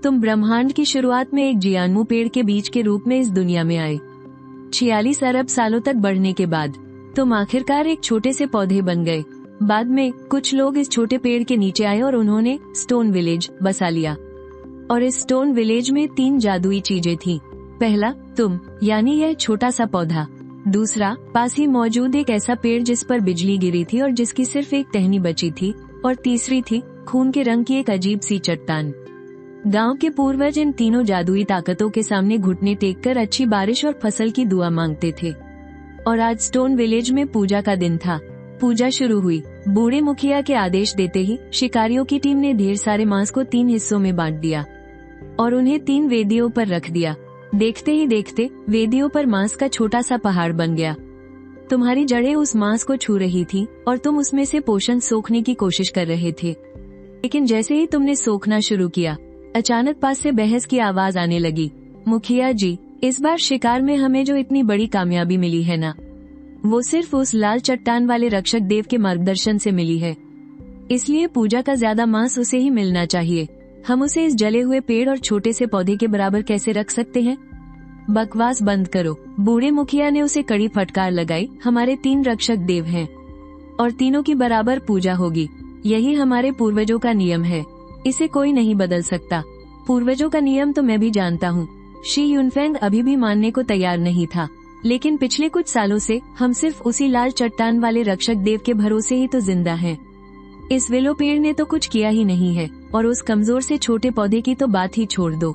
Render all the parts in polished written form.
तुम ब्रह्मांड की शुरुआत में एक जियान्मू पेड़ के बीज के रूप में इस दुनिया में आए। 46 अरब सालों तक बढ़ने के बाद तुम आखिरकार एक छोटे से पौधे बन गए। बाद में कुछ लोग इस छोटे पेड़ के नीचे आए और उन्होंने स्टोन विलेज बसा लिया। और इस स्टोन विलेज में 3 जादुई चीजें थी। पहला, तुम, यानी यह छोटा सा पौधा। दूसरा, पास ही मौजूद एक ऐसा पेड़ जिस पर बिजली गिरी थी और जिसकी सिर्फ एक टहनी बची थी। और तीसरी थी खून के रंग की एक अजीब सी चट्टान। गांव के पूर्वज इन तीनों जादुई ताकतों के सामने घुटने टेककर अच्छी बारिश और फसल की दुआ मांगते थे। और आज स्टोन विलेज में पूजा का दिन था। पूजा शुरू हुई। बूढ़े मुखिया के आदेश देते ही शिकारियों की टीम ने ढेर सारे मांस को 3 हिस्सों में बांट दिया और उन्हें 3 वेदियों पर रख दिया। देखते ही देखते वेदियों पर मांस का छोटा सा पहाड़ बन गया। तुम्हारी जड़ें उस मांस को छू रही थी और तुम उसमें से पोषण सोखने की कोशिश कर रहे थे। लेकिन जैसे ही तुमने सोखना शुरू किया, अचानक पास से बहस की आवाज आने लगी। मुखिया जी, इस बार शिकार में हमें जो इतनी बड़ी कामयाबी मिली है ना, वो सिर्फ उस लाल चट्टान वाले रक्षक देव के मार्गदर्शन से मिली है। इसलिए पूजा का ज्यादा मांस उसे ही मिलना चाहिए। हम उसे इस जले हुए पेड़ और छोटे से पौधे के बराबर कैसे रख सकते हैं? बकवास बंद करो। बूढ़े मुखिया ने उसे कड़ी फटकार लगाई। हमारे 3 रक्षक देव हैं और तीनों की बराबर पूजा होगी। यही हमारे पूर्वजों का नियम है। इसे कोई नहीं बदल सकता। पूर्वजों का नियम तो मैं भी जानता हूँ। शी युनफेंग अभी भी मानने को तैयार नहीं था। लेकिन पिछले कुछ सालों से हम सिर्फ उसी लाल चट्टान वाले रक्षक देव के भरोसे ही तो जिंदा हैं। इस विलो पेड़ ने तो कुछ किया ही नहीं है और उस कमजोर से छोटे पौधे की तो बात ही छोड़ दो।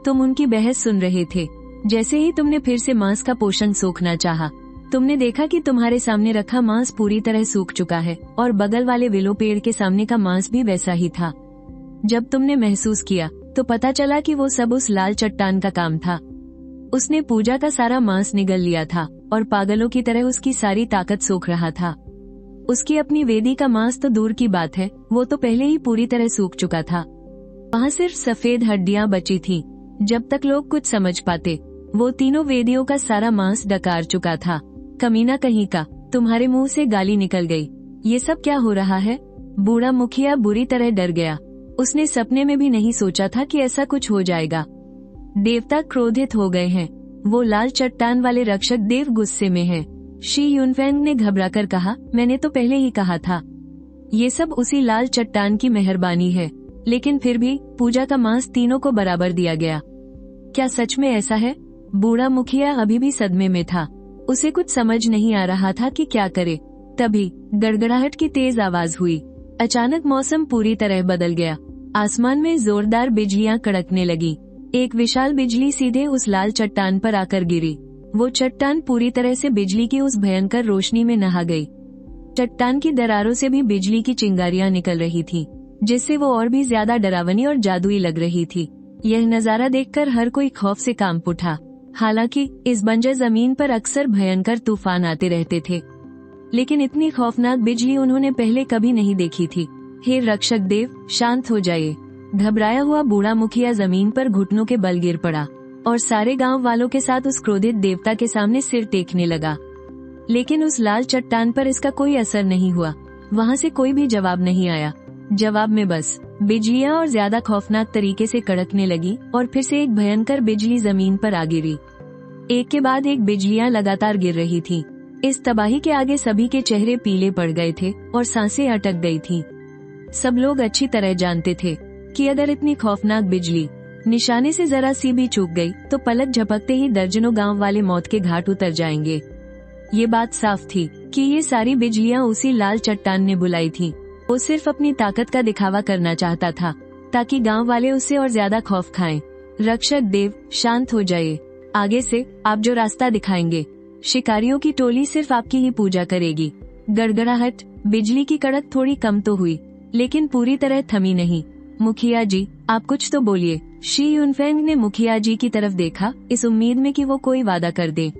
तुम उनकी बहस सुन रहे थे। जैसे ही तुमने फिर से मांस का पोषण सोखना चाहा, तुमने देखा कि तुम्हारे सामने रखा मांस पूरी तरह सूख चुका है और बगल वाले विलो पेड़ के सामने का मांस भी वैसा ही था। जब तुमने महसूस किया तो पता चला कि वो सब उस लाल चट्टान का काम था। उसने पूजा का सारा मांस निगल लिया था और पागलों की तरह उसकी सारी ताकत सोख रहा था। उसकी अपनी वेदी का मांस तो दूर की बात है, वो तो पहले ही पूरी तरह सूख चुका था। वहाँ सिर्फ सफेद हड्डियां बची थीं। जब तक लोग कुछ समझ पाते, वो तीनों वेदियों का सारा मांस डकार चुका था। कमीना कहीं का, तुम्हारे मुंह से गाली निकल गई। ये सब क्या हो रहा है? बूढ़ा मुखिया बुरी तरह डर गया। उसने सपने में भी नहीं सोचा था कि ऐसा कुछ हो जाएगा। देवता क्रोधित हो गए हैं। वो लाल चट्टान वाले रक्षक देव गुस्से में हैं। शी युनफेंग ने घबराकर कहा, मैंने तो पहले ही कहा था, ये सब उसी लाल चट्टान की मेहरबानी है। लेकिन फिर भी पूजा का मांस तीनों को बराबर दिया गया। क्या सच में ऐसा है? बूढ़ा मुखिया अभी भी सदमे में था। उसे कुछ समझ नहीं आ रहा था कि क्या करे। तभी गड़गड़ाहट की तेज आवाज हुई। अचानक मौसम पूरी तरह बदल गया। आसमान में जोरदार बिजलियां कड़कने लगी। एक विशाल बिजली सीधे उस लाल चट्टान पर आकर गिरी। वो चट्टान पूरी तरह से बिजली की उस भयंकर रोशनी में नहा गई। चट्टान की दरारों से भी बिजली की चिंगारियां निकल रही थी, जिससे वो और भी ज्यादा डरावनी और जादुई लग रही थी। यह नजारा देखकर हर कोई खौफ से कांप उठा। हालांकि इस बंजर जमीन पर अक्सर भयंकर तूफान आते रहते थे, लेकिन इतनी खौफनाक बिजली उन्होंने पहले कभी नहीं देखी थी। हे रक्षक देव, शांत हो जाइए। घबराया हुआ बूढ़ा मुखिया जमीन पर घुटनों के बल गिर पड़ा और सारे गांव वालों के साथ उस क्रोधित देवता के सामने सिर टेकने लगा। लेकिन उस लाल चट्टान पर इसका कोई असर नहीं हुआ। वहाँ से कोई भी जवाब नहीं आया। जवाब में बस बिजलियां और ज्यादा खौफनाक तरीके से कड़कने लगी और फिर से एक भयंकर बिजली जमीन पर आ गिरी। एक के बाद एक बिजलियां लगातार गिर रही थी। इस तबाही के आगे सभी के चेहरे पीले पड़ गए थे और सांसें अटक गई थीं। सब लोग अच्छी तरह जानते थे कि अगर इतनी खौफनाक बिजली निशाने से जरा सी भी चूक गई तो पलक झपकते ही दर्जनों गांव वाले मौत के घाट उतर जाएंगे। ये बात साफ थी कि ये सारी बिजलियां उसी लाल चट्टान ने बुलाई थी। वो सिर्फ अपनी ताकत का दिखावा करना चाहता था ताकि गांव वाले उससे और ज्यादा खौफ खाएं। रक्षक देव, शांत हो जाइए। आगे से आप जो रास्ता दिखाएंगे, शिकारियों की टोली सिर्फ आपकी ही पूजा करेगी। गड़गड़ाहट, बिजली की कड़क थोड़ी कम तो हुई, लेकिन पूरी तरह थमी नहीं। मुखिया जी, आप कुछ तो बोलिए। शी युनफेंग ने मुखिया जी की तरफ देखा, इस उम्मीद में कि वो कोई वादा कर दे।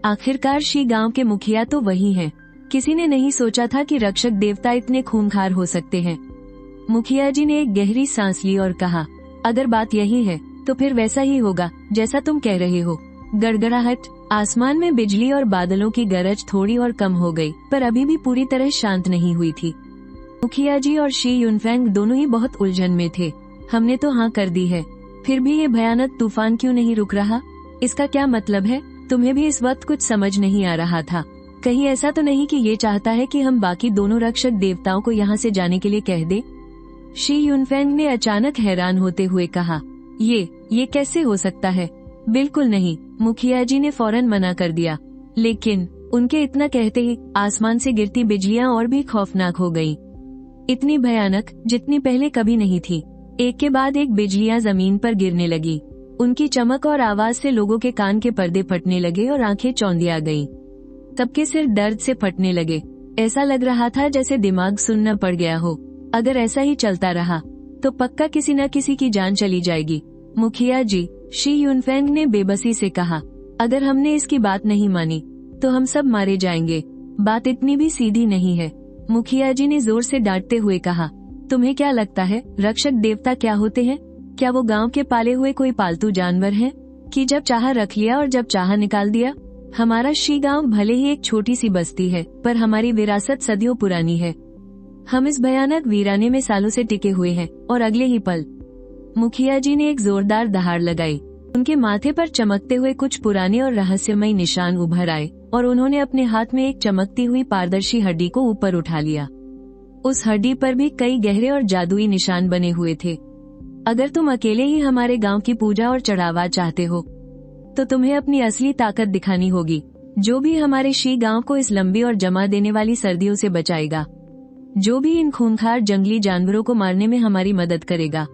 आखिरकार शी गांव के मुखिया तो वही हैं। किसी ने नहीं सोचा था कि रक्षक देवता इतने खूंखार हो सकते हैं। मुखिया जी ने एक गहरी सांस ली और कहा, अगर बात यही है तो फिर वैसा ही होगा जैसा तुम कह रहे हो। गड़गड़ाहट, आसमान में बिजली और बादलों की गरज थोड़ी और कम हो गई, पर अभी भी पूरी तरह शांत नहीं हुई थी। मुखिया जी और शी युनफेंग दोनों ही बहुत उलझन में थे। हमने तो हाँ कर दी है, फिर भी ये भयानक तूफान क्यों नहीं रुक रहा? इसका क्या मतलब है? तुम्हें भी इस वक्त कुछ समझ नहीं आ रहा था। कहीं ऐसा तो नहीं कि ये चाहता है कि हम बाकी दोनों रक्षक देवताओं को यहाँ से जाने के लिए कह दे? शी युनफेंग ने अचानक हैरान होते हुए कहा, ये कैसे हो सकता है? बिल्कुल नहीं, मुखिया जी ने फौरन मना कर दिया। लेकिन उनके इतना कहते ही आसमान से गिरती बिजलियां और भी खौफनाक हो गईं। इतनी भयानक जितनी पहले कभी नहीं थी। एक के बाद एक बिजलियां जमीन पर गिरने लगी। उनकी चमक और आवाज से लोगों के कान के पर्दे फटने लगे और आंखें चौंधिया गईं। सबके सिर दर्द से फटने लगे। ऐसा लग रहा था जैसे दिमाग सुन्न पड़ गया हो। अगर ऐसा ही चलता रहा तो पक्का किसी न किसी की जान चली जाएगी। मुखिया जी, शी युनफेंग ने बेबसी से कहा, अगर हमने इसकी बात नहीं मानी तो हम सब मारे जाएंगे। बात इतनी भी सीधी नहीं है। मुखिया जी ने जोर से डांटते हुए कहा, तुम्हें क्या लगता है रक्षक देवता क्या होते हैं? क्या वो गांव के पाले हुए कोई पालतू जानवर हैं कि जब चाहा रख लिया और जब चाहा निकाल दिया? हमारा शी गांव भले ही एक छोटी सी बस्ती है, पर हमारी विरासत सदियों पुरानी है। हम इस भयानक वीराने में सालों से टिके हुए हैं और अगले ही पल मुखिया जी ने एक जोरदार दहाड़ लगाई। उनके माथे पर चमकते हुए कुछ पुराने और रहस्यमय निशान उभर आए और उन्होंने अपने हाथ में एक चमकती हुई पारदर्शी हड्डी को ऊपर उठा लिया। उस हड्डी पर भी कई गहरे और जादुई निशान बने हुए थे। अगर तुम अकेले ही हमारे गांव की पूजा और चढ़ावा चाहते हो तो तुम्हें अपनी असली ताकत दिखानी होगी, जो भी हमारे शी गांव को इस लंबी और जमा देने वाली सर्दियों से बचाएगा, जो भी इन खूंखार जंगली जानवरों को मारने में हमारी मदद करेगा।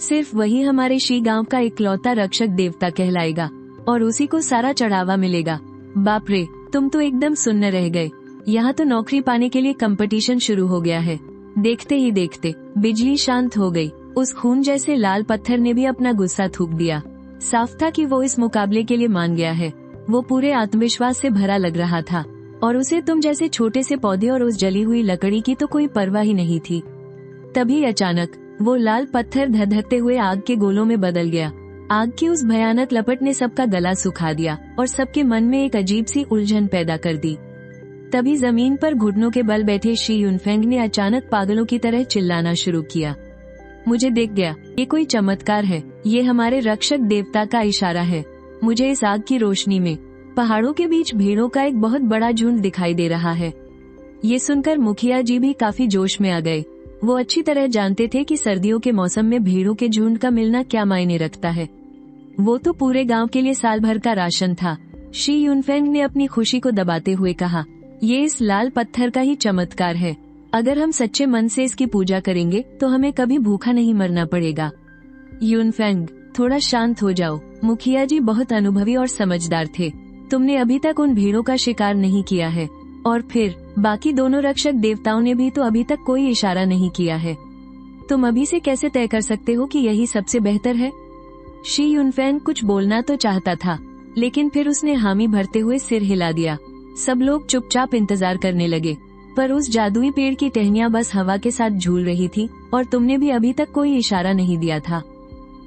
सिर्फ वही हमारे शी गांव का इकलौता रक्षक देवता कहलाएगा और उसी को सारा चढ़ावा मिलेगा। बाप रे, तुम तो एकदम सुन्न रह गए। यहाँ तो नौकरी पाने के लिए कंपटीशन शुरू हो गया है। देखते ही देखते बिजली शांत हो गई। उस खून जैसे लाल पत्थर ने भी अपना गुस्सा थूक दिया। साफ था कि वो इस मुकाबले के लिए मान गया है। वो पूरे आत्मविश्वास से भरा लग रहा था और उसे तुम जैसे छोटे से पौधे और उस जली हुई लकड़ी की तो कोई परवाह ही नहीं थी। तभी अचानक वो लाल पत्थर धधकते हुए आग के गोलों में बदल गया। आग की उस भयानक लपट ने सबका गला सुखा दिया और सबके मन में एक अजीब सी उलझन पैदा कर दी। तभी जमीन पर घुटनों के बल बैठे शी युनफेंग ने अचानक पागलों की तरह चिल्लाना शुरू किया, मुझे दिख गया, ये कोई चमत्कार है, ये हमारे रक्षक देवता का इशारा है। मुझे इस आग की रोशनी में पहाड़ों के बीच भेड़ों का एक बहुत बड़ा झुंड दिखाई दे रहा है। ये सुनकर मुखिया जी भी काफी जोश में आ गए। वो अच्छी तरह जानते थे कि सर्दियों के मौसम में भेड़ों के झुंड का मिलना क्या मायने रखता है। वो तो पूरे गांव के लिए साल भर का राशन था। शी युनफेंग ने अपनी खुशी को दबाते हुए कहा, ये इस लाल पत्थर का ही चमत्कार है। अगर हम सच्चे मन से इसकी पूजा करेंगे तो हमें कभी भूखा नहीं मरना पड़ेगा। युनफेंग, थोड़ा शांत हो जाओ। मुखिया जी बहुत अनुभवी और समझदार थे। तुमने अभी तक उन भेड़ों का शिकार नहीं किया है और फिर बाकी दोनों रक्षक देवताओं ने भी तो अभी तक कोई इशारा नहीं किया है। तुम अभी से कैसे तय कर सकते हो कि यही सबसे बेहतर है? शी युनफेंग कुछ बोलना तो चाहता था, लेकिन फिर उसने हामी भरते हुए सिर हिला दिया। सब लोग चुपचाप इंतजार करने लगे, पर उस जादुई पेड़ की टहनियां बस हवा के साथ झूल रही थी और तुमने भी अभी तक कोई इशारा नहीं दिया था।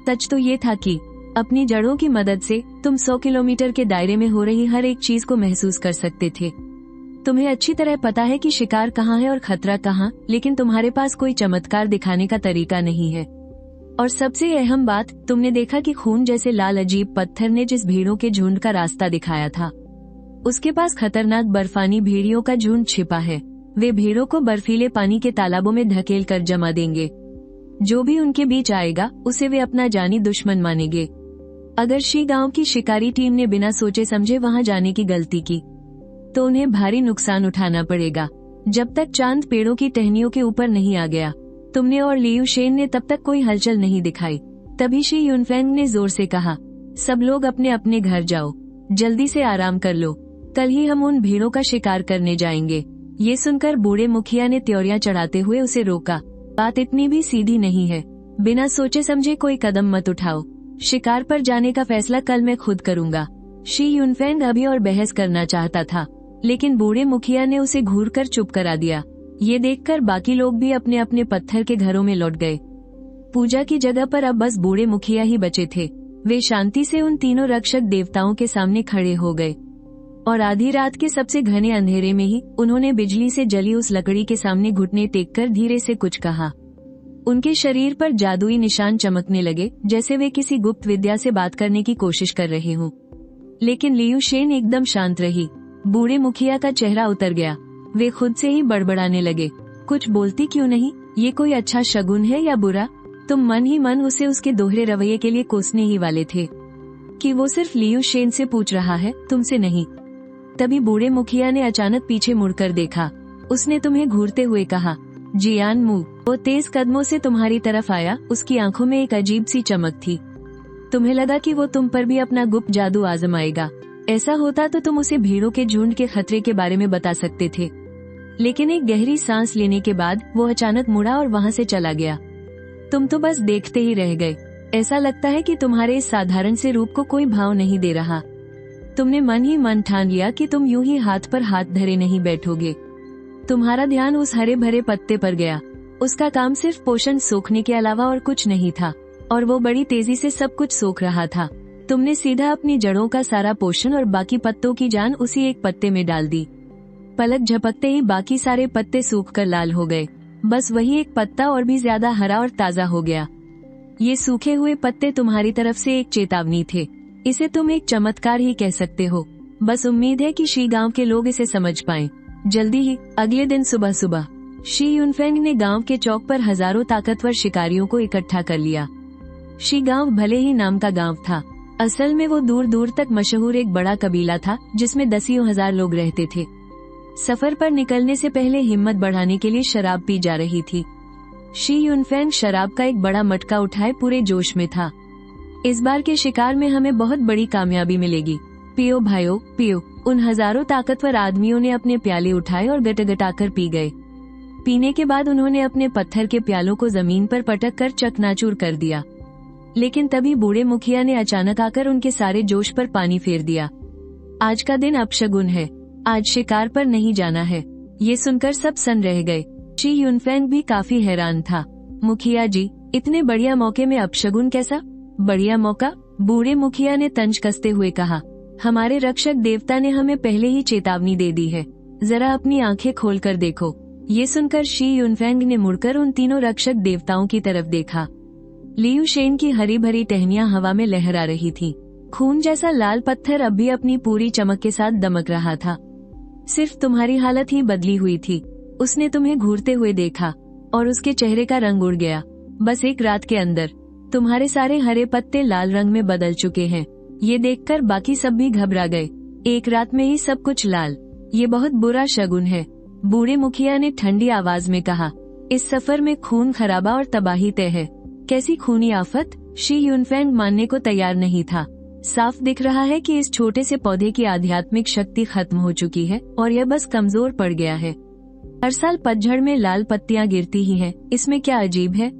सच तो ये था कि अपनी जड़ों की मदद से तुम 100 किलोमीटर के दायरे में हो रही हर एक चीज को महसूस कर सकते थे। तुम्हें अच्छी तरह पता है कि शिकार कहाँ है और खतरा कहाँ, लेकिन तुम्हारे पास कोई चमत्कार दिखाने का तरीका नहीं है। और सबसे अहम बात, तुमने देखा कि खून जैसे लाल अजीब पत्थर ने जिस भेड़ों के झुंड का रास्ता दिखाया था, उसके पास खतरनाक बर्फानी भेड़ियों का झुंड छिपा है। वे भेड़ों को बर्फीले पानी के तालाबों में धकेल कर जमा देंगे। जो भी उनके बीच आएगा उसे वे अपना जानी दुश्मन मानेंगे। अगर शी गांव की शिकारी टीम ने बिना सोचे समझे वहां जाने की गलती की तो उन्हें भारी नुकसान उठाना पड़ेगा। जब तक चांद पेड़ों की टहनियों के ऊपर नहीं आ गया, तुमने और लियू शेन ने तब तक कोई हलचल नहीं दिखाई। तभी शी युनफेंग ने जोर से कहा, सब लोग अपने अपने घर जाओ, जल्दी से आराम कर लो, कल ही हम उन भेड़ों का शिकार करने जाएंगे। ये सुनकर बूढ़े मुखिया ने त्योरियां चढ़ाते हुए उसे रोका, बात इतनी भी सीधी नहीं है। बिना सोचे समझे कोई कदम मत उठाओ। शिकार पर जाने का फैसला कल मैं खुद करूंगा। शी युनफेंग अभी और बहस करना चाहता था, लेकिन बूढ़े मुखिया ने उसे घूरकर चुप करा दिया। ये देखकर बाकी लोग भी अपने अपने पत्थर के घरों में लौट गए। पूजा की जगह पर अब बस बूढ़े मुखिया ही बचे थे। वे शांति से उन तीनों रक्षक देवताओं के सामने खड़े हो गए और आधी रात के सबसे घने अंधेरे में ही उन्होंने बिजली से जली उस लकड़ी के सामने घुटने टेककर धीरे से कुछ कहा। उनके शरीर पर जादुई निशान चमकने लगे, जैसे वे किसी गुप्त विद्या से बात करने की कोशिश कर रहे हों। लेकिन लियू शेन एकदम शांत रही। बूढ़े मुखिया का चेहरा उतर गया। वे खुद से ही बड़बड़ाने लगे, कुछ बोलती क्यों नहीं? ये कोई अच्छा शगुन है या बुरा? तुम मन ही मन उसे उसके दोहरे रवैये के लिए कोसने ही वाले थे कि वो सिर्फ लियू शेन से पूछ रहा है, तुमसे नहीं। तभी बूढ़े मुखिया ने अचानक पीछे मुड़कर देखा। उसने तुम्हें घूरते हुए कहा, जियान मू। वो तेज कदमों से तुम्हारी तरफ आया। उसकी आंखों में एक अजीब सी चमक थी। तुम्हें लगा कि वो तुम पर भी अपना गुप्त जादू आजमाएगा। ऐसा होता तो तुम उसे भीड़ों के झुंड के खतरे के बारे में बता सकते थे। लेकिन एक गहरी सांस लेने के बाद वो अचानक मुड़ा और वहाँ से चला गया। तुम तो बस देखते ही रह गए। ऐसा लगता है कि तुम्हारे इस साधारण से रूप को कोई भाव नहीं दे रहा। तुमने मन ही मन ठान लिया कि तुम यूं ही हाथ पर हाथ धरे नहीं बैठोगे। तुम्हारा ध्यान उस हरे भरे पत्ते पर गया। उसका काम सिर्फ पोषण सोखने के अलावा और कुछ नहीं था, और वो बड़ी तेजी से सब कुछ सोख रहा था। तुमने सीधा अपनी जड़ों का सारा पोषण और बाकी पत्तों की जान उसी एक पत्ते में डाल दी। पलक झपकते ही बाकी सारे पत्ते सूखकर लाल हो गए। बस वही एक पत्ता और भी ज्यादा हरा और ताजा हो गया। ये सूखे हुए पत्ते तुम्हारी तरफ से एक चेतावनी थे। इसे तुम एक चमत्कार ही कह सकते हो। बस उम्मीद है कि शी गांव के लोग इसे समझ पाएं। जल्दी ही अगले दिन सुबह सुबह शी यूनफेंग ने गांव के चौक पर हजारों ताकतवर शिकारियों को इकट्ठा कर लिया। शी गांव भले ही नाम का गांव था, असल में वो दूर दूर तक मशहूर एक बड़ा कबीला था जिसमें दसियों हजार लोग रहते थे। सफर पर निकलने से पहले हिम्मत बढ़ाने के लिए शराब पी जा रही थी। शी यूनफेंग शराब का एक बड़ा मटका उठाए पूरे जोश में था। इस बार के शिकार में हमें बहुत बड़ी कामयाबी मिलेगी। पियो भाइयों पियो। उन हजारों ताकतवर आदमियों ने अपने प्याले उठाए और गटगटाकर पी गए। पीने के बाद उन्होंने अपने पत्थर के प्यालों को जमीन पर पटक कर चकनाचूर कर दिया। लेकिन तभी बूढ़े मुखिया ने अचानक आकर उनके सारे जोश पर पानी फेर दिया। आज का दिन अपशगुन है, आज शिकार पर नहीं जाना है। ये सुनकर सब सन्न रह गए। शी यूनफेंग भी काफी हैरान था। मुखिया जी, इतने बढ़िया मौके में अपशगुन कैसा? बढ़िया मौका? बूढ़े मुखिया ने तंज कसते हुए कहा, हमारे रक्षक देवता ने हमें पहले ही चेतावनी दे दी है। जरा अपनी आंखें खोलकर देखो। ये सुनकर शी यूनफेंग ने मुड़कर उन तीनों रक्षक देवताओं की तरफ देखा। लियू शेन की हरी भरी टहनियां हवा में लहरा रही थीं। खून जैसा लाल पत्थर अब भी अपनी पूरी चमक के साथ दमक रहा था। सिर्फ तुम्हारी हालत ही बदली हुई थी। उसने तुम्हें घूरते हुए देखा और उसके चेहरे का रंग उड़ गया। बस एक रात के अंदर तुम्हारे सारे हरे पत्ते लाल रंग में बदल चुके हैं। ये देखकर बाकी सब भी घबरा गए। एक रात में ही सब कुछ लाल, ये बहुत बुरा शगुन है। बूढ़े मुखिया ने ठंडी आवाज में कहा, इस सफर में खून खराबा और तबाही तय है। कैसी खूनी आफत? शी यूनफेंग मानने को तैयार नहीं था। साफ दिख रहा है कि इस छोटे से पौधे की आध्यात्मिक शक्ति खत्म हो चुकी है और यह बस कमजोर पड़ गया है। हर साल पतझड़ में लाल पत्तियां गिरती ही हैं, इसमें क्या अजीब है?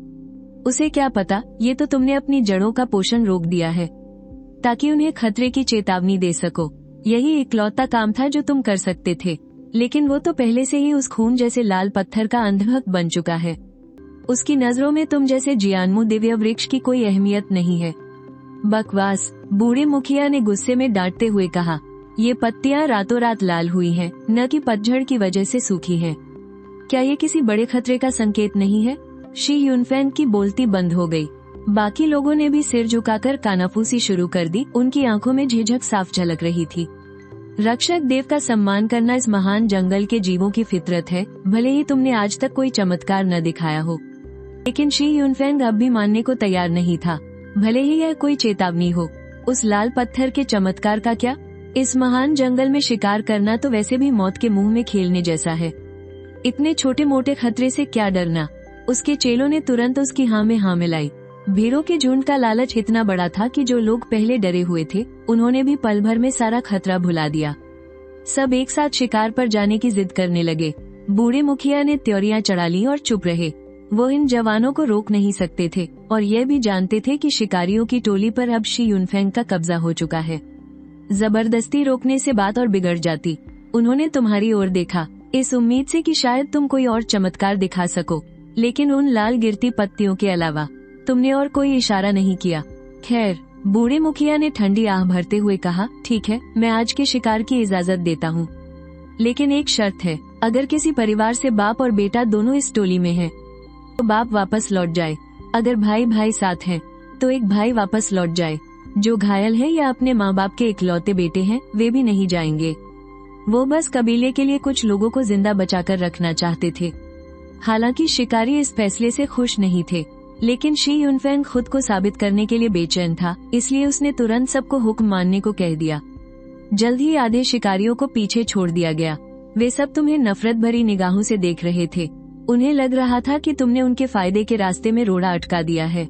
उसे क्या पता, ये तो तुमने अपनी जड़ों का पोषण रोक दिया है ताकि उन्हें खतरे की चेतावनी दे सको। यही इकलौता काम था जो तुम कर सकते थे, लेकिन वो तो पहले से ही उस खून जैसे लाल पत्थर का अंधभक्त बन चुका है। उसकी नजरों में तुम जैसे जियानमू दिव्य वृक्ष की कोई अहमियत नहीं है। बकवास, बूढ़े मुखिया ने गुस्से में डांटते हुए कहा, ये पत्तियां रातों रात लाल हुई हैं, न कि पतझड़ की वजह से सूखी हैं। क्या ये किसी बड़े खतरे का संकेत नहीं है? शी यूनफेंग की बोलती बंद हो गई। बाकी लोगों ने भी सिर झुकाकर कानाफूसी शुरू कर दी। उनकी आंखों में झिझक साफ झलक रही थी। रक्षक देव का सम्मान करना इस महान जंगल के जीवों की फितरत है, भले ही तुमने आज तक कोई चमत्कार न दिखाया हो। लेकिन शी यूनफेंग अब भी मानने को तैयार नहीं था, भले ही यह कोई चेतावनी हो। उस लाल पत्थर के चमत्कार का क्या? इस महान जंगल में शिकार करना तो वैसे भी मौत के मुंह में खेलने जैसा है। इतने छोटे मोटे खतरे से क्या डरना? उसके चेलों ने तुरंत उसकी हाँ में हाँ मिलाई। भीड़ों के झुंड का लालच इतना बड़ा था कि जो लोग पहले डरे हुए थे उन्होंने भी पल भर में सारा खतरा भुला दिया। सब एक साथ शिकार पर जाने की जिद करने लगे। बूढ़े मुखिया ने त्योरियां चढ़ा ली और चुप रहे। वो इन जवानों को रोक नहीं सकते थे और यह भी जानते थे कि शिकारियों की टोली पर अब शी यूनफेंग का कब्जा हो चुका है। जबरदस्ती रोकने से बात और बिगड़ जाती। उन्होंने तुम्हारी ओर देखा, इस उम्मीद से कि शायद तुम कोई और चमत्कार दिखा सको, लेकिन उन लाल गिरती पत्तियों के अलावा तुमने और कोई इशारा नहीं किया। खैर, बूढ़े मुखिया ने ठंडी आह भरते हुए कहा, ठीक है, मैं आज के शिकार की इजाजत देता हूँ, लेकिन एक शर्त है। अगर किसी परिवार से बाप और बेटा दोनों इस टोली में हैं, तो बाप वापस लौट जाए, अगर भाई भाई साथ हैं तो एक भाई वापस लौट जाए, जो घायल है या अपने माँ बाप के इकलौते बेटे हैं वे भी नहीं जाएंगे। वो बस कबीले के लिए कुछ लोगों को जिंदा बचाकर रखना चाहते थे। हालांकि शिकारी इस फैसले से खुश नहीं थे, लेकिन शी युनफेंग खुद को साबित करने के लिए बेचैन था, इसलिए उसने तुरंत सबको हुक्म मानने को कह दिया। जल्द ही आधे शिकारियों को पीछे छोड़ दिया गया। वे सब तुम्हें नफरत भरी निगाहों से देख रहे थे। उन्हें लग रहा था कि तुमने उनके फायदे के रास्ते में रोड़ा अटका दिया है।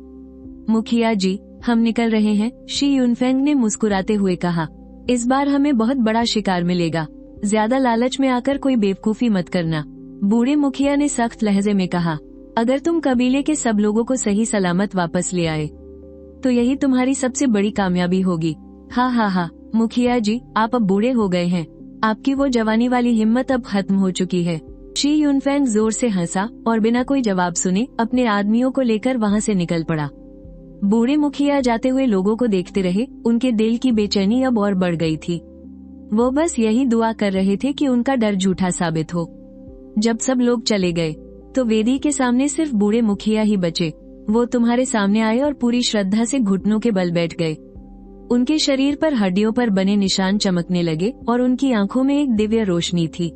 मुखिया जी, हम निकल रहे हैं, शी युनफेंग ने मुस्कुराते हुए कहा। इस बार हमें बहुत बड़ा शिकार मिलेगा, ज्यादा लालच में आकर कोई बेवकूफी मत करना। बूढ़े मुखिया ने सख्त लहजे में कहा, अगर तुम कबीले के सब लोगों को सही सलामत वापस ले आए तो यही तुम्हारी सबसे बड़ी कामयाबी होगी। हाँ हाँ हाँ मुखिया जी, आप अब बूढ़े हो गए हैं, आपकी वो जवानी वाली हिम्मत अब खत्म हो चुकी है। शी युनफेंग जोर से हंसा और बिना कोई जवाब सुने अपने आदमियों को लेकर वहाँ से निकल पड़ा। बूढ़े मुखिया जाते हुए लोगों को देखते रहे। उनके दिल की बेचैनी अब और बढ़ गई थी। वो बस यही दुआ कर रहे थे कि उनका डर झूठा साबित हो। जब सब लोग चले गए तो वेदी के सामने सिर्फ बूढ़े मुखिया ही बचे। वो तुम्हारे सामने आए और पूरी श्रद्धा से घुटनों के बल बैठ गए। उनके शरीर पर हड्डियों पर बने निशान चमकने लगे और उनकी आंखों में एक दिव्य रोशनी थी।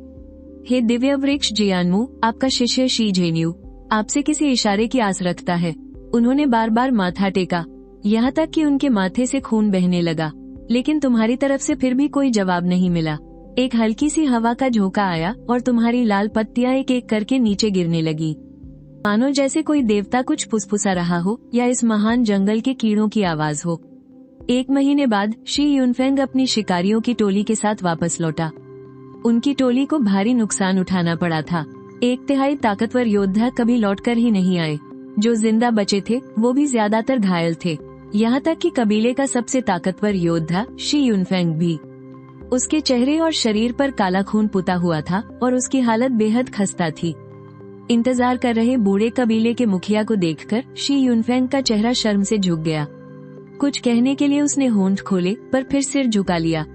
हे दिव्य वृक्ष जियानमू, आपका शिष्य शी झेन्यू आपसे किसी इशारे की आस रखता है। उन्होंने बार बार माथा टेका, यहाँ तक कि उनके माथे से खून बहने लगा, लेकिन तुम्हारी तरफ से फिर भी कोई जवाब नहीं मिला। एक हल्की सी हवा का झोंका आया और तुम्हारी लाल पत्तियां एक एक करके नीचे गिरने लगी, मानो जैसे कोई देवता कुछ फुसफुसा रहा हो या इस महान जंगल के कीड़ों की आवाज हो। 1 महीने बाद शी युनफेंग अपनी शिकारियों की टोली के साथ वापस लौटा। उनकी टोली को भारी नुकसान उठाना पड़ा था। 1/3 ताकतवर योद्धा कभी लौटकर ही नहीं आए। जो जिंदा बचे थे वो भी ज्यादातर घायल थे, यहाँ तक कि कबीले का सबसे ताकतवर योद्धा शी युनफेंग भी। उसके चेहरे और शरीर पर काला खून पुता हुआ था और उसकी हालत बेहद खस्ता थी। इंतजार कर रहे बूढ़े कबीले के मुखिया को देखकर शी युनफेंग का चेहरा शर्म से झुक गया। कुछ कहने के लिए उसने होंठ खोले पर फिर सिर झुका लिया।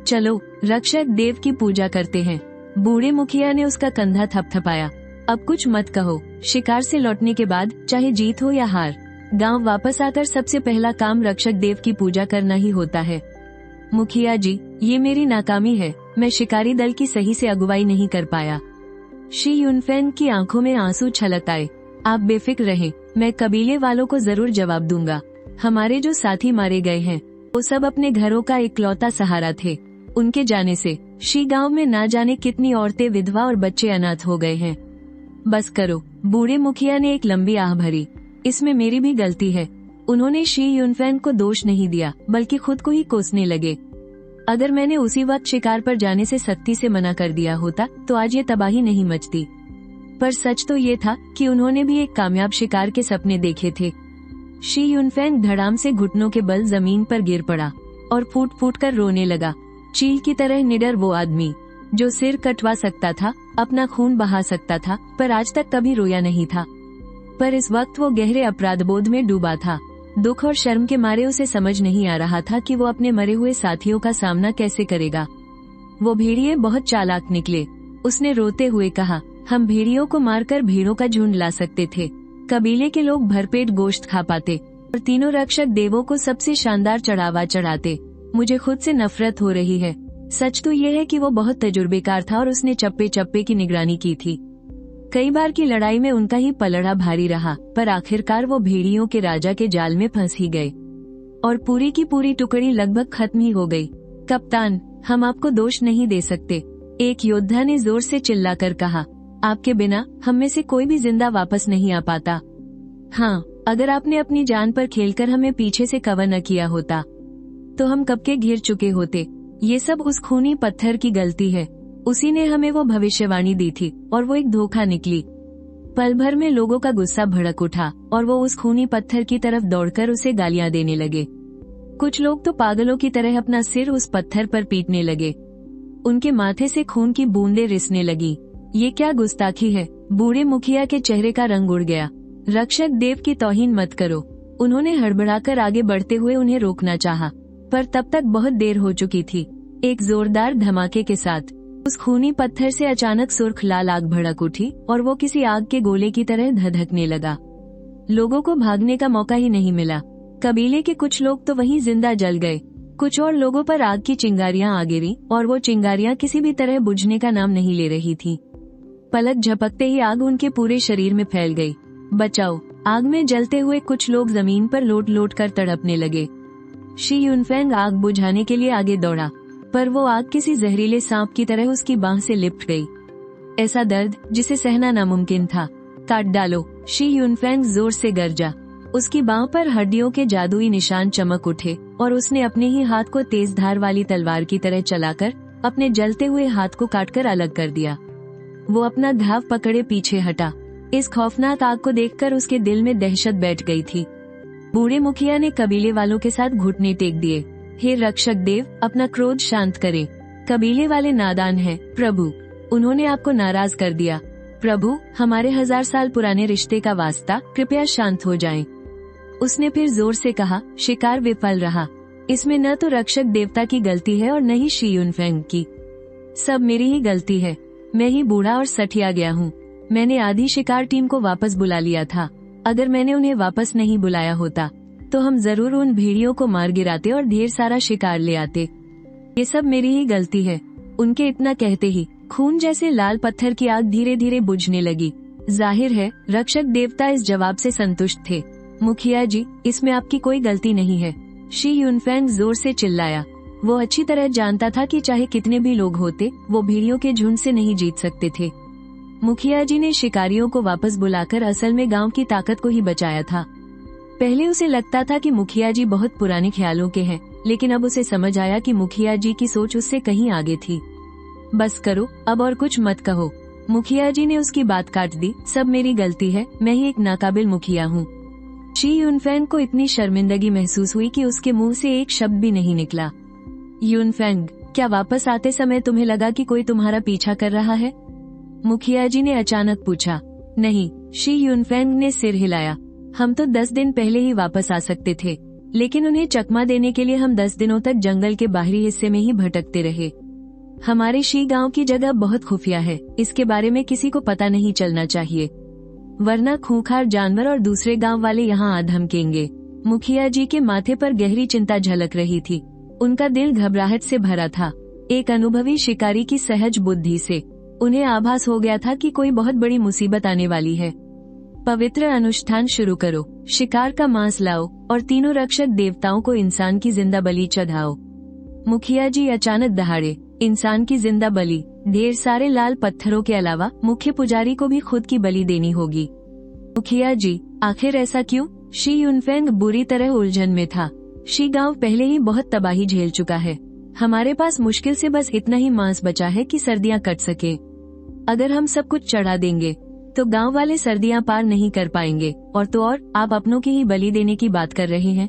चलो रक्षक देव की पूजा करते हैं। बूढ़े मुखिया ने उसका कंधा थपथपाया। अब कुछ मत कहो। शिकार से लौटने के बाद चाहे जीत हो या हार, गांव वापस आकर सबसे पहला काम रक्षक देव की पूजा करना ही होता है। मुखिया जी, ये मेरी नाकामी है, मैं शिकारी दल की सही से अगुवाई नहीं कर पाया। शी युनफेंग की आंखों में आंसू छलक आए। आप बेफिक्र रहें, मैं कबीले वालों को जरूर जवाब दूंगा। हमारे जो साथी मारे गए हैं वो सब अपने घरों का इकलौता सहारा थे। उनके जाने से शी गांव में ना जाने कितनी औरतें विधवा और बच्चे अनाथ हो गए हैं। बस करो। बूढ़े मुखिया ने एक लंबी आह भरी। इसमें मेरी भी गलती है। उन्होंने शी युनफेंग को दोष नहीं दिया, बल्कि खुद को ही कोसने लगे। अगर मैंने उसी वक्त शिकार पर जाने से सख्ती से मना कर दिया होता तो आज ये तबाही नहीं मचती। पर सच तो ये था कि उन्होंने भी एक कामयाब शिकार के सपने देखे थे। शी युनफेंग धड़ाम से घुटनों के बल जमीन पर गिर पड़ा और फूट फूट कर रोने लगा। चील की तरह निडर वो आदमी जो सिर कटवा सकता था, अपना खून बहा सकता था, पर आज तक कभी रोया नहीं था। पर इस वक्त वो गहरे अपराधबोध में डूबा था। दुख और शर्म के मारे उसे समझ नहीं आ रहा था कि वो अपने मरे हुए साथियों का सामना कैसे करेगा। वो भेड़िए बहुत चालाक निकले। उसने रोते हुए कहा, हम भेड़ियों को मारकर भेड़ों का झुंड ला सकते थे। कबीले के लोग भरपेट गोश्त खा पाते और तीनों रक्षक देवों को सबसे शानदार चढ़ावा चढ़ाते। मुझे खुद से नफरत हो रही है। सच तो ये है कि वो बहुत तजुर्बेकार था और उसने चप्पे चप्पे की निगरानी की थी। कई बार की लड़ाई में उनका ही पलड़ा भारी रहा, पर आखिरकार वो भेड़ियों के राजा के जाल में फंस ही गए और पूरी की पूरी टुकड़ी लगभग खत्म ही हो गई। कप्तान, हम आपको दोष नहीं दे सकते, एक योद्धा ने जोर से चिल्लाकर कहा। आपके बिना हम में से कोई भी जिंदा वापस नहीं आ पाता। हाँ, अगर आपने अपनी जान पर खेलकर हमें पीछे से कवर न किया होता तो हम कब के घिर चुके होते। ये सब उस खूनी पत्थर की गलती है। उसी ने हमें वो भविष्यवाणी दी थी और वो एक धोखा निकली। पल भर में लोगों का गुस्सा भड़क उठा और वो उस खूनी पत्थर की तरफ दौड़कर उसे गालियां देने लगे। कुछ लोग तो पागलों की तरह अपना सिर उस पत्थर पर पीटने लगे। उनके माथे से खून की बूंदें रिसने लगी। ये क्या गुस्ताखी है। बूढ़े मुखिया के चेहरे का रंग उड़ गया। रक्षक देव की तौहीन मत करो। उन्होंने हड़बड़ाकर आगे बढ़ते हुए उन्हें रोकना चाहा, पर तब तक बहुत देर हो चुकी थी। एक जोरदार धमाके के साथ उस खूनी पत्थर से अचानक सुर्ख लाल आग भड़क उठी और वो किसी आग के गोले की तरह धधकने लगा। लोगों को भागने का मौका ही नहीं मिला। कबीले के कुछ लोग तो वहीं जिंदा जल गए। कुछ और लोगों पर आग की चिंगारियां आ गिरी और वो चिंगारियां किसी भी तरह बुझने का नाम नहीं ले रही थी। पलक झपकते ही आग उनके पूरे शरीर में फैल गई। बचाओ! आग में जलते हुए कुछ लोग जमीन पर लोट लोट कर तड़पने लगे। शी युनफेंग आग बुझाने के लिए आगे दौड़ा, पर वो आग किसी जहरीले सांप की तरह उसकी बांह से लिपट गई। ऐसा दर्द जिसे सहना नामुमकिन था। काट डालो! शी युनफेंग जोर से गरजा। उसकी बांह पर हड्डियों के जादुई निशान चमक उठे और उसने अपने ही हाथ को तेज धार वाली तलवार की तरह चलाकर अपने जलते हुए हाथ को काटकर अलग कर दिया। वो अपना घाव पकड़े पीछे हटा। इस खौफनाक आग को देखकर उसके दिल में दहशत बैठ गई थी। बूढ़े मुखिया ने कबीले वालों के साथ घुटने टेक दिए। हे रक्षक देव, अपना क्रोध शांत करें। कबीले वाले नादान हैं, प्रभु। उन्होंने आपको नाराज कर दिया। प्रभु, हमारे 1000 साल पुराने रिश्ते का वास्ता, कृपया शांत हो जाएं। उसने फिर जोर से कहा, शिकार विफल रहा। इसमें न तो रक्षक देवता की गलती है और न ही शी युनफेंग की। सब मेरी ही गलती है। मैं ही बूढ़ा और सठिया गया हूँ। मैंने आधी शिकार टीम को वापस बुला लिया था। अगर मैंने उन्हें वापस नहीं बुलाया होता तो हम जरूर उन भेड़ियों को मार गिराते और ढेर सारा शिकार ले आते। ये सब मेरी ही गलती है। उनके इतना कहते ही खून जैसे लाल पत्थर की आग धीरे धीरे बुझने लगी। जाहिर है रक्षक देवता इस जवाब से संतुष्ट थे। मुखिया जी, इसमें आपकी कोई गलती नहीं है, शी युनफेंग जोर से चिल्लाया। वो अच्छी तरह जानता था कि चाहे कितने भी लोग होते, वो भेड़ियों के झुंड से नहीं जीत सकते थे। मुखिया जी ने शिकारियों को वापस बुलाकर असल में गांव की ताकत को ही बचाया था। पहले उसे लगता था कि मुखिया जी बहुत पुराने ख्यालों के हैं, लेकिन अब उसे समझ आया कि मुखिया जी की सोच उससे कहीं आगे थी। बस करो, अब और कुछ मत कहो। मुखिया जी ने उसकी बात काट दी। सब मेरी गलती है, मैं ही एक नाकाबिल मुखिया हूँ। शी युनफेंग को इतनी शर्मिंदगी महसूस हुई कि उसके मुंह से एक शब्द भी नहीं निकला। युनफेंग, क्या वापस आते समय तुम्हें लगा कि कोई तुम्हारा पीछा कर रहा है? मुखिया जी ने अचानक पूछा। नहीं, शी युनफेंग ने सिर हिलाया। हम तो 10 दिन पहले ही वापस आ सकते थे, लेकिन उन्हें चकमा देने के लिए हम 10 दिनों तक जंगल के बाहरी हिस्से में ही भटकते रहे। हमारे शी गांव की जगह बहुत खुफिया है, इसके बारे में किसी को पता नहीं चलना चाहिए, वरना खूंखार जानवर और दूसरे गांव वाले यहाँ आ धमकेंगे। मुखिया जी के माथे पर गहरी चिंता झलक रही थी। उनका दिल घबराहट से भरा था। एक अनुभवी शिकारी की सहज बुद्धि से उन्हें आभास हो गया था कि कोई बहुत बड़ी मुसीबत आने वाली है। पवित्र अनुष्ठान शुरू करो, शिकार का मांस लाओ और तीनों रक्षक देवताओं को इंसान की जिंदा बलि चढ़ाओ। मुखिया जी अचानक दहाड़े। इंसान की जिंदा बलि? ढेर सारे लाल पत्थरों के अलावा मुख्य पुजारी को भी खुद की बलि देनी होगी। मुखिया जी, आखिर ऐसा क्यों? शी युनफेंग बुरी तरह उलझन में था। शी गांव पहले ही बहुत तबाही झेल चुका है। हमारे पास मुश्किल से बस इतना ही मांस बचा है कि सर्दियां कट सके। अगर हम सब कुछ चढ़ा देंगे तो गांव वाले सर्दियां पार नहीं कर पाएंगे, और तो और आप अपनों की ही बलि देने की बात कर रहे हैं।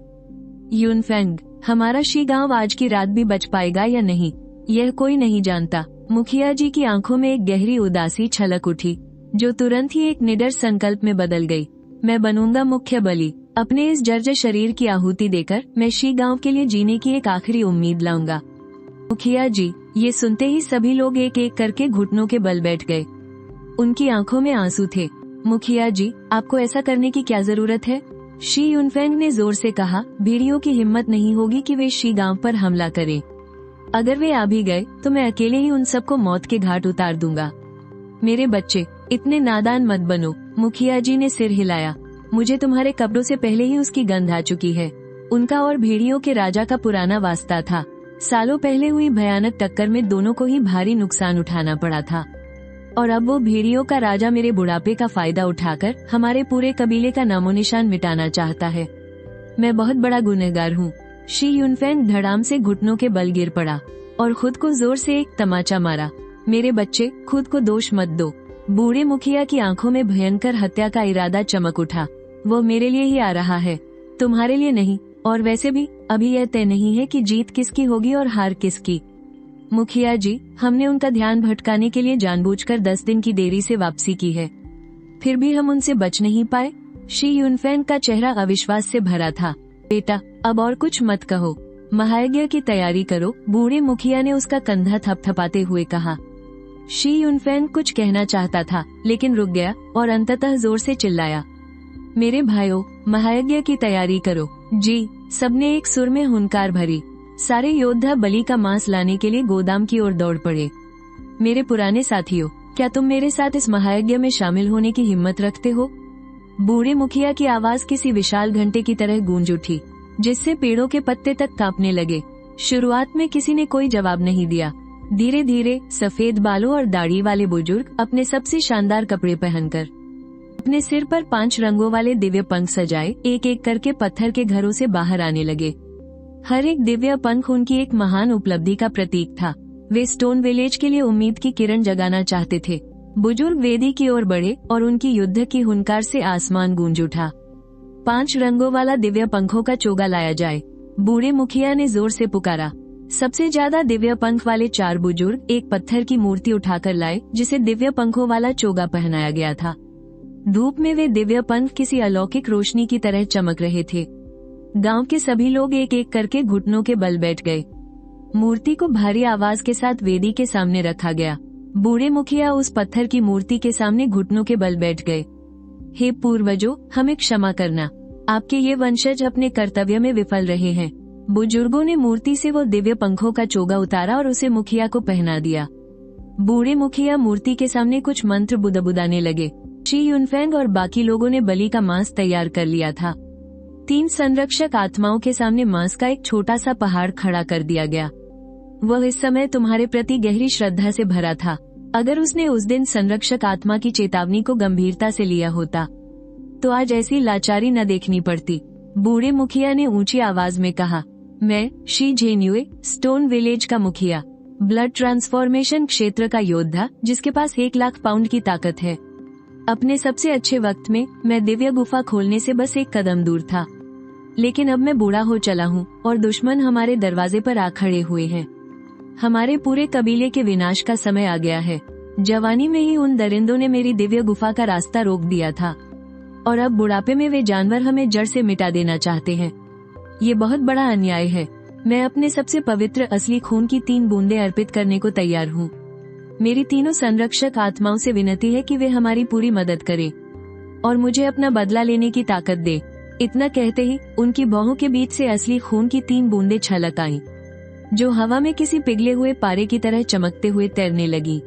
युनफेंग, हमारा शी गांव आज की रात भी बच पाएगा या नहीं, यह कोई नहीं जानता। मुखिया जी की आंखों में एक गहरी उदासी छलक उठी, जो तुरंत ही एक निडर संकल्प में बदल गई। मैं बनूंगा मुख्य बलि। अपने इस जर्जर शरीर की आहुति देकर मैं शी गांव के लिए जीने की एक आखिरी उम्मीद लाऊंगा। मुखिया जी, ये सुनते ही सभी लोग एक एक करके घुटनों के बल बैठ गए। उनकी आंखों में आंसू थे। मुखिया जी, आपको ऐसा करने की क्या जरूरत है? शी युनफेंग ने जोर से कहा। भेड़ियों की हिम्मत नहीं होगी कि वे शी गांव पर हमला करें। अगर वे आ भी गए तो मैं अकेले ही उन सबको मौत के घाट उतार दूंगा। मेरे बच्चे, इतने नादान मत बनो। मुखिया जी ने सिर हिलाया। मुझे तुम्हारे कपड़ों से पहले ही उसकी गंध आ चुकी है। उनका और भेड़ियों के राजा का पुराना वास्ता था। सालों पहले हुई भयानक टक्कर में दोनों को ही भारी नुकसान उठाना पड़ा था, और अब वो भेड़ियों का राजा मेरे बुढ़ापे का फायदा उठाकर हमारे पूरे कबीले का नामो निशान मिटाना चाहता है। मैं बहुत बड़ा गुनहगार हूँ। शी युनफेंग धड़ाम से घुटनों के बल गिर पड़ा और खुद को जोर से एक तमाचा मारा। मेरे बच्चे, खुद को दोष मत दो। बूढ़े मुखिया की आंखों में भयंकर हत्या का इरादा चमक उठा। वो मेरे लिए ही आ रहा है, तुम्हारे लिए नहीं। और वैसे भी अभी यह तय नहीं है कि जीत किसकी होगी और हार किसकी। मुखिया जी, हमने उनका ध्यान भटकाने के लिए जानबूझकर 10 दिन की देरी से वापसी की है, फिर भी हम उनसे बच नहीं पाए। शी युनफेंग का चेहरा अविश्वास से भरा था। बेटा, अब और कुछ मत कहो, महायज्ञ की तैयारी करो। बूढ़े मुखिया ने उसका कंधा थपथपाते हुए कहा। शी युनफेंग कुछ कहना चाहता था, लेकिन रुक गया और अंततः जोर से चिल्लाया, मेरे भाइयों, महायज्ञ की तैयारी करो। जी, सबने एक सुर में हुंकार भरी। सारे योद्धा बलि का मांस लाने के लिए गोदाम की ओर दौड़ पड़े। मेरे पुराने साथियों, क्या तुम मेरे साथ इस महायज्ञ में शामिल होने की हिम्मत रखते हो? बूढ़े मुखिया की आवाज किसी विशाल घंटे की तरह गूंज उठी, जिससे पेड़ों के पत्ते तक कांपने लगे। शुरुआत में किसी ने कोई जवाब नहीं दिया। धीरे धीरे सफेद बालों और दाढ़ी वाले बुजुर्ग अपने सबसे शानदार कपड़े पहनकर, अपने सिर पर 5 रंगों वाले दिव्य पंख सजाए, एक एक करके पत्थर के घरों से बाहर आने लगे। हर एक दिव्य पंख उनकी एक महान उपलब्धि का प्रतीक था। वे स्टोन विलेज के लिए उम्मीद की किरण जगाना चाहते थे। बुजुर्ग वेदी की ओर बढ़े और उनकी युद्ध की हुंकार से आसमान गूंज उठा। 5 रंगों वाला दिव्य पंखों का चोगा लाया जाए, बूढ़े मुखिया ने जोर से पुकारा। सबसे ज्यादा दिव्य पंख वाले 4 बुजुर्ग एक पत्थर की मूर्ति उठाकर लाए, जिसे दिव्य पंखों वाला चोगा पहनाया गया था। धूप में वे दिव्य पंख किसी अलौकिक रोशनी की तरह चमक रहे थे। गांव के सभी लोग एक एक करके घुटनों के बल बैठ गए। मूर्ति को भारी आवाज के साथ वेदी के सामने रखा गया। बूढ़े मुखिया उस पत्थर की मूर्ति के सामने घुटनों के बल बैठ गए। हे पूर्वजों, हमें क्षमा करना, आपके ये वंशज अपने कर्तव्य में विफल रहे हैं। बुजुर्गों ने मूर्ति से वो दिव्य पंखों का चोगा उतारा और उसे मुखिया को पहना दिया। बूढ़े मुखिया मूर्ति के सामने कुछ मंत्र बुदबुदाने लगे। शी युनफेंग और बाकी लोगों ने बलि का मांस तैयार कर लिया था। 3 संरक्षक आत्माओं के सामने मांस का एक छोटा सा पहाड़ खड़ा कर दिया गया। वह इस समय तुम्हारे प्रति गहरी श्रद्धा से भरा था। अगर उसने उस दिन संरक्षक आत्मा की चेतावनी को गंभीरता से लिया होता, तो आज ऐसी लाचारी न देखनी पड़ती। बूढ़े मुखिया ने ऊंची आवाज में कहा, मैं शी झेन्युए, स्टोन विलेज का मुखिया, ब्लड ट्रांसफॉर्मेशन क्षेत्र का योद्धा, जिसके पास 1 लाख पाउंड की ताकत है। अपने सबसे अच्छे वक्त में मैं दिव्य गुफा खोलने से बस 1 कदम दूर था, लेकिन अब मैं बूढ़ा हो चला हूँ और दुश्मन हमारे दरवाजे पर आ खड़े हुए हैं। हमारे पूरे कबीले के विनाश का समय आ गया है। जवानी में ही उन दरिंदों ने मेरी दिव्य गुफा का रास्ता रोक दिया था, और अब बुढ़ापे में वे जानवर हमें जड़ से मिटा देना चाहते हैं। ये बहुत बड़ा अन्याय है। मैं अपने सबसे पवित्र असली खून की 3 बूंदें अर्पित करने को तैयार हूँ। मेरी तीनों संरक्षक आत्माओं से विनती है कि वे हमारी पूरी मदद करें और मुझे अपना बदला लेने की ताकत दे। इतना कहते ही उनकी बाहों के बीच से असली खून की 3 बूंदें छलक आईं, जो हवा में किसी पिघले हुए पारे की तरह चमकते हुए तैरने लगी।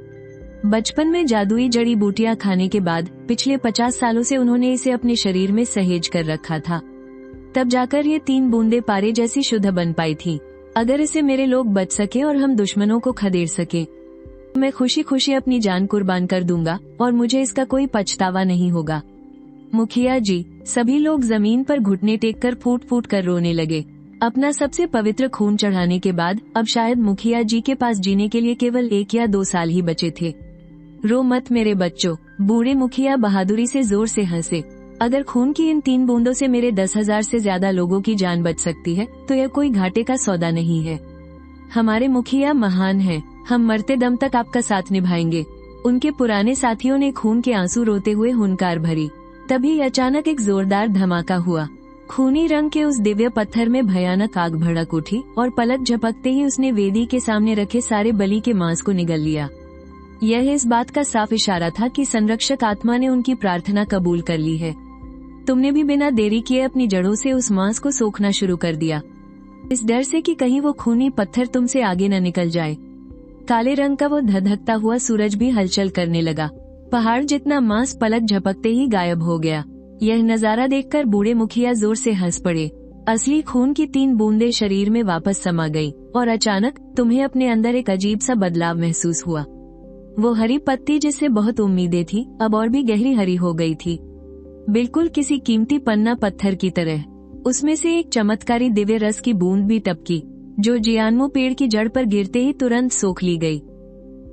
बचपन में जादुई जड़ी बूटियां खाने के बाद पिछले 50 सालों से उन्होंने इसे अपने शरीर में सहेज कर रखा था। तब जाकर ये 3 बूंदें पारे जैसी शुद्ध बन पाई थी। अगर इसे मेरे लोग बच सके और हम दुश्मनों को खदेड़ सके, मैं खुशी खुशी अपनी जान कुर्बान कर दूंगा और मुझे इसका कोई पछतावा नहीं होगा। मुखिया जी, सभी लोग जमीन पर घुटने टेक कर फूट फूट कर रोने लगे। अपना सबसे पवित्र खून चढ़ाने के बाद अब शायद मुखिया जी के पास जीने के लिए केवल 1 या 2 साल ही बचे थे। रो मत मेरे बच्चों, बूढ़े मुखिया बहादुरी से जोर से हंसे। अगर खून की इन 3 बूंदों से मेरे 10,000 से ज्यादा लोगों की जान बच सकती है, तो यह कोई घाटे का सौदा नहीं है। हमारे मुखिया महान हैं, हम मरते दम तक आपका साथ निभाएंगे। उनके पुराने साथियों ने खून के आंसू रोते हुए हुंकार भरी। तभी अचानक एक जोरदार धमाका हुआ। खूनी रंग के उस दिव्य पत्थर में भयानक आग भड़क उठी और पलक झपकते ही उसने वेदी के सामने रखे सारे बलि के मांस को निगल लिया। यह इस बात का साफ इशारा था कि संरक्षक आत्मा ने उनकी प्रार्थना कबूल कर ली है। तुमने भी बिना देरी किए अपनी जड़ों से उस मांस को सोखना शुरू कर दिया, इस डर से कि कहीं वो खूनी पत्थर तुमसे आगे न निकल जाए। काले रंग का वो धधकता हुआ सूरज भी हलचल करने लगा। पहाड़ जितना मांस पलक झपकते ही गायब हो गया। यह नजारा देखकर बूढ़े मुखिया जोर से हंस पड़े। असली खून की 3 बूंदें शरीर में वापस समा गई और अचानक तुम्हें अपने अंदर एक अजीब सा बदलाव महसूस हुआ। वो हरी पत्ती जिससे बहुत उम्मीदें थी, अब और भी गहरी हरी हो गई थी, बिल्कुल किसी कीमती पन्ना पत्थर की तरह। उसमें से एक चमत्कारी दिव्य रस की बूंद भी टपकी, जो जियानमो पेड़ की जड़ पर गिरते ही तुरंत सोख ली गई।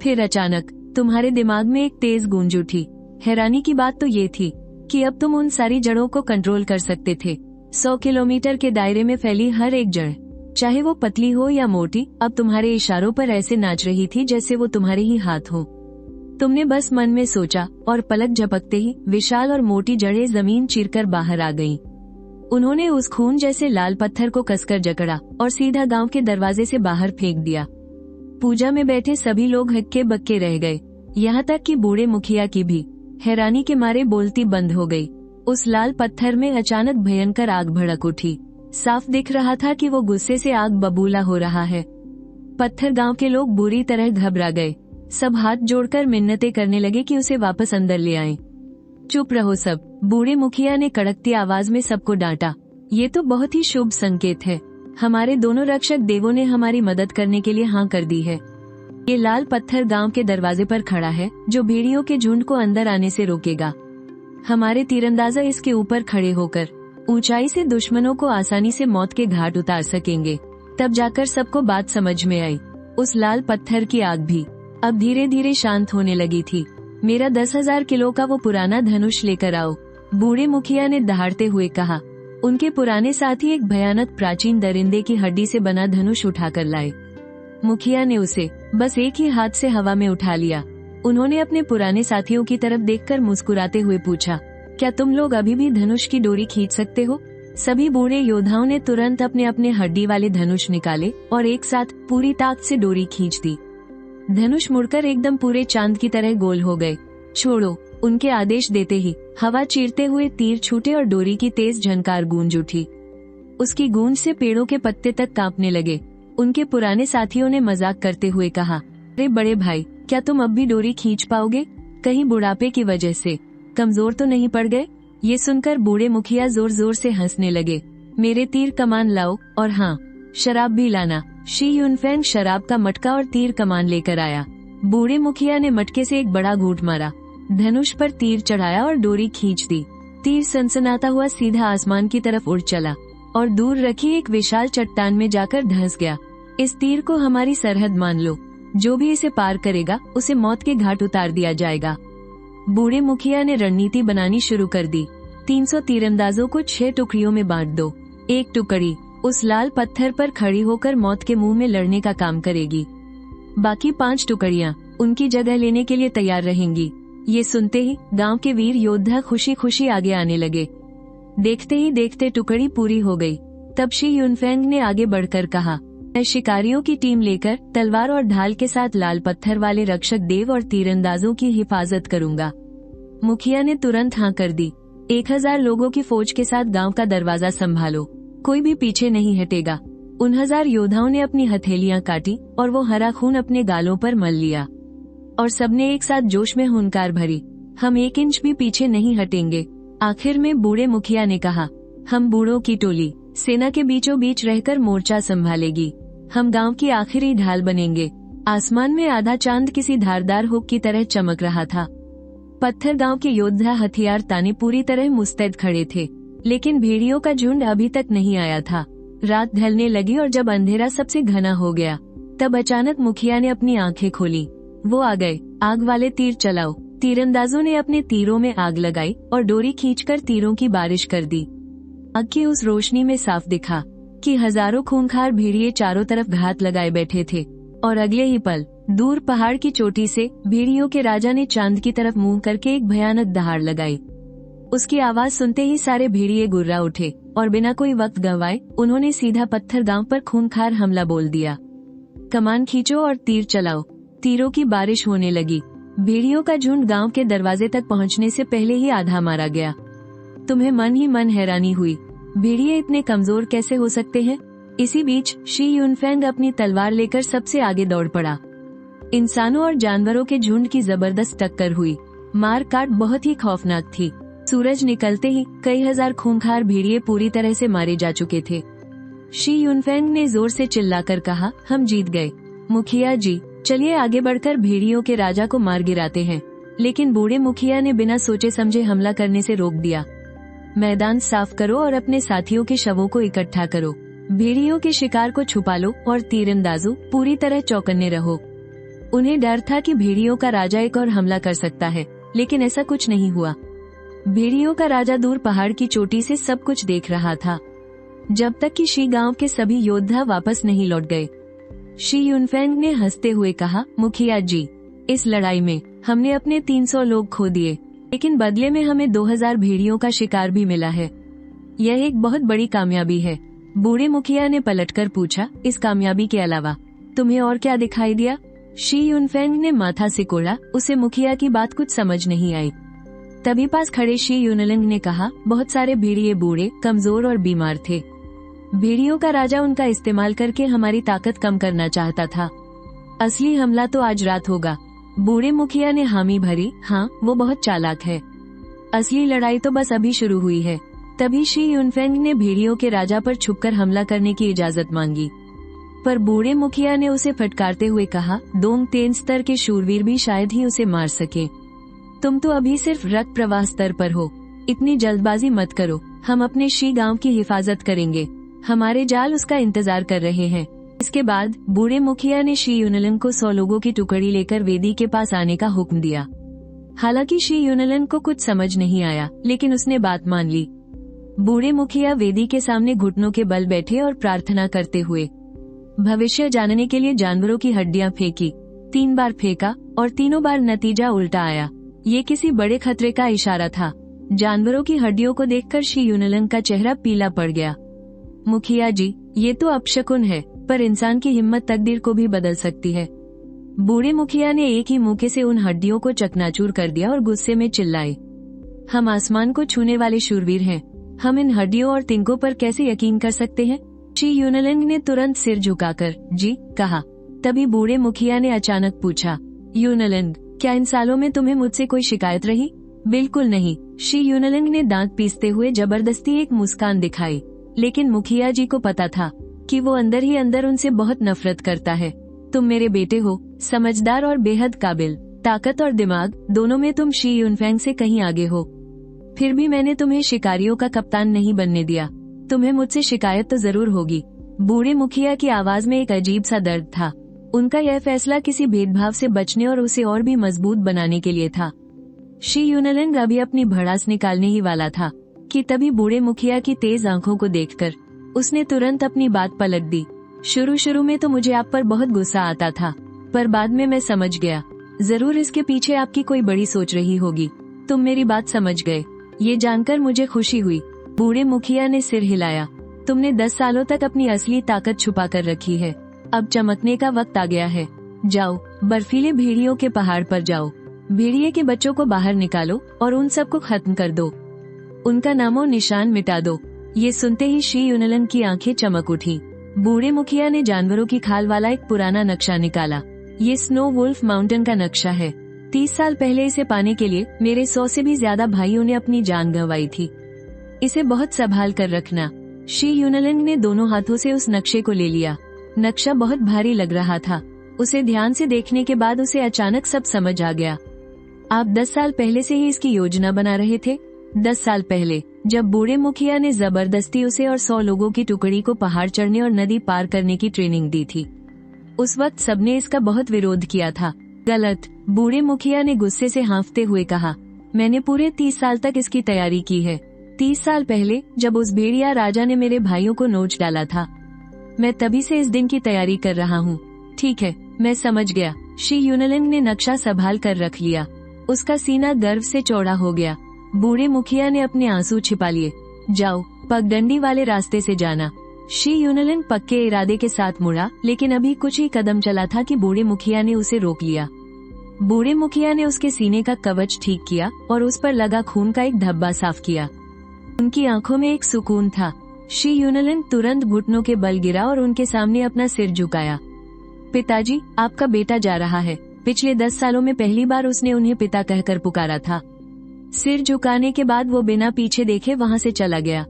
फिर अचानक तुम्हारे दिमाग में एक तेज गूंज उठी। हैरानी की बात तो ये थी कि अब तुम उन सारी जड़ों को कंट्रोल कर सकते थे। 100 किलोमीटर के दायरे में फैली हर एक जड़, चाहे वो पतली हो या मोटी, अब तुम्हारे इशारों पर ऐसे नाच रही थी जैसे वो तुम्हारे ही हाथ हो। तुमने बस मन में सोचा और पलक झपकते ही विशाल और मोटी जड़ें जमीन चीरकर बाहर आ गईं। उन्होंने उस खून जैसे लाल पत्थर को कसकर जकड़ा और सीधा गांव के दरवाजे से बाहर फेंक दिया। पूजा में बैठे सभी लोग हक्के बक्के रह गए। यहाँ तक कि बूढ़े मुखिया की भी हैरानी के मारे बोलती बंद हो गई। उस लाल पत्थर में अचानक भयंकर आग भड़क उठी। साफ दिख रहा था कि वो गुस्से से आग बबूला हो रहा है। पत्थर गांव के लोग बुरी तरह घबरा गए। सब हाथ जोड़कर मिन्नतें करने लगे कि उसे वापस अंदर ले आएं। चुप रहो सब, बूढ़े मुखिया ने कड़कती आवाज में सबको डांटा। ये तो बहुत ही शुभ संकेत है। हमारे दोनों रक्षक देवों ने हमारी मदद करने के लिए हाँ कर दी है। ये लाल पत्थर गांव के दरवाजे पर खड़ा है, जो भेड़ियों के झुंड को अंदर आने से रोकेगा। हमारे तीरंदाजा इसके ऊपर खड़े होकर ऊंचाई से दुश्मनों को आसानी से मौत के घाट उतार सकेंगे। तब जाकर सबको बात समझ में आई। उस लाल पत्थर की आग भी अब धीरे धीरे शांत होने लगी थी। मेरा 10,000 किलो का वो पुराना धनुष लेकर आओ, बूढ़े मुखिया ने दहाड़ते हुए कहा। उनके पुराने साथी एक भयानक प्राचीन दरिंदे की हड्डी से बना धनुष उठाकर लाए। मुखिया ने उसे बस एक ही हाथ से हवा में उठा लिया। उन्होंने अपने पुराने साथियों की तरफ देखकर मुस्कुराते हुए पूछा, क्या तुम लोग अभी भी धनुष की डोरी खींच सकते हो? सभी बूढ़े योद्धाओं ने तुरंत अपने अपने हड्डी वाले धनुष निकाले और एक साथ पूरी ताकत से डोरी खींच दी। धनुष मुड़कर एकदम पूरे चांद की तरह गोल हो गए। छोड़ो, उनके आदेश देते ही हवा चीरते हुए तीर छूटे और डोरी की तेज झनकार गूंज उठी। उसकी गूंज से पेड़ों के पत्ते तक कांपने लगे। उनके पुराने साथियों ने मजाक करते हुए कहा, अरे बड़े भाई, क्या तुम अब भी डोरी खींच पाओगे? कहीं बुढ़ापे की वजह से कमजोर तो नहीं पड़ गए? ये सुनकर बूढ़े मुखिया जोर जोर से हंसने लगे। मेरे तीर कमान लाओ, और हाँ, शराब भी लाना। शी युनफेंग शराब का मटका और तीर कमान लेकर आया। बूढ़े मुखिया ने मटके से एक बड़ा घूंट मारा, धनुष पर तीर चढ़ाया और डोरी खींच दी। तीर सनसनाता हुआ सीधा आसमान की तरफ उड़ चला और दूर रखी एक विशाल चट्टान में जाकर धंस गया। इस तीर को हमारी सरहद मान लो, जो भी इसे पार करेगा उसे मौत के घाट उतार दिया जाएगा। बूढ़े मुखिया ने रणनीति बनानी शुरू कर दी। 300 तीरंदाजों को 6 टुकड़ियों में बांट दो। एक टुकड़ी उस लाल पत्थर पर खड़ी होकर मौत के मुंह में लड़ने का काम करेगी। बाकी 5 टुकड़ियां उनकी जगह लेने के लिए तैयार रहेंगी। ये सुनते ही गांव के वीर योद्धा खुशी खुशी आगे आने लगे। देखते ही देखते टुकड़ी पूरी हो गई। तब शी युनफेंग ने आगे बढ़कर कहा, मैं शिकारियों की टीम लेकर तलवार और ढाल के साथ लाल पत्थर वाले रक्षक देव और तीरंदाजों की हिफाजत करूंगा। मुखिया ने तुरंत हाँ कर दी। 1000 लोगों की फौज के साथ गांव का दरवाजा संभालो, कोई भी पीछे नहीं हटेगा। उन 1000 योद्धाओं ने अपनी हथेलियां काटी और वो हरा खून अपने गालों पर मल लिया और सबने एक साथ जोश में हुंकार भरी, हम 1 इंच भी पीछे नहीं हटेंगे। आखिर में बूढ़े मुखिया ने कहा, हम बूढ़ों की टोली सेना के बीचों बीच रहकर मोर्चा संभालेगी। हम गांव की आखिरी ढाल बनेंगे। आसमान में आधा चांद किसी धारदार हुक की तरह चमक रहा था। पत्थर गांव के योद्धा हथियार ताने पूरी तरह मुस्तैद खड़े थे, लेकिन भेड़ियों का झुंड अभी तक नहीं आया था। रात ढलने लगी और जब अंधेरा सबसे घना हो गया, तब अचानक मुखिया ने अपनी आंखें खोली। वो आ गए। आग वाले तीर चलाओ। तीरंदाजों ने अपने तीरों में आग लगाई और डोरी खींचकर तीरों की बारिश कर दी। आग की उस रोशनी में साफ दिखा कि हजारों खूंखार भेड़िए चारों तरफ घात लगाए बैठे थे और अगले ही पल दूर पहाड़ की चोटी से भेड़ियों के राजा ने चांद की तरफ मुंह करके एक भयानक दहाड़ लगाई। उसकी आवाज सुनते ही सारे भेड़िए गुर्रा उठे और बिना कोई वक्त गंवाए उन्होंने सीधा पत्थर गांव पर खूंखार हमला बोल दिया। कमान खींचो और तीर चलाओ। तीरों की बारिश होने लगी। भेड़ियों का झुंड गांव के दरवाजे तक पहुंचने से पहले ही आधा मारा गया। तुम्हें मन ही मन हैरानी हुई, भेड़िए इतने कमजोर कैसे हो सकते हैं? इसी बीच शी युनफेंग अपनी तलवार लेकर सबसे आगे दौड़ पड़ा। इंसानों और जानवरों के झुंड की जबरदस्त टक्कर हुई। मार काट बहुत ही खौफनाक थी। सूरज निकलते ही कई हजार खूंखार भेड़िए पूरी तरह से मारे जा चुके थे। शी युनफेंग ने जोर से चिल्लाकर कहा, हम जीत गए। मुखिया जी, चलिए आगे बढ़कर भेड़ियों के राजा को मार गिराते हैं। लेकिन बूढ़े मुखिया ने बिना सोचे समझे हमला करने से रोक दिया। मैदान साफ करो और अपने साथियों के शवों को इकट्ठा करो। भेड़ियों के शिकार को छुपा लो और तीरंदाजों पूरी तरह चौकन्ने रहो। उन्हें डर था कि भेड़ियों का राजा एक और हमला कर सकता है, लेकिन ऐसा कुछ नहीं हुआ। भेड़ियों का राजा दूर पहाड़ की चोटी से सब कुछ देख रहा था, जब तक कि शी गांव के सभी योद्धा वापस नहीं लौट गए। शी युनफेंग ने हंसते हुए कहा, मुखिया जी, इस लड़ाई में हमने अपने 300 लोग खो दिए, लेकिन बदले में हमें 2000 भेड़ियों का शिकार भी मिला है। यह एक बहुत बड़ी कामयाबी है। बूढ़े मुखिया ने पलटकर पूछा, इस कामयाबी के अलावा तुम्हें और क्या दिखाई दिया? शी यूनफेंग ने माथा सिकोड़ा। उसे मुखिया की बात कुछ समझ नहीं आई। तभी पास खड़े शी यूनलिंग ने कहा, बहुत सारे भेड़िए बूढ़े, कमजोर और बीमार थे। भेड़ियों का राजा उनका इस्तेमाल करके हमारी ताकत कम करना चाहता था। असली हमला तो आज रात होगा। बूढ़े मुखिया ने हामी भरी। हाँ, वो बहुत चालाक है। असली लड़ाई तो बस अभी शुरू हुई है। तभी शी यूनफेंग ने भेड़ियों के राजा पर छुपकर हमला करने की इजाजत मांगी, पर बूढ़े मुखिया ने उसे फटकारते हुए कहा, दोंग तेन स्तर के शूरवीर भी शायद ही उसे मार सके। तुम तो अभी सिर्फ रक्त प्रवाह स्तर पर हो। इतनी जल्दबाजी मत करो। हम अपने शी गांव की हिफाजत करेंगे। हमारे जाल उसका इंतजार कर रहे हैं। इसके बाद बूढ़े मुखिया ने शी यूनलिंग को 100 लोगों की टुकड़ी लेकर वेदी के पास आने का हुक्म दिया। हालांकि शी यूनलिंग को कुछ समझ नहीं आया, लेकिन उसने बात मान ली। बूढ़े मुखिया वेदी के सामने घुटनों के बल बैठे और प्रार्थना करते हुए भविष्य जानने के लिए जानवरों की हड्डियां फेंकी। 3 बार फेंका और तीनों बार नतीजा उल्टा आया। ये किसी बड़े खतरे का इशारा था। जानवरों की हड्डियों को देखकर शी यूनलिंग का चेहरा पीला पड़ गया। मुखिया जी, ये तो अपशकुन है, पर इंसान की हिम्मत तकदीर को भी बदल सकती है। बूढ़े मुखिया ने एक ही मौके से उन हड्डियों को चकनाचूर कर दिया और गुस्से में चिल्लाए, हम आसमान को छूने वाले शूरवीर हैं। हम इन हड्डियों और तिनकों पर कैसे यकीन कर सकते हैं? शी यूनलिंग ने तुरंत सिर झुकाकर जी कहा। तभी बूढ़े मुखिया ने अचानक पूछा, यूनलिंग, क्या इन सालों में तुम्हें मुझसे कोई शिकायत रही? बिल्कुल नहीं। शी यूनलिंग ने दांत पीसते हुए जबरदस्ती एक मुस्कान दिखाई, लेकिन मुखिया जी को पता था कि वो अंदर ही अंदर उनसे बहुत नफरत करता है। तुम मेरे बेटे हो, समझदार और बेहद काबिल। ताकत और दिमाग दोनों में तुम शी यूनफेंग से कहीं आगे हो। फिर भी मैंने तुम्हें शिकारियों का कप्तान नहीं बनने दिया। तुम्हें मुझसे शिकायत तो जरूर होगी। बूढ़े मुखिया की आवाज में एक अजीब सा दर्द था। उनका यह फैसला किसी भेदभाव से बचने और उसे और भी मजबूत बनाने के लिए था। शी यूनलिंग अभी अपनी भड़ास निकालने ही वाला था कि तभी बूढ़े मुखिया की तेज आंखों को देखकर उसने तुरंत अपनी बात पलट दी। शुरू में तो मुझे आप पर बहुत गुस्सा आता था, पर बाद में मैं समझ गया। जरूर इसके पीछे आपकी कोई बड़ी सोच रही होगी। तुम मेरी बात समझ गए, ये जानकर मुझे खुशी हुई। बूढ़े मुखिया ने सिर हिलाया। तुमने 10 सालों तक अपनी असली ताकत छुपा कर रखी है। अब चमकने का वक्त आ गया है। जाओ, बर्फीले भेड़ियों के पहाड़ पर जाओ। भेड़िए के बच्चों को बाहर निकालो और उन सबको खत्म कर दो। उनका नामो निशान मिटा दो। ये सुनते ही शी यूनलिंग की आंखें चमक उठी। बूढ़े मुखिया ने जानवरों की खाल वाला एक पुराना नक्शा निकाला। ये स्नो वुल्फ माउंटेन का नक्शा है। 30 साल पहले इसे पाने के लिए मेरे 100 से भी ज्यादा भाइयों ने अपनी जान गंवाई थी। इसे बहुत संभाल कर रखना। शी यूनलिंग ने दोनों हाथों से उस नक्शे को ले लिया। नक्शा बहुत भारी लग रहा था। उसे ध्यान से देखने के बाद उसे अचानक सब समझ आ गया। आप 10 साल पहले से ही इसकी योजना बना रहे थे। 10 साल पहले जब बूढ़े मुखिया ने जबरदस्ती उसे और 100 लोगों की टुकड़ी को पहाड़ चढ़ने और नदी पार करने की ट्रेनिंग दी थी, उस वक्त सबने इसका बहुत विरोध किया था। गलत। बूढ़े मुखिया ने गुस्से से हाँफते हुए कहा, मैंने पूरे 30 साल तक इसकी तैयारी की है। 30 साल पहले जब उस भेड़िया राजा ने मेरे भाइयों को नोच डाला था, मैं तभी से इस दिन की तैयारी कर रहा हूँ। ठीक है, मैं समझ गया। शी यूनलिंग ने नक्शा संभाल कर रख लिया। उसका सीना गर्व से चौड़ा हो गया। बूढ़े मुखिया ने अपने आंसू छिपा लिए। जाओ, पगडंडी वाले रास्ते से जाना। शी यूनलिंग पक्के इरादे के साथ मुड़ा, लेकिन अभी कुछ ही कदम चला था कि बूढ़े मुखिया ने उसे रोक लिया। बूढ़े मुखिया ने उसके सीने का कवच ठीक किया और उस पर लगा खून का एक धब्बा साफ किया। उनकी आंखों में एक सुकून था। शी यूनलिंग तुरंत घुटनों के बल गिरा और उनके सामने अपना सिर झुकाया। पिताजी, आपका बेटा जा रहा है। पिछले 10 सालों में पहली बार उसने उन्हें पिता कहकर पुकारा था। सिर झुकाने के बाद वो बिना पीछे देखे वहाँ से चला गया।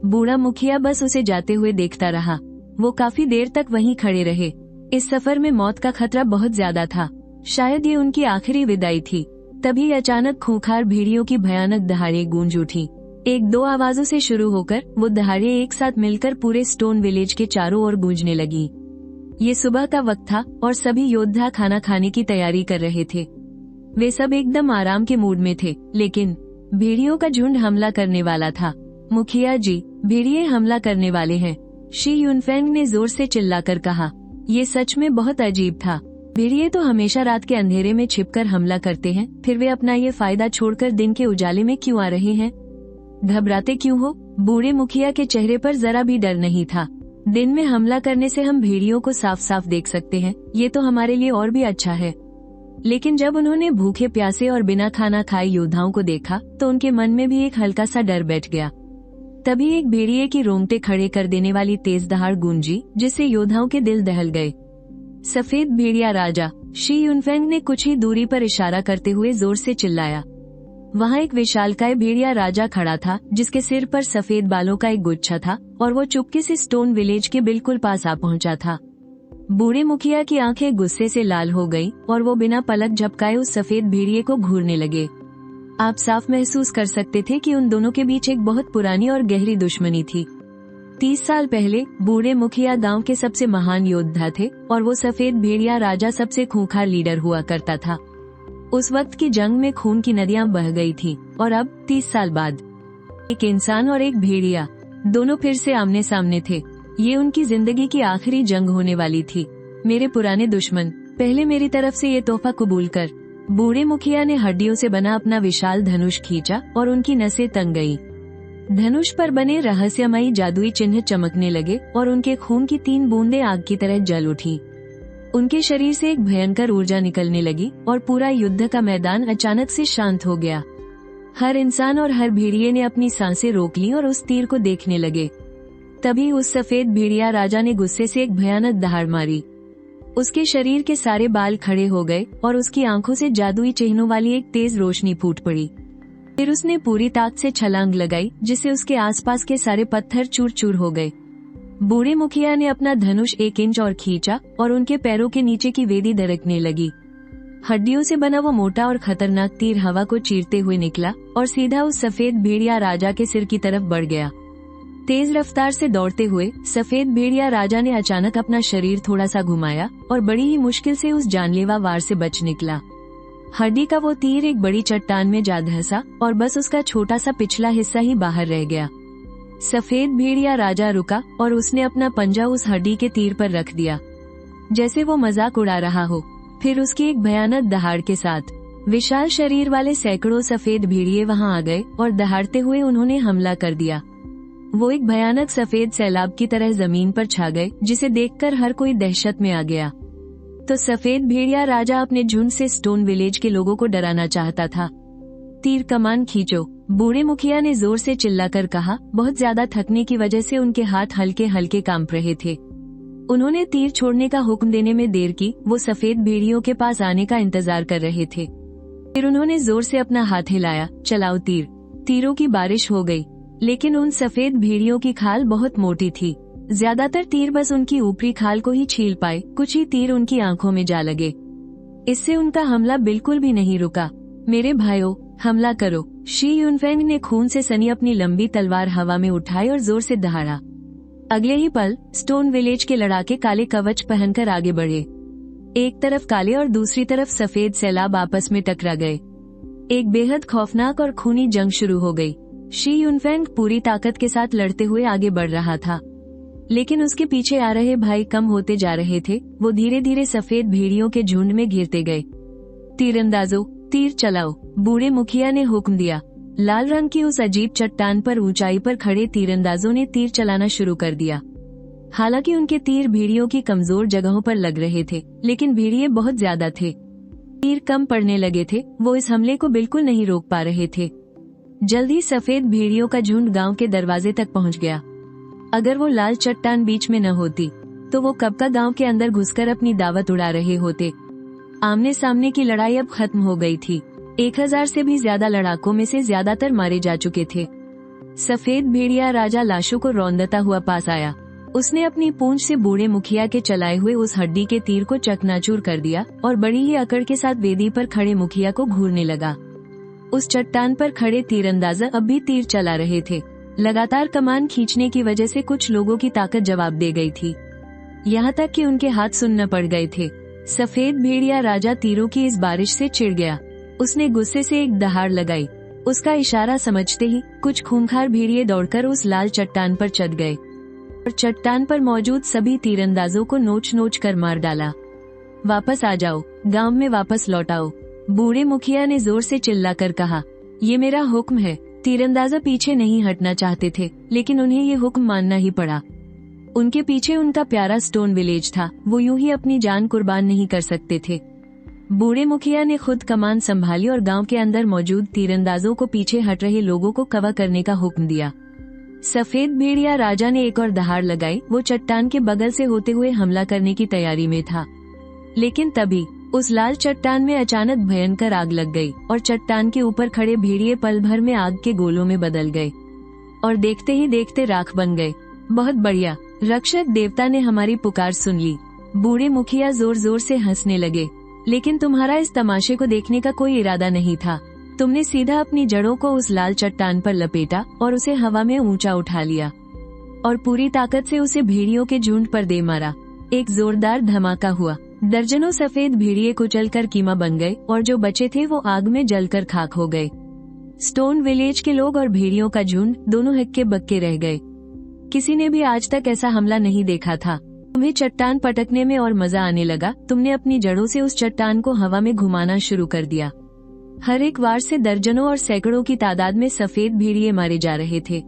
बूढ़ा मुखिया बस उसे जाते हुए देखता रहा। वो काफी देर तक वहीं खड़े रहे। इस सफर में मौत का खतरा बहुत ज्यादा था। शायद ये उनकी आखिरी विदाई थी। तभी अचानक खूंखार भेड़ियों की भयानक दहाड़े गूंज उठी। 1-2 आवाजों से शुरू होकर वो दहाड़े एक साथ मिलकर पूरे स्टोन विलेज के चारों ओर गूंजने लगी। ये सुबह का वक्त था और सभी योद्धा खाना खाने की तैयारी कर रहे थे। वे सब एकदम आराम के मूड में थे, लेकिन भेड़ियों का झुंड हमला करने वाला था। मुखिया जी, भेड़िए हमला करने वाले हैं, शी यूनफेंग ने जोर से चिल्लाकर कहा। ये सच में बहुत अजीब था। भेड़िए तो हमेशा रात के अंधेरे में छिपकर हमला करते हैं, फिर वे अपना ये फायदा छोड़कर दिन के उजाले में क्यों आ रहे हैं? घबराते क्यों हो? बूढ़े मुखिया के चेहरे पर जरा भी डर नहीं था। दिन में हमला करने से हम भेड़ियों को साफ साफ देख सकते हैं, ये तो हमारे लिए और भी अच्छा है। लेकिन जब उन्होंने भूखे प्यासे और बिना खाना खाए योद्धाओं को देखा तो उनके मन में भी एक हल्का सा डर बैठ गया। तभी एक भेड़िए की रोंगटे खड़े कर देने वाली तेज दहाड़ गूंजी, जिससे योद्धाओं के दिल दहल गए। सफेद भेड़िया राजा शी युनफेंग ने कुछ ही दूरी पर इशारा करते हुए जोर से चिल्लाया। वहाँ एक विशालकाय भेड़िया राजा खड़ा था, जिसके सिर पर सफेद बालों का एक गुच्छा था और वो चुपके से स्टोन विलेज के बिल्कुल पास आ पहुंचा था। बूढ़े मुखिया की आंखें गुस्से से लाल हो गईं और वो बिना पलक झपकाए उस सफेद भेड़िए को घूरने लगे। आप साफ महसूस कर सकते थे कि उन दोनों के बीच एक बहुत पुरानी और गहरी दुश्मनी थी। 30 साल पहले बूढ़े मुखिया गांव के सबसे महान योद्धा थे और वो सफेद भेड़िया राजा सबसे खूंखार लीडर हुआ करता था। उस वक्त की जंग में खून की नदियां बह गई थी और अब 30 साल बाद एक इंसान और एक भेड़िया दोनों फिर से आमने सामने थे। ये उनकी जिंदगी की आखिरी जंग होने वाली थी। मेरे पुराने दुश्मन, पहले मेरी तरफ से ये तोहफा कबूल कर। बूढ़े मुखिया ने हड्डियों से बना अपना विशाल धनुष खींचा और उनकी नसें तंग गई। धनुष पर बने रहस्यमयी जादुई चिन्ह चमकने लगे और उनके खून की 3 बूंदें आग की तरह जल उठी। उनके शरीर से एक भयंकर ऊर्जा निकलने लगी और पूरा युद्ध का मैदान अचानक से शांत हो गया। हर इंसान और हर भेड़िए ने अपनी सांसें रोक ली और उस तीर को देखने लगे। तभी उस सफेद भेड़िया राजा ने गुस्से से एक भयानक दहाड़ मारी। उसके शरीर के सारे बाल खड़े हो गए और उसकी आंखों से जादुई चिन्हों वाली एक तेज रोशनी फूट पड़ी। फिर उसने पूरी ताकत से छलांग लगाई, जिससे उसके आसपास के सारे पत्थर चूर चूर हो गए। बूढ़े मुखिया ने अपना धनुष 1 इंच और खींचा और उनके पैरों के नीचे की वेदी दरकने लगी। हड्डियों से बना वो मोटा और खतरनाक तीर हवा को चीरते हुए निकला और सीधा उस सफेद भेड़िया राजा के सिर की तरफ बढ़ गया। तेज रफ्तार से दौड़ते हुए सफेद भेड़िया राजा ने अचानक अपना शरीर थोड़ा सा घुमाया और बड़ी ही मुश्किल से उस जानलेवा वार से बच निकला। हड्डी का वो तीर एक बड़ी चट्टान में जा धंसा और बस उसका छोटा सा पिछला हिस्सा ही बाहर रह गया। सफेद भेड़िया राजा रुका और उसने अपना पंजा उस हड्डी के तीर पर रख दिया, जैसे वो मजाक उड़ा रहा हो। फिर उसकी एक भयानक दहाड़ के साथ विशाल शरीर वाले सैकड़ों सफेद भेड़िए वहां आ गए और दहाड़ते हुए उन्होंने हमला कर दिया। वो एक भयानक सफेद सैलाब की तरह जमीन पर छा गए, जिसे देखकर हर कोई दहशत में आ गया। तो सफेद भेड़िया राजा अपने झुंड से स्टोन विलेज के लोगों को डराना चाहता था। तीर कमान खींचो, बूढ़े मुखिया ने जोर से चिल्लाकर कहा। बहुत ज्यादा थकने की वजह से उनके हाथ हल्के हल्के कांप रहे थे। उन्होंने तीर छोड़ने का हुक्म देने में देर की। वो सफेद भेड़ियों के पास आने का इंतजार कर रहे थे। फिर उन्होंने जोर से अपना हाथ हिलाया। चलाओ तीर। तीरों की बारिश हो गई, लेकिन उन सफेद भेड़ियों की खाल बहुत मोटी थी। ज्यादातर तीर बस उनकी ऊपरी खाल को ही छील पाए, कुछ ही तीर उनकी आंखों में जा लगे। इससे उनका हमला बिल्कुल भी नहीं रुका। मेरे भाइयों, हमला करो। शी युनफेंग ने खून से सनी अपनी लंबी तलवार हवा में उठाई और जोर से दहाड़ा। अगले ही पल स्टोन विलेज के लड़ाके काले कवच पहनकर आगे बढ़े। एक तरफ काले और दूसरी तरफ सफेद सैलाब आपस में टकरा गए। एक बेहद खौफनाक और खूनी जंग शुरू हो गई। शी युनफेंग पूरी ताकत के साथ लड़ते हुए आगे बढ़ रहा था, लेकिन उसके पीछे आ रहे भाई कम होते जा रहे थे। वो धीरे धीरे सफेद भेड़ियों के झुंड में घिरते गए। तीरंदाजों, तीर चलाओ, बूढ़े मुखिया ने हुक्म दिया। लाल रंग की उस अजीब चट्टान पर ऊंचाई पर खड़े तीरंदाजों ने तीर चलाना शुरू कर दिया। हालांकि उनके तीर भेड़ियों की कमजोर जगहों पर लग रहे थे, लेकिन भेड़िए बहुत ज्यादा थे। तीर कम पड़ने लगे थे। वो इस हमले को बिल्कुल नहीं रोक पा रहे थे। जल्दी सफेद भेड़ियों का झुंड गांव के दरवाजे तक पहुंच गया। अगर वो लाल चट्टान बीच में न होती तो वो कब का गांव के अंदर घुसकर अपनी दावत उड़ा रहे होते। आमने सामने की लड़ाई अब खत्म हो गई थी। 1000 से भी ज्यादा लड़ाकों में से ज्यादातर मारे जा चुके थे। सफेद भेड़िया राजा लाशों को रौंदता हुआ पास आया। उसने अपनी पूंछ से बूढ़े मुखिया के चलाए हुए उस हड्डी के तीर को चकनाचूर कर दिया और बड़ी ही अकड़ के साथ वेदी पर खड़े मुखिया को घूरने लगा। उस चट्टान पर खड़े तीरंदाज अब भी तीर चला रहे थे। लगातार कमान खींचने की वजह से कुछ लोगों की ताकत जवाब दे गई थी, यहाँ तक कि उनके हाथ सुन्न पड़ गए थे। सफेद भेड़िया राजा तीरों की इस बारिश से चिढ़ गया। उसने गुस्से से एक दहाड़ लगाई। उसका इशारा समझते ही कुछ खूंखार भेड़िए दौड़कर उस लाल चट्टान पर चढ़ गए और चट्टान पर मौजूद सभी तीरंदाजों को नोच नोच कर मार डाला। वापस आ जाओ, गांव में वापस लौटाओ, बूढ़े मुखिया ने जोर से चिल्लाकर कहा। ये मेरा हुक्म है। तीरंदाजा पीछे नहीं हटना चाहते थे, लेकिन उन्हें ये हुक्म मानना ही पड़ा। उनके पीछे उनका प्यारा स्टोन विलेज था। वो यूं ही अपनी जान कुर्बान नहीं कर सकते थे। बूढ़े मुखिया ने खुद कमान संभाली और गांव के अंदर मौजूद तीरंदाजों को पीछे हट रहे लोगों को कवर करने का हुक्म दिया। सफेद भेड़िया राजा ने एक और दहाड़ लगाई। वो चट्टान के बगल से होते हुए हमला करने की तैयारी में था, लेकिन तभी उस लाल चट्टान में अचानक भयंकर आग लग गई और चट्टान के ऊपर खड़े भेड़िए पल भर में आग के गोलों में बदल गए और देखते ही देखते राख बन गए। बहुत बढ़िया, रक्षक देवता ने हमारी पुकार सुन ली। बूढ़े मुखिया जोर जोर से हंसने लगे। लेकिन तुम्हारा इस तमाशे को देखने का कोई इरादा नहीं था। तुमने सीधा अपनी जड़ों को उस लाल चट्टान पर लपेटा और उसे हवा में ऊंचा उठा लिया और पूरी ताकत से उसे भेड़ियों के झुंड पर दे मारा। एक जोरदार धमाका हुआ। दर्जनों सफेद भेड़िए कुचलकर कीमा बन गए और जो बचे थे वो आग में जलकर खाक हो गए। स्टोन विलेज के लोग और भेड़ियों का झुंड दोनों हक्के बक्के रह गए। किसी ने भी आज तक ऐसा हमला नहीं देखा था। तुम्हें चट्टान पटकने में और मजा आने लगा। तुमने अपनी जड़ों से उस चट्टान को हवा में घुमाना शुरू कर दिया। हर एक वार से दर्जनों और सैकड़ों की तादाद में सफेद भेड़िए मारे जा रहे थे।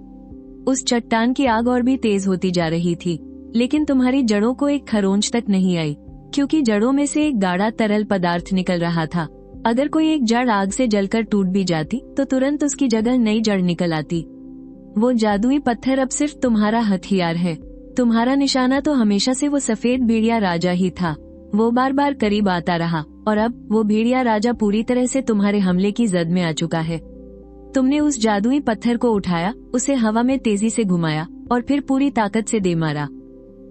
उस चट्टान की आग और भी तेज होती जा रही थी, लेकिन तुम्हारी जड़ों को एक खरोंच तक नहीं आई, क्योंकि जड़ों में से एक गाढ़ा तरल पदार्थ निकल रहा था। अगर कोई एक जड़ आग से जलकर टूट भी जाती तो तुरंत उसकी जगह नई जड़ निकल आती। वो जादुई पत्थर अब सिर्फ तुम्हारा हथियार है। तुम्हारा निशाना तो हमेशा से वो सफेद भेड़िया राजा ही था। वो बार बार करीब आता रहा और अब वो भेड़िया राजा पूरी तरह से तुम्हारे हमले की जद में आ चुका है। तुमने उस जादुई पत्थर को उठाया, उसे हवा में तेजी से घुमाया और फिर पूरी ताकत से दे मारा।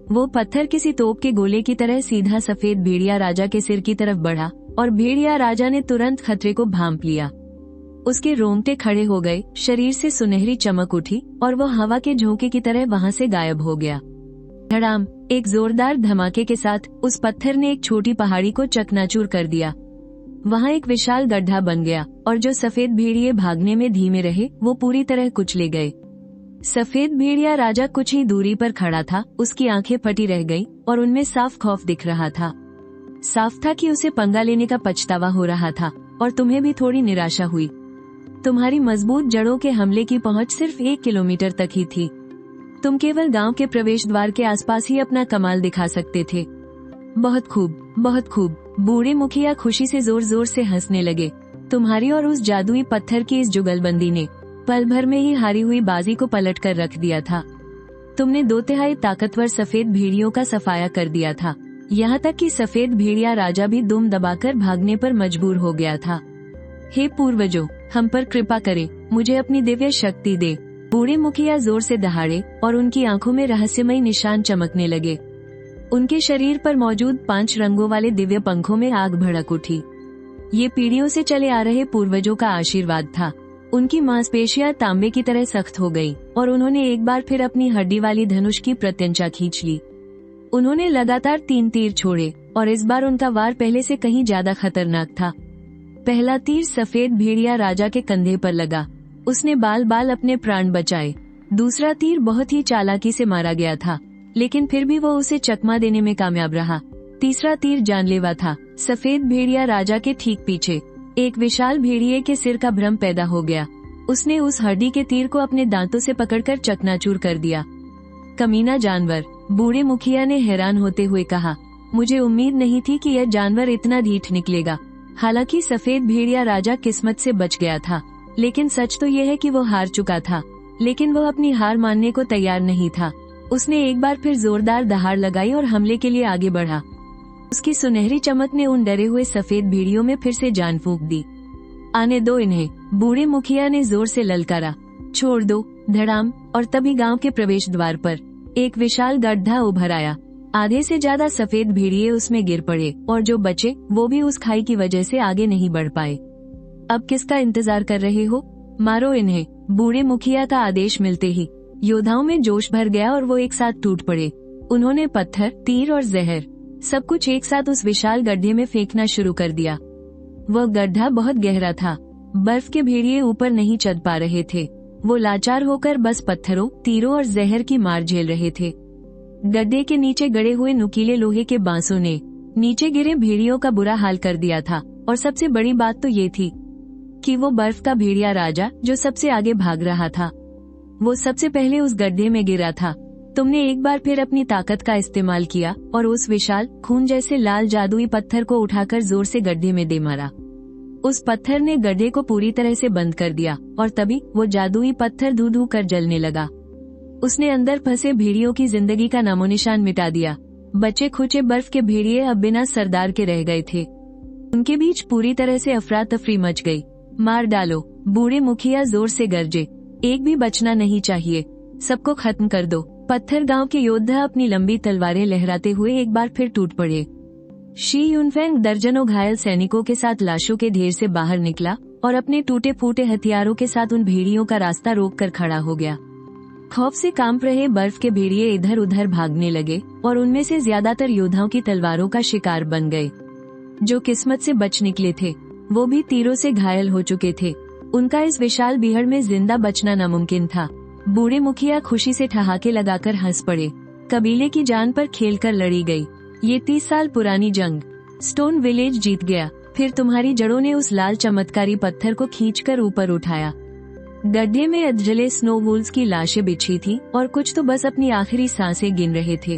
वो पत्थर किसी तोप के गोले की तरह सीधा सफेद भेड़िया राजा के सिर की तरफ बढ़ा और भेड़िया राजा ने तुरंत खतरे को भांप लिया। उसके रोंगटे खड़े हो गए, शरीर से सुनहरी चमक उठी और वो हवा के झोंके की तरह वहां से गायब हो गया। धड़ाम, एक जोरदार धमाके के साथ उस पत्थर ने एक छोटी पहाड़ी को चकनाचूर कर दिया। वहां एक विशाल गड्ढा बन गया और जो सफेद भेड़िए भागने में धीमे रहे वो पूरी तरह कुचले गए। सफेद भेड़िया राजा कुछ ही दूरी पर खड़ा था। उसकी आंखें फटी रह गईं और उनमें साफ खौफ दिख रहा था। साफ था कि उसे पंगा लेने का पछतावा हो रहा था और तुम्हें भी थोड़ी निराशा हुई। तुम्हारी मजबूत जड़ों के हमले की पहुंच सिर्फ 1 किलोमीटर तक ही थी। तुम केवल गांव के प्रवेश द्वार के आसपास ही अपना कमाल दिखा सकते थे। बहुत खूब, बहुत खूब। बूढ़े मुखिया खुशी से जोर जोर से हंसने लगे। तुम्हारी और उस जादुई पत्थर की इस जुगलबंदी ने पल भर में ही हारी हुई बाजी को पलट कर रख दिया था। तुमने 2/3 ताकतवर सफेद भेड़ियों का सफाया कर दिया था, यहाँ तक कि सफेद भेड़िया राजा भी दुम दबाकर भागने पर मजबूर हो गया था। हे पूर्वजों, हम पर कृपा करें, मुझे अपनी दिव्य शक्ति दे। बूढ़े मुखिया जोर से दहाड़े और उनकी आंखों में रहस्यमयी निशान चमकने लगे। उनके शरीर पर मौजूद 5 रंगों वाले दिव्य पंखों में आग भड़क उठी। ये पीढ़ियों से चले आ रहे पूर्वजों का आशीर्वाद था। उनकी मांसपेशियां तांबे की तरह सख्त हो गईं और उन्होंने एक बार फिर अपनी हड्डी वाली धनुष की प्रत्यंचा खींच ली। उन्होंने लगातार 3 तीर छोड़े और इस बार उनका वार पहले से कहीं ज्यादा खतरनाक था। पहला तीर सफेद भेड़िया राजा के कंधे पर लगा। उसने बाल बाल अपने प्राण बचाए। दूसरा तीर बहुत ही चालाकी से मारा गया था, लेकिन फिर भी वो उसे चकमा देने में कामयाब रहा। तीसरा तीर जानलेवा था। सफेद भेड़िया राजा के ठीक पीछे एक विशाल भेड़िए के सिर का भ्रम पैदा हो गया। उसने उस हड्डी के तीर को अपने दांतों से पकड़कर चकनाचूर कर दिया। कमीना जानवर, बूढ़े मुखिया ने हैरान होते हुए कहा। मुझे उम्मीद नहीं थी कि यह जानवर इतना ढीठ निकलेगा। हालांकि सफेद भेड़िया राजा किस्मत से बच गया था, लेकिन सच तो यह है कि वो हार चुका था। लेकिन वो अपनी हार मानने को तैयार नहीं था। उसने एक बार फिर जोरदार दहाड़ लगाई और हमले के लिए आगे बढ़ा। उसकी सुनहरी चमक ने उन डरे हुए सफेद भेड़ियों में फिर से जान फूंक दी। आने दो इन्हें, बूढ़े मुखिया ने जोर से ललकारा। छोड़ दो। धड़ाम, और तभी गांव के प्रवेश द्वार पर एक विशाल गड्ढा उभर आया। आधे से ज्यादा सफेद भेड़िए उसमें गिर पड़े और जो बचे वो भी उस खाई की वजह से आगे नहीं बढ़ पाए। अब किसका इंतजार कर रहे हो? मारो इन्हें। बूढ़े मुखिया का आदेश मिलते ही योद्धाओं में जोश भर गया और वो एक साथ टूट पड़े। उन्होंने पत्थर, तीर और जहर सब कुछ एक साथ उस विशाल गड्ढे में फेंकना शुरू कर दिया। वह गड्ढा बहुत गहरा था। बर्फ के भेड़िए ऊपर नहीं चढ़ पा रहे थे। वो लाचार होकर बस पत्थरों, तीरों और जहर की मार झेल रहे थे। गड्ढे के नीचे गड़े हुए नुकीले लोहे के बांसों ने नीचे गिरे भेड़ियों का बुरा हाल कर दिया था। और सबसे बड़ी बात तो ये थी कि वो बर्फ का भेड़िया राजा जो सबसे आगे भाग रहा था, वो सबसे पहले उस गड्ढे में गिरा था। तुमने एक बार फिर अपनी ताकत का इस्तेमाल किया और उस विशाल खून जैसे लाल जादुई पत्थर को उठाकर जोर से गड्ढे में दे मारा। उस पत्थर ने गड्ढे को पूरी तरह से बंद कर दिया और तभी वो जादुई पत्थर धू धू कर जलने लगा। उसने अंदर फंसे भेड़ियों की जिंदगी का नामोनिशान मिटा दिया। बचे खुचे बर्फ के भेड़िए अब बिना सरदार के रह गए थे। उनके बीच पूरी तरह से अफरा तफरी मच गई। मार डालो, बूढ़े मुखिया जोर से गरजे। एक भी बचना नहीं चाहिए, सबको खत्म कर दो। पत्थर गांव के योद्धा अपनी लंबी तलवारें लहराते हुए एक बार फिर टूट पड़े। शी युनफेंग दर्जनों घायल सैनिकों के साथ लाशों के ढेर से बाहर निकला और अपने टूटे फूटे हथियारों के साथ उन भेड़ियों का रास्ता रोककर खड़ा हो गया। खौफ से कांप रहे बर्फ के भेड़िए इधर उधर भागने लगे और उनमें से ज्यादातर योद्धाओं की तलवारों का शिकार बन गए। जो किस्मत से बच निकले थे वो भी तीरों से घायल हो चुके थे। उनका इस विशाल बीहड़ में जिंदा बचना नामुमकिन था। बूढ़े मुखिया खुशी से ठहाके लगाकर हंस पड़े। कबीले की जान पर खेलकर लड़ी गई ये 30 साल पुरानी जंग। स्टोन विलेज जीत गया। फिर तुम्हारी जड़ों ने उस लाल चमत्कारी पत्थर को खींचकर ऊपर उठाया। गड्ढे में अधजले स्नो वुल्स की लाशें बिछी थी और कुछ तो बस अपनी आखिरी सांसें गिन रहे थे।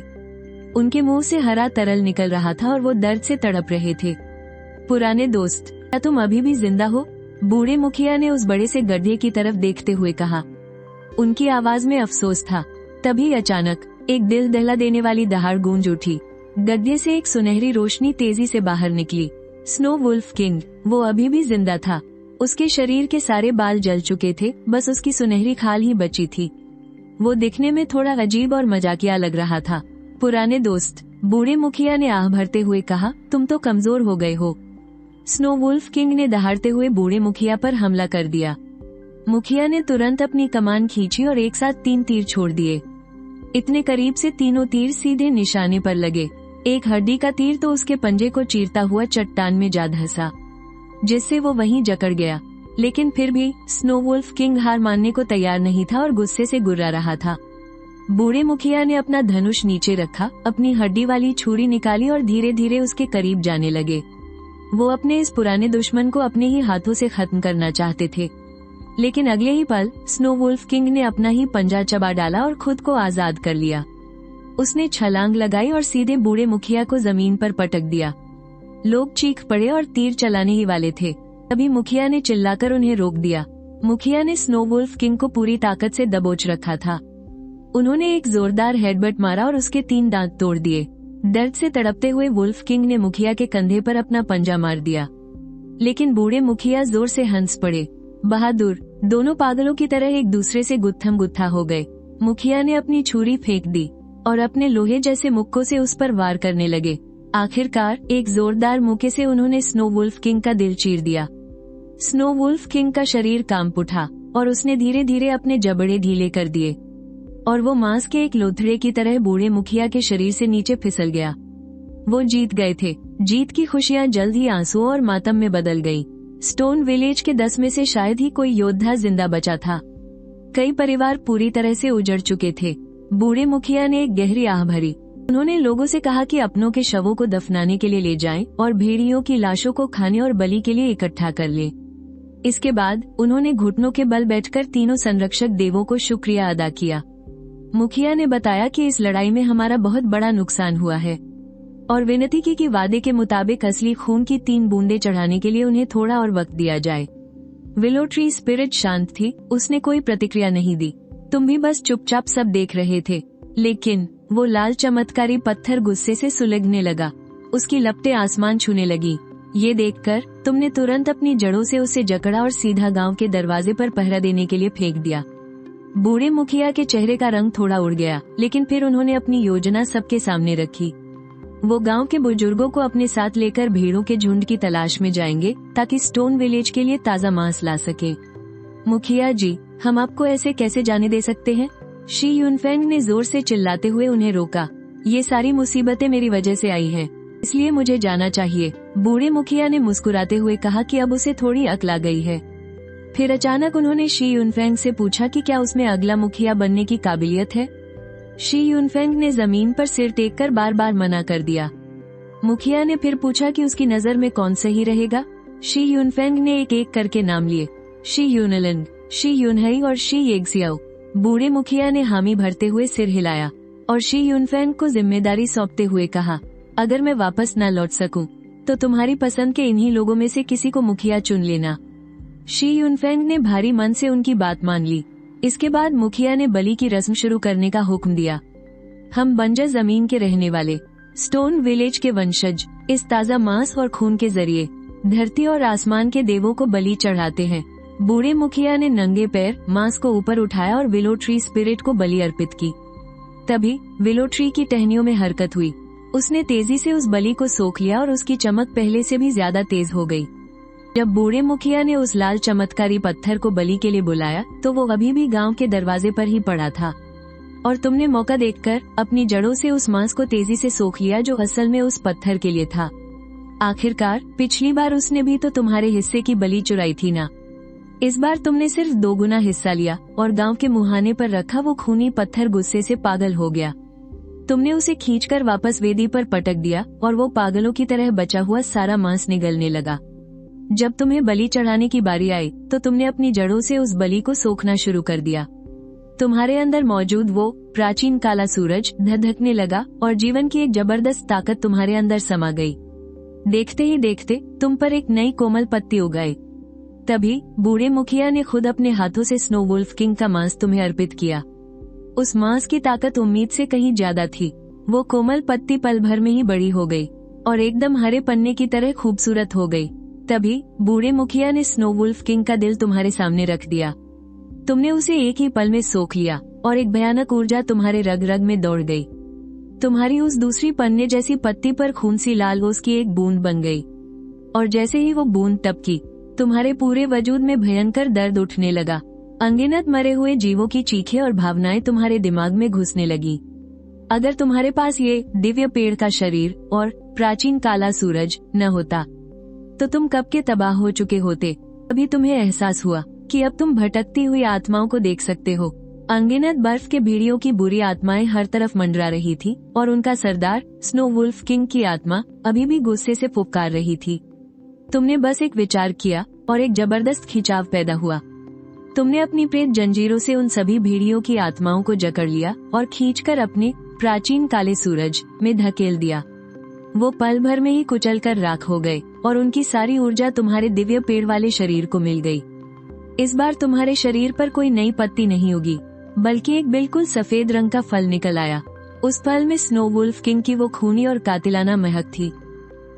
उनके मुंह से हरा तरल निकल रहा था और वो दर्द से तड़प रहे थे। पुराने दोस्त, क्या तुम अभी भी जिंदा हो? बूढ़े मुखिया ने उस बड़े से गड्ढे की तरफ देखते हुए कहा। उनकी आवाज में अफसोस था। तभी अचानक एक दिल दहला देने वाली दहाड़ गूंज उठी। गड्ढे से एक सुनहरी रोशनी तेजी से बाहर निकली। स्नो वुल्फ किंग, वो अभी भी जिंदा था। उसके शरीर के सारे बाल जल चुके थे, बस उसकी सुनहरी खाल ही बची थी। वो दिखने में थोड़ा अजीब और मजाकिया लग रहा था। पुराने दोस्त, बूढ़े मुखिया ने आह भरते हुए कहा, तुम तो कमजोर हो गए हो। स्नो वुल्फ किंग ने दहाड़ते हुए बूढ़े मुखिया पर हमला कर दिया। मुखिया ने तुरंत अपनी कमान खींची और एक साथ 3 तीर छोड़ दिए। इतने करीब से तीनों तीर सीधे निशाने पर लगे। एक हड्डी का तीर तो उसके पंजे को चीरता हुआ चट्टान में जा धंसा, जिससे वो वहीं जकड़ गया। लेकिन फिर भी स्नो वुल्फ किंग हार मानने को तैयार नहीं था और गुस्से से गुर्रा रहा था। बूढ़े मुखिया ने अपना धनुष नीचे रखा, अपनी हड्डी वाली छुरी निकाली और धीरे धीरे उसके करीब जाने लगे। वो अपने इस पुराने दुश्मन को अपने ही हाथों से खत्म करना चाहते थे। लेकिन अगले ही पल स्नो वुल्फ किंग ने अपना ही पंजा चबा डाला और खुद को आजाद कर लिया। उसने छलांग लगाई और सीधे बूढ़े मुखिया को जमीन पर पटक दिया। लोग चीख पड़े और तीर चलाने ही वाले थे। तभी मुखिया ने चिल्लाकर उन्हें रोक दिया। मुखिया ने स्नो वुल्फ किंग को पूरी ताकत से दबोच रखा था। उन्होंने एक जोरदार हेडबट मारा और उसके 3 दांत तोड़ दिए। दर्द से तड़पते हुए वुल्फ किंग ने मुखिया के कंधे पर अपना पंजा मार दिया। लेकिन बूढ़े मुखिया जोर से हंस पड़े। बहादुर, दोनों पागलों की तरह एक दूसरे से गुत्थम गुत्था हो गए। मुखिया ने अपनी छुरी फेंक दी और अपने लोहे जैसे मुक्कों से उस पर वार करने लगे। आखिरकार एक जोरदार मुक्के से उन्होंने स्नो वुल्फ किंग का दिल चीर दिया। स्नो वुल्फ किंग का शरीर कांप उठा और उसने धीरे धीरे अपने जबड़े ढीले कर दिए और वो मांस के एक लोथड़े की तरह बूढ़े मुखिया के शरीर से नीचे फिसल गया। वो जीत गए थे। जीत की खुशियां जल्द ही आंसुओं और मातम में बदल गई। स्टोन विलेज के 10 में से शायद ही कोई योद्धा जिंदा बचा था। कई परिवार पूरी तरह से उजड़ चुके थे। बूढ़े मुखिया ने एक गहरी आह भरी। उन्होंने लोगों से कहा कि अपनों के शवों को दफनाने के लिए ले जाएं और भेड़ियों की लाशों को खाने और बलि के लिए इकट्ठा कर लें। इसके बाद उन्होंने घुटनों के बल बैठकर तीनों संरक्षक देवों को शुक्रिया अदा किया। मुखिया ने बताया कि इस लड़ाई में हमारा बहुत बड़ा नुकसान हुआ है और विनती की कि वादे के मुताबिक असली खून की 3 बूंदें चढ़ाने के लिए उन्हें थोड़ा और वक्त दिया जाए। विलो ट्री स्पिरिट शांत थी, उसने कोई प्रतिक्रिया नहीं दी। तुम भी बस चुपचाप सब देख रहे थे। लेकिन वो लाल चमत्कारी पत्थर गुस्से से सुलगने लगा। उसकी लपटें आसमान छूने लगी। ये देखकर तुमने तुरंत अपनी जड़ों से उसे जकड़ा और सीधा गांव के दरवाजे पर पहरा देने के लिए फेंक दिया। बूढ़े मुखिया के चेहरे का रंग थोड़ा उड़ गया, लेकिन फिर उन्होंने अपनी योजना सबके सामने रखी। वो गांव के बुजुर्गों को अपने साथ लेकर भेड़ों के झुंड की तलाश में जाएंगे ताकि स्टोन विलेज के लिए ताज़ा मांस ला सके। मुखिया जी, हम आपको ऐसे कैसे जाने दे सकते हैं? शी युनफेंग ने जोर से चिल्लाते हुए उन्हें रोका। ये सारी मुसीबतें मेरी वजह से आई हैं, इसलिए मुझे जाना चाहिए। बूढ़े मुखिया ने मुस्कुराते हुए कहा कि अब उसे थोड़ी अक्ल आ गई है। फिर अचानक उन्होंने शी युनफेंग से पूछा कि क्या उसमें अगला मुखिया बनने की काबिलियत है। शी युनफेंग ने जमीन पर सिर टेककर बार बार मना कर दिया। मुखिया ने फिर पूछा कि उसकी नजर में कौन सही रहेगा। शी युनफेंग ने एक एक करके नाम लिए, शी युनलिंग, शी युनहई और शी येक्सियाओ। बूढ़े मुखिया ने हामी भरते हुए सिर हिलाया। और शी यूनफैंग को जिम्मेदारी सौंपते हुए कहा, अगर मैं वापस न लौट सकूं, तो तुम्हारी पसंद के इन्हीं लोगों में से किसी को मुखिया चुन लेना। शी यूनफैंग ने भारी मन से उनकी बात मान ली। इसके बाद मुखिया ने बलि की रस्म शुरू करने का हुक्म दिया। हम बंजर जमीन के रहने वाले स्टोन विलेज के वंशज इस ताजा मांस और खून के जरिए धरती और आसमान के देवों को बलि चढ़ाते हैं। बूढ़े मुखिया ने नंगे पैर मांस को ऊपर उठाया और विलो ट्री स्पिरिट को बलि अर्पित की। तभी विलो ट्री की टहनियों में हरकत हुई। उसने तेजी से उस बलि को सोख लिया और उसकी चमक पहले से भी ज्यादा तेज हो गई। जब बूढ़े मुखिया ने उस लाल चमत्कारी पत्थर को बलि के लिए बुलाया तो वो अभी भी गांव के दरवाजे पर ही पड़ा था, और तुमने मौका देखकर अपनी जड़ों से उस मांस को तेजी से सोख लिया जो असल में उस पत्थर के लिए था। आखिरकार पिछली बार उसने भी तो तुम्हारे हिस्से की बलि चुराई थी ना। इस बार तुमने सिर्फ 2 गुना हिस्सा लिया और गांव के मुहाने पर रखा वो खूनी पत्थर गुस्से से पागल हो गया। तुमने उसे खींचकर वापस वेदी पर पटक दिया और वो पागलों की तरह बचा हुआ सारा मांस निगलने लगा। जब तुम्हें बलि चढ़ाने की बारी आई तो तुमने अपनी जड़ों से उस बलि को सोखना शुरू कर दिया। तुम्हारे अंदर मौजूद वो प्राचीन काला सूरज धधकने लगा और जीवन की एक जबरदस्त ताकत तुम्हारे अंदर समा गई। देखते ही देखते तुम पर एक नई कोमल पत्ती उग आई। तभी बूढ़े मुखिया ने खुद अपने हाथों से स्नो वुल्फ किंग का मांस तुम्हें अर्पित किया। उस मांस की ताकत उम्मीद से कहीं ज्यादा थी। वो कोमल पत्ती पल भर में ही बड़ी हो गई और एकदम हरे पन्ने की तरह खूबसूरत हो गई। तभी बूढ़े मुखिया ने स्नो वुल्फ किंग का दिल तुम्हारे सामने रख दिया। तुमने उसे एक ही पल में सोख लिया और एक भयानक ऊर्जा तुम्हारे रग रग में दौड़ गई। तुम्हारी उस दूसरी पन्ने जैसी पत्ती पर खून सी लाल ओस की एक बूंद बन गई, और जैसे ही वो बूंद टपकी तुम्हारे पूरे वजूद में भयंकर दर्द उठने लगा। अनगिनत मरे हुए जीवों की चीखें और भावनाएं तुम्हारे दिमाग में घुसने लगी। अगर तुम्हारे पास ये दिव्य पेड़ का शरीर और प्राचीन काला सूरज न होता तो तुम कब के तबाह हो चुके होते। अभी तुम्हें एहसास हुआ कि अब तुम भटकती हुई आत्माओं को देख सकते हो। अनगिनत बर्फ के भेड़ियों की बुरी आत्माएं हर तरफ मंडरा रही थी और उनका सरदार स्नो वुल्फ किंग की आत्मा अभी भी गुस्से से फुफकार रही थी। तुमने बस एक विचार किया और एक जबरदस्त खिंचाव पैदा हुआ। तुमने अपनी प्रेत जंजीरों से उन सभी भेड़ियों की आत्माओं को जकड़ लिया और खींचकर अपने प्राचीन काले सूरज में धकेल दिया। वो पल भर में ही कुचलकर राख हो गए और उनकी सारी ऊर्जा तुम्हारे दिव्य पेड़ वाले शरीर को मिल गई। इस बार तुम्हारे शरीर पर कोई नई पत्ती नहीं उगी, बल्कि एक बिल्कुल सफेद रंग का फल निकल आया। उस फल में स्नो वुल्फ किंग की वो खूनी और कातिलाना महक थी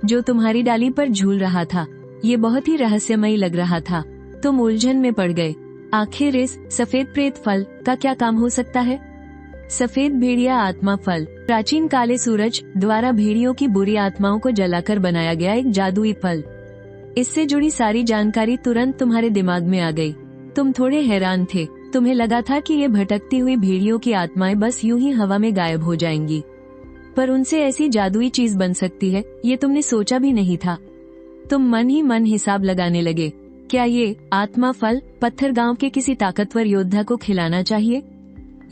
जो तुम्हारी डाली पर झूल रहा था। ये बहुत ही रहस्यमयी लग रहा था। तुम उलझन में पड़ गए। आखिर इस सफेद प्रेत फल का क्या काम हो सकता है? सफेद भेड़िया आत्मा फल प्राचीन काले सूरज द्वारा भेड़ियों की बुरी आत्माओं को जलाकर बनाया गया एक जादुई फल। इससे जुड़ी सारी जानकारी तुरंत तुम्हारे दिमाग में आ गई। तुम थोड़े हैरान थे। तुम्हें लगा था कि ये भटकती हुई भेड़ियों की आत्माएं बस यूं ही हवा में गायब हो जाएंगी, पर उनसे ऐसी जादुई चीज बन सकती है ये तुमने सोचा भी नहीं था। तुम मन ही मन हिसाब लगाने लगे। क्या ये आत्मा फल पत्थर गांव के किसी ताकतवर योद्धा को खिलाना चाहिए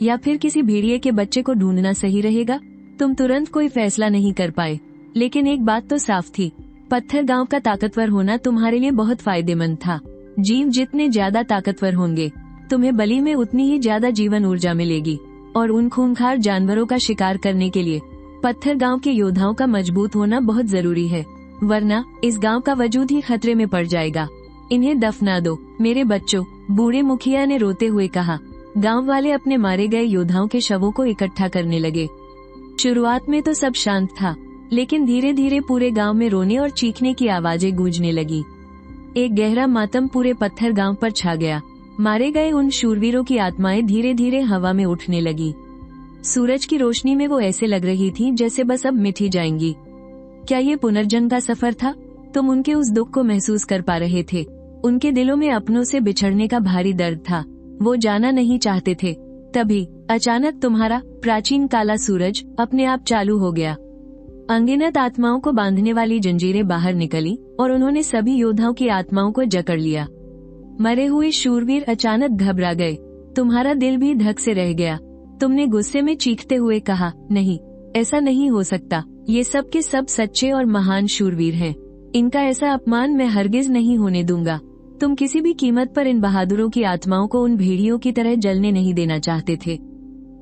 या फिर किसी भेड़िए के बच्चे को ढूंढना सही रहेगा? तुम तुरंत कोई फैसला नहीं कर पाए, लेकिन एक बात तो साफ थी, पत्थर गांव का ताकतवर होना तुम्हारे लिए बहुत फायदेमंद था। जीव जितने ज्यादा ताकतवर होंगे तुम्हें बलि में उतनी ही ज्यादा जीवन ऊर्जा मिलेगी, और उन खूंखार जानवरों का शिकार करने के लिए पत्थर गांव के योद्धाओं का मजबूत होना बहुत जरूरी है, वरना इस गांव का वजूद ही खतरे में पड़ जाएगा। इन्हें दफना दो मेरे बच्चों, बूढ़े मुखिया ने रोते हुए कहा। गांव वाले अपने मारे गए योद्धाओं के शवों को इकट्ठा करने लगे। शुरुआत में तो सब शांत था, लेकिन धीरे धीरे पूरे गांव में रोने और चीखने की आवाजें गूंजने लगी। एक गहरा मातम पूरे पत्थर गांव पर छा गया। मारे गए उन शूरवीरों की आत्माएं धीरे धीरे हवा में उठने लगी। सूरज की रोशनी में वो ऐसे लग रही थी जैसे बस अब मिट ही जाएंगी। क्या ये पुनर्जन्म का सफर था? तुम उनके उस दुख को महसूस कर पा रहे थे। उनके दिलों में अपनों से बिछड़ने का भारी दर्द था। वो जाना नहीं चाहते थे। तभी अचानक तुम्हारा प्राचीन काला सूरज अपने आप चालू हो गया। अनगिनत आत्माओं को बांधने वाली जंजीरें बाहर निकली और उन्होंने सभी योद्धाओं की आत्माओं को जकड़ लिया। मरे हुए शूरवीर अचानक घबरा गए। तुम्हारा दिल भी धक से रह गया। तुमने गुस्से में चीखते हुए कहा, नहीं, ऐसा नहीं हो सकता। ये सब के सब सच्चे और महान शूरवीर हैं। इनका ऐसा अपमान मैं हरगिज नहीं होने दूंगा। तुम किसी भी कीमत पर इन बहादुरों की आत्माओं को उन भेड़ियों की तरह जलने नहीं देना चाहते थे।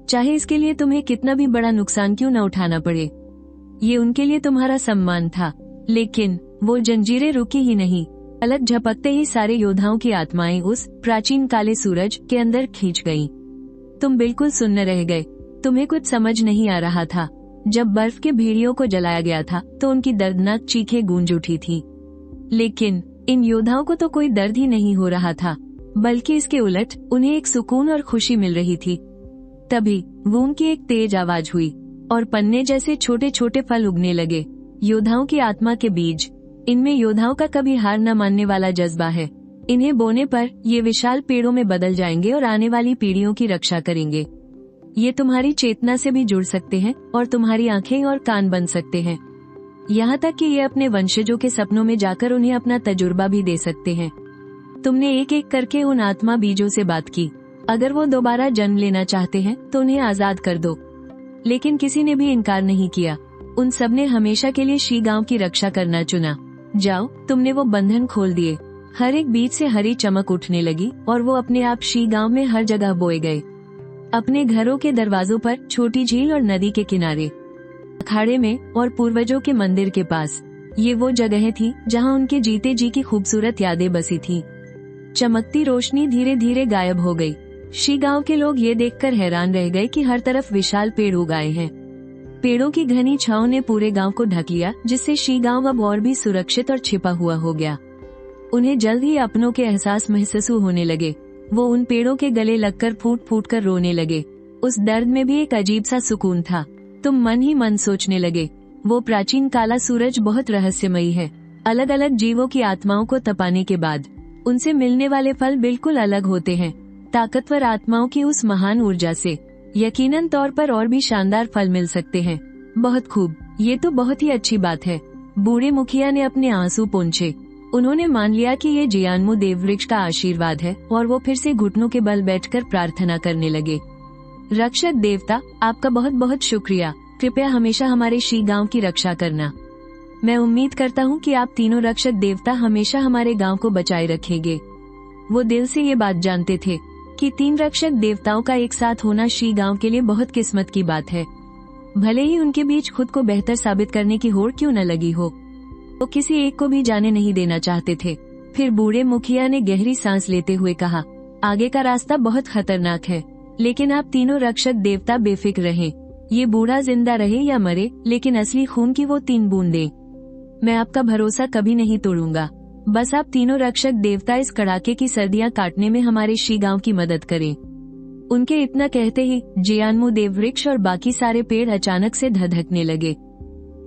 चाहे इसके लिए तुम्हें कितना भी बड़ा नुकसान क्यों न उठाना पड़े। ये उनके लिए तुम्हारा सम्मान था। लेकिन वो जंजीरें रुकी ही नहीं। पलक झपकते ही सारे योद्धाओं की आत्माएं उस प्राचीन काले सूरज के अंदर खींच गईं। तुम बिल्कुल सुन्न रह गए। तुम्हें कुछ समझ नहीं आ रहा था। जब बर्फ के भेड़ियों को जलाया गया था तो उनकी दर्दनाक चीखें गूंज उठी थी, लेकिन इन योद्धाओं को तो कोई दर्द ही नहीं हो रहा था, बल्कि इसके उलट उन्हें एक सुकून और खुशी मिल रही थी। तभी वूम की एक तेज आवाज हुई और पन्ने जैसे छोटे छोटे फल उगने लगे। योद्धाओं की आत्मा के बीज। इनमें योद्धाओं का कभी हार न मानने वाला जज्बा है। इन्हें बोने पर ये विशाल पेड़ों में बदल जाएंगे और आने वाली पीढ़ियों की रक्षा करेंगे। ये तुम्हारी चेतना से भी जुड़ सकते हैं और तुम्हारी आंखें और कान बन सकते हैं। यहाँ तक कि ये अपने वंशजों के सपनों में जाकर उन्हें अपना तजुर्बा भी दे सकते हैं। तुमने एक एक करके उन आत्मा बीजों से बात की। अगर वो दोबारा जन्म लेना चाहते हैं तो उन्हें आजाद कर दो। लेकिन किसी ने भी इनकार नहीं किया। उन सब ने हमेशा के लिए शी गांव की रक्षा करना चुना। जाओ, तुमने वो बंधन खोल दिए। हर एक बीज से हरी चमक उठने लगी और वो अपने आप शी गांव में हर जगह बोए गए। अपने घरों के दरवाजों पर, छोटी झील और नदी के किनारे, अखाड़े में और पूर्वजों के मंदिर के पास। ये वो जगह थी जहां उनके जीते जी की खूबसूरत यादें बसी थी। चमकती रोशनी धीरे धीरे गायब हो गई। शी गांव के लोग ये देखकर हैरान रह गए कि हर तरफ विशाल पेड़ उगाए हैं। पेड़ों की घनी छांव ने पूरे गांव को ढक लिया, जिससे शी गांव अब और भी सुरक्षित और छिपा हुआ हो गया। उन्हें जल्द ही अपनों के एहसास महसूस होने लगे। वो उन पेड़ों के गले लगकर फूट फूट कर रोने लगे। उस दर्द में भी एक अजीब सा सुकून था। तुम मन ही मन सोचने लगे, वो प्राचीन काला सूरज बहुत रहस्यमयी है। अलग अलग जीवों की आत्माओं को तपाने के बाद उनसे मिलने वाले फल बिल्कुल अलग होते हैं। ताकतवर आत्माओं की उस महान ऊर्जा से यकीनन तौर पर और भी शानदार फल मिल सकते हैं। बहुत खूब, ये तो बहुत ही अच्छी बात है। बूढ़े मुखिया ने अपने आंसू पोंछे। उन्होंने मान लिया कि ये जियानमू देववृक्ष का आशीर्वाद है और वो फिर से घुटनों के बल बैठकर प्रार्थना करने लगे। रक्षक देवता, आपका बहुत बहुत शुक्रिया। कृपया हमेशा हमारे शी गांव की रक्षा करना। मैं उम्मीद करता हूँ कि आप तीनों रक्षक देवता हमेशा हमारे गांव को बचाए रखेंगे। वो दिल से ये बात जानते थे कि 3 रक्षक देवताओं का एक साथ होना शी गांव के लिए बहुत किस्मत की बात है। भले ही उनके बीच खुद को बेहतर साबित करने की होड़ क्यों न लगी हो, वो किसी एक को भी जाने नहीं देना चाहते थे। फिर बूढ़े मुखिया ने गहरी सांस लेते हुए कहा, आगे का रास्ता बहुत खतरनाक है, लेकिन आप तीनों रक्षक देवता बेफिक्र रहें। ये बूढ़ा जिंदा रहे या मरे, लेकिन असली खून की वो 3 बूंदें, मैं आपका भरोसा कभी नहीं तोड़ूंगा। बस आप तीनों रक्षक देवता इस कड़ाके की सर्दियां काटने में हमारे शी गांव की मदद करें। उनके इतना कहते ही जियानमू देववृक्ष और बाकी सारे पेड़ अचानक से धधकने लगे।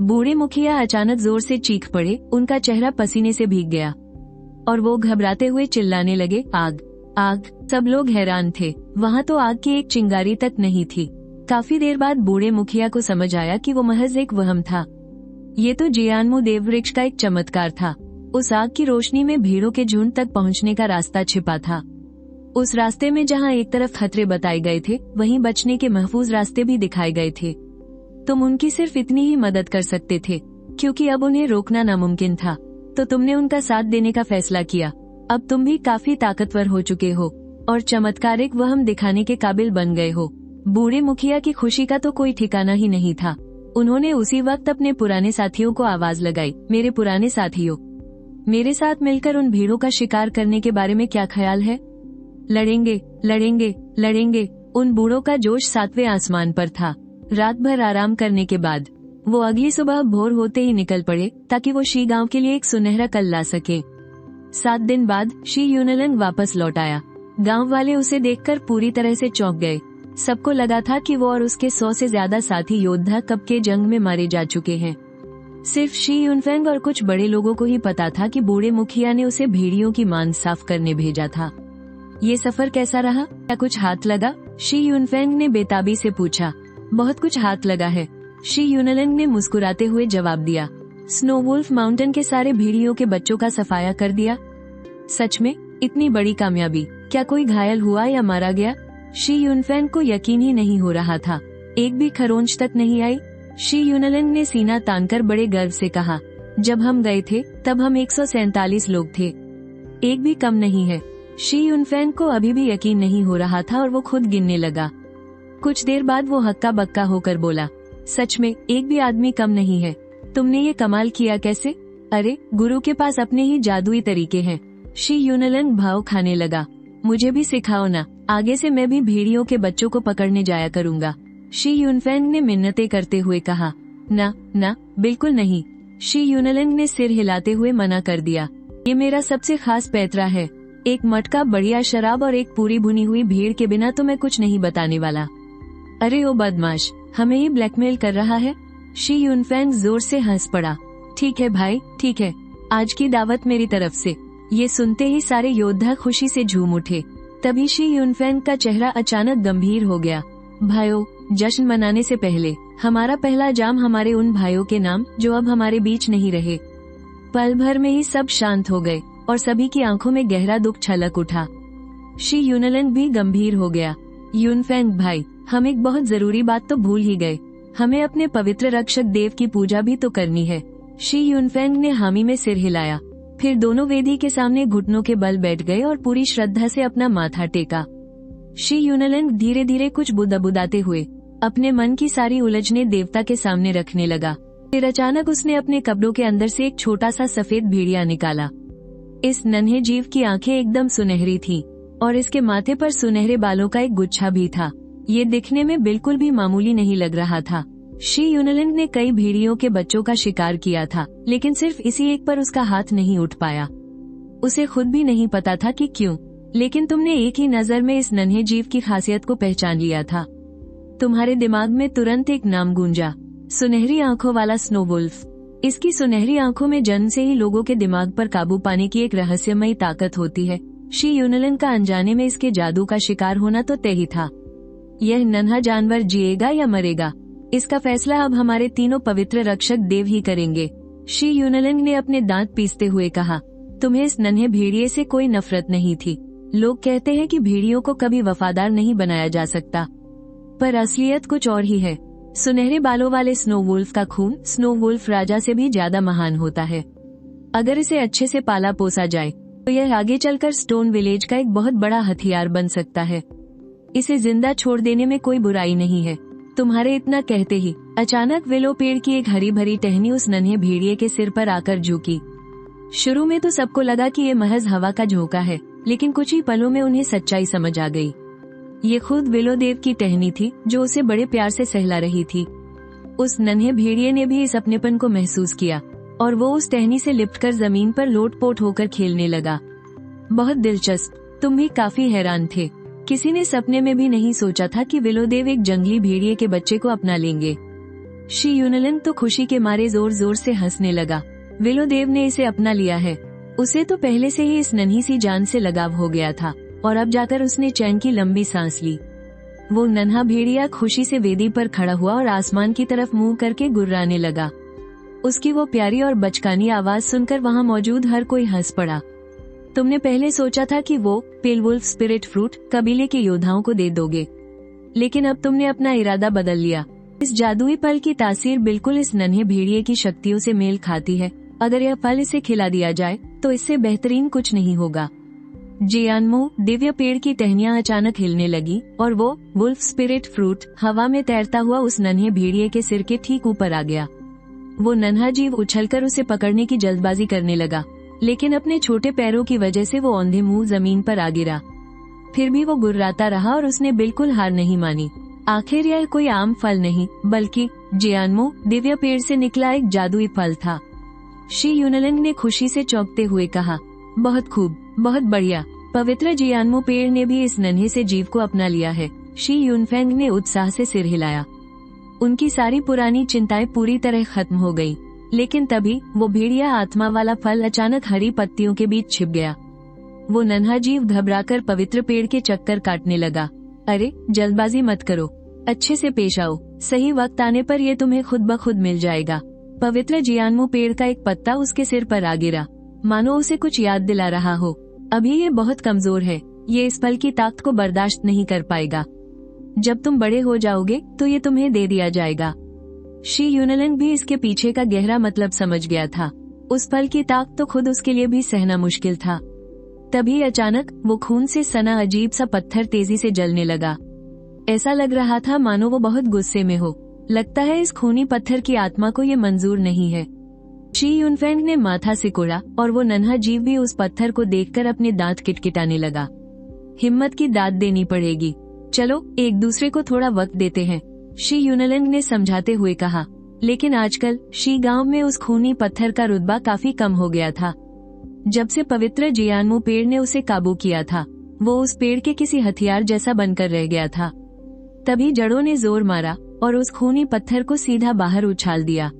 बूढ़े मुखिया अचानक जोर से चीख पड़े। उनका चेहरा पसीने से भीग गया और वो घबराते हुए चिल्लाने लगे, आग, आग। सब लोग हैरान थे। वहाँ तो आग की एक चिंगारी तक नहीं थी। काफी देर बाद बूढ़े मुखिया को समझ आया कि वो महज एक वहम था। ये तो जियानमू देववृक्ष का एक चमत्कार था। उस आग की रोशनी में भीड़ों के झुंड तक पहुंचने का रास्ता छिपा था। उस रास्ते में जहां एक तरफ खतरे बताए गए थे, वहीं बचने के महफूज रास्ते भी दिखाए गए थे। तुम उनकी सिर्फ इतनी ही मदद कर सकते थे, क्योंकि अब उन्हें रोकना नामुमकिन था। तो तुमने उनका साथ देने का फैसला किया। अब तुम भी काफी ताकतवर हो चुके हो और चमत्कारिक वहम दिखाने के काबिल बन गए हो। बूढ़े मुखिया की खुशी का तो कोई ठिकाना ही नहीं था। उन्होंने उसी वक्त अपने पुराने साथियों को आवाज लगाई, मेरे पुराने साथियों, मेरे साथ मिलकर उन भीड़ों का शिकार करने के बारे में क्या ख्याल है? लड़ेंगे, लड़ेंगे, लड़ेंगे। उन बूढ़ों का जोश 7वें आसमान पर था। रात भर आराम करने के बाद वो अगली सुबह भोर होते ही निकल पड़े, ताकि वो शी गांव के लिए एक सुनहरा कल ला सके। 7 दिन बाद शी यूनलंग वापस लौट आया। गांव वाले उसे देखकर पूरी तरह से चौंक गए। सबको लगा था कि वो और उसके 100 से ज्यादा साथी योद्धा कब के जंग में मारे जा चुके हैं। सिर्फ शी यूनफेंग और कुछ बड़े लोगों को ही पता था कि बूढ़े मुखिया ने उसे भेड़ियों की मांस साफ करने भेजा था। ये सफर कैसा रहा? क्या कुछ हाथ लगा? शी यूनफेंग ने बेताबी से पूछा। बहुत कुछ हाथ लगा है, शी यूनलंग ने मुस्कुराते हुए जवाब दिया। स्नो वुल्फ माउंटेन के सारे भेड़ियों के बच्चों का सफाया कर दिया। सच में? इतनी बड़ी कामयाबी? क्या कोई घायल हुआ या मारा गया? शी यूनफेंग को यकीन ही नहीं हो रहा था। एक भी खरोंच तक नहीं आई। शी यूनलंग ने सीना तानकर बड़े गर्व से कहा, जब हम गए थे तब हम 147 लोग थे, एक भी कम नहीं है। शी यूनफेंग को अभी भी यकीन नहीं हो रहा था और वो खुद गिनने लगा। कुछ देर बाद वो हक्का बक्का होकर बोला, सच में एक भी आदमी कम नहीं है। तुमने ये कमाल किया कैसे? अरे गुरु के पास अपने ही जादुई तरीके हैं। शी यूनलन भाव खाने लगा, मुझे भी सिखाओ ना, आगे से मैं भी भेड़ियों के बच्चों को पकड़ने जाया करूंगा। शी यूनफेंग ने मिन्नतें करते हुए कहा, ना ना बिल्कुल नहीं। शी यूनलन ने सिर हिलाते हुए मना कर दिया, ये मेरा सबसे खास पैतरा है। एक मटका बढ़िया शराब और एक पूरी भुनी हुई भेड़ के बिना तो मैं कुछ नहीं बताने वाला। अरे ओ बदमाश, हमें ही ब्लैकमेल कर रहा है? शी यूनफेंग जोर से हंस पड़ा। ठीक है भाई, ठीक है, आज की दावत मेरी तरफ से। ये सुनते ही सारे योद्धा खुशी से झूम उठे। तभी शी यूनफेंग का चेहरा अचानक गंभीर हो गया। भाइयों, जश्न मनाने से पहले हमारा पहला जाम हमारे उन भाइयों के नाम जो अब हमारे बीच नहीं रहे। पल भर में ही सब शांत हो गए और सभी की आंखों में गहरा दुख छलक उठा। शी यूनलन भी गंभीर हो गया। यूनफेंग भाई, हम एक बहुत जरूरी बात तो भूल ही गए, हमें अपने पवित्र रक्षक देव की पूजा भी तो करनी है। शी यूनफेंग ने हामी में सिर हिलाया, फिर दोनों वेदी के सामने घुटनों के बल बैठ गए और पूरी श्रद्धा से अपना माथा टेका। शी यूनलन धीरे धीरे कुछ बुदाबुदाते हुए अपने मन की सारी उलझने देवता के सामने रखने लगा। फिर अचानक उसने अपने कपड़ों के अंदर से एक छोटा सा सफेद भेड़िया निकाला। इस नन्हे जीव की आंखें एकदम सुनहरी थीं और इसके माथे पर सुनहरे बालों का एक गुच्छा भी था। ये दिखने में बिल्कुल भी मामूली नहीं लग रहा था। शी यूनलन ने कई भेड़ियों के बच्चों का शिकार किया था, लेकिन सिर्फ इसी एक पर उसका हाथ नहीं उठ पाया। उसे खुद भी नहीं पता था कि क्यों, लेकिन तुमने एक ही नजर में इस नन्हे जीव की खासियत को पहचान लिया था। तुम्हारे दिमाग में तुरंत एक नाम गूंजा, सुनहरी आंखों वाला स्नो वुल्फ। इसकी सुनहरी आंखों में जन्म से ही लोगों के दिमाग पर काबू पाने की एक रहस्यमयी ताकत होती है। शी यूनलन का अनजाने में इसके जादू का शिकार होना तो तय ही था। यह नन्हा जानवर जिएगा या मरेगा, इसका फैसला अब हमारे तीनों पवित्र रक्षक देव ही करेंगे। शी यूनलन ने अपने दांत पीसते हुए कहा, तुम्हें इस नन्हे भेड़िए से कोई नफरत नहीं थी। लोग कहते हैं कि भेड़ियों को कभी वफादार नहीं बनाया जा सकता, पर असलियत कुछ और ही है। सुनहरे बालों वाले स्नो वुल्फ का खून स्नो वुल्फ राजा से भी ज्यादा महान होता है। अगर इसे अच्छे से पाला पोसा जाए तो यह आगे चलकर स्टोन विलेज का एक बहुत बड़ा हथियार बन सकता है। इसे जिंदा छोड़ देने में कोई बुराई नहीं है। तुम्हारे इतना कहते ही अचानक विलो पेड़ की एक हरी भरी टहनी उस नन्हे भेड़िए के सिर पर आकर झुकी। शुरू में तो सबको लगा कि ये महज हवा का झोंका है, लेकिन कुछ ही पलों में उन्हें सच्चाई समझ आ गई। ये खुद विलो देव की टहनी थी जो उसे बड़े प्यार से सहला रही थी। उस नन्हे भेड़िए ने भी इस अपनेपन को महसूस किया और वो उस टहनी से लिपटकर जमीन पर लोटपोट होकर खेलने लगा। बहुत दिलचस्प, तुम भी काफी हैरान थे। किसी ने सपने में भी नहीं सोचा था कि विलो देव एक जंगली भेड़िए के बच्चे को अपना लेंगे। शी यूनलन तो खुशी के मारे जोर जोर से हंसने लगा। विलो देव ने इसे अपना लिया है। उसे तो पहले से ही इस नन्ही सी जान से लगाव हो गया था और अब जाकर उसने चैन की लंबी सांस ली। वो नन्हा भेड़िया खुशी से वेदी पर खड़ा हुआ और आसमान की तरफ मुंह करके गुर्राने लगा। उसकी वो प्यारी और बचकानी आवाज सुनकर वहाँ मौजूद हर कोई हंस पड़ा। तुमने पहले सोचा था कि वो पेल वुल्फ स्पिरिट फ्रूट कबीले के योद्धाओं को दे दोगे, लेकिन अब तुमने अपना इरादा बदल लिया। इस जादुई फल की तासीर बिल्कुल इस नन्हे भेड़िए की शक्तियों से मेल खाती है। अगर यह फल इसे खिला दिया जाए तो इससे बेहतरीन कुछ नहीं होगा। जियानमो दिव्य पेड़ की टहनियां अचानक हिलने लगी और वो वुल्फ स्पिरिट फ्रूट हवा में तैरता हुआ उस नन्हे भेड़िए के सिर के ठीक ऊपर आ गया। वो नन्हा जीव उछलकर उसे पकड़ने की जल्दबाजी करने लगा, लेकिन अपने छोटे पैरों की वजह से वो औंधे मुंह जमीन पर आ गिरा। फिर भी वो गुर्राता रहा और उसने बिल्कुल हार नहीं मानी। आखिर यह कोई आम फल नहीं बल्कि जियानमो दिव्य पेड़ से निकला एक जादुई फल था। शी यूनलन ने खुशी से चौंकते हुए कहा, बहुत खूब, बहुत बढ़िया। पवित्र जियानमो पेड़ ने भी इस नन्हे से जीव को अपना लिया है। शी यूनफेंग ने उत्साह से सिर हिलाया। उनकी सारी पुरानी चिंताएं पूरी तरह खत्म हो गई। लेकिन तभी वो भेड़िया आत्मा वाला फल अचानक हरी पत्तियों के बीच छिप गया। वो नन्हा जीव घबराकर पवित्र पेड़ के चक्कर काटने लगा। अरे जल्दबाजी मत करो, अच्छे से पेश आओ, सही वक्त आने पर ये तुम्हें खुद ब खुद मिल जाएगा। पवित्र जियानमो पेड़ का एक पत्ता उसके सिर पर आ गिरा, मानो उसे कुछ याद दिला रहा हो। अभी ये बहुत कमजोर है, ये इस फल की ताकत को बर्दाश्त नहीं कर पाएगा। जब तुम बड़े हो जाओगे तो ये तुम्हें दे दिया जाएगा। शी यूनलन भी इसके पीछे का गहरा मतलब समझ गया था। उस फल की ताकत तो खुद उसके लिए भी सहना मुश्किल था। तभी अचानक वो खून से सना अजीब सा पत्थर तेजी से जलने लगा। ऐसा लग रहा था मानो वो बहुत गुस्से में हो। लगता है इस खूनी पत्थर की आत्मा को ये मंजूर नहीं है। शी युनफेंग ने माथा सिकोड़ा और वो नन्हा जीव भी उस पत्थर को देखकर अपने दांत किटकिटाने लगा। हिम्मत की दाद देनी पड़ेगी। चलो एक दूसरे को थोड़ा वक्त देते हैं, शी युनलेंग ने समझाते हुए कहा। लेकिन आजकल शी गांव में उस खूनी पत्थर का रुतबा काफी कम हो गया था। जब से पवित्र जियानमू पेड़ ने उसे काबू किया था, वो उस पेड़ के किसी हथियार जैसा बनकर रह गया था। तभी जड़ों ने जोर मारा और उस खूनी पत्थर को सीधा बाहर उछाल दिया।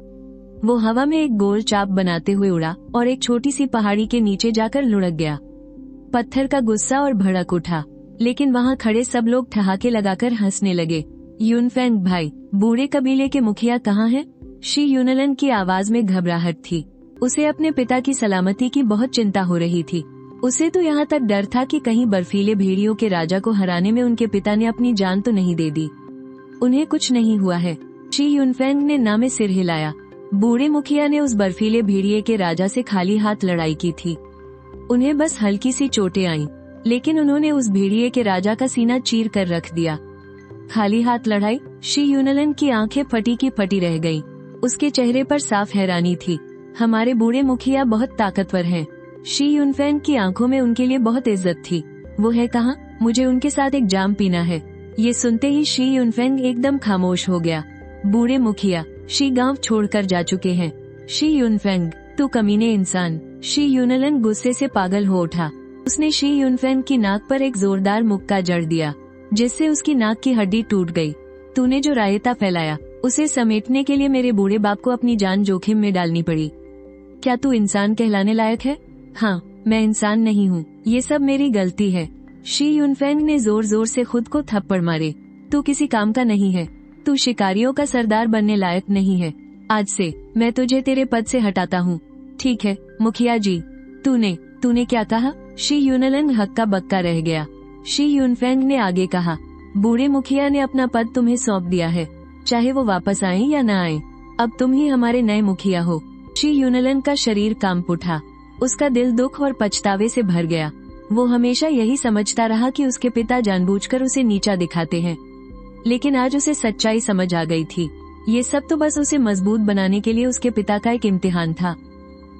वो हवा में एक गोल चाप बनाते हुए उड़ा और एक छोटी सी पहाड़ी के नीचे जाकर लुढ़क गया। पत्थर का गुस्सा और भड़क उठा, लेकिन वहाँ खड़े सब लोग ठहाके लगाकर हंसने लगे। युनफेंग भाई, बूढ़े कबीले के मुखिया कहाँ हैं? शी युनलन की आवाज में घबराहट थी। उसे अपने पिता की सलामती की बहुत चिंता हो रही थी। उसे तो यहाँ तक डर था कि कहीं बर्फीले भेड़ियों के राजा को हराने में उनके पिता ने अपनी जान तो नहीं दे दी। उन्हें कुछ नहीं हुआ है। शी युनफेंग ने ना में सिर हिलाया। बूढ़े मुखिया ने उस बर्फीले भेड़िए के राजा से खाली हाथ लड़ाई की थी। उन्हें बस हल्की सी चोटें आईं, लेकिन उन्होंने उस भेड़िए के राजा का सीना चीर कर रख दिया। खाली हाथ लड़ाई? शी युनलन की आंखें फटी की फटी रह गईं। उसके चेहरे पर साफ हैरानी थी। हमारे बूढ़े मुखिया बहुत ताकतवर हैं। शी युनफेंग की आंखों में उनके लिए बहुत इज्जत थी। वो है कहाँ? मुझे उनके साथ एक जाम पीना है। ये सुनते ही शी युनफेंग एकदम खामोश हो गया। बूढ़े मुखिया शी गांव छोड़कर जा चुके हैं। शी युनफेंग, तू कमीने इंसान। शी युनलन गुस्से से पागल हो उठा। उसने शी युनफेंग की नाक पर एक जोरदार मुक्का जड़ दिया, जिससे उसकी नाक की हड्डी टूट गई। तूने जो रायता फैलाया, उसे समेटने के लिए मेरे बूढ़े बाप को अपनी जान जोखिम में डालनी पड़ी। क्या तू इंसान कहलाने लायक है? हाँ, मैं इंसान नहीं हूँ। ये सब मेरी गलती है। शी युनफेंग ने जोर जोर से खुद को थप्पड़ मारे। तू किसी काम का नहीं है। तू शिकारियों का सरदार बनने लायक नहीं है। आज से मैं तुझे तेरे पद से हटाता हूँ। ठीक है मुखिया जी। तूने क्या कहा? शी युनलन हक्का बक्का रह गया। शी युनफेंग ने आगे कहा, बूढ़े मुखिया ने अपना पद तुम्हें सौंप दिया है, चाहे वो वापस आए या न आए। अब तुम ही हमारे नए मुखिया हो। शी युनलन का शरीर कांप उठा। उसका दिल दुख और पछतावे से भर गया। वो हमेशा यही समझता रहा कि उसके पिता जानबूझकर उसे नीचा दिखाते हैं, लेकिन आज उसे सच्चाई समझ आ गई थी। ये सब तो बस उसे मजबूत बनाने के लिए उसके पिता का एक इम्तिहान था।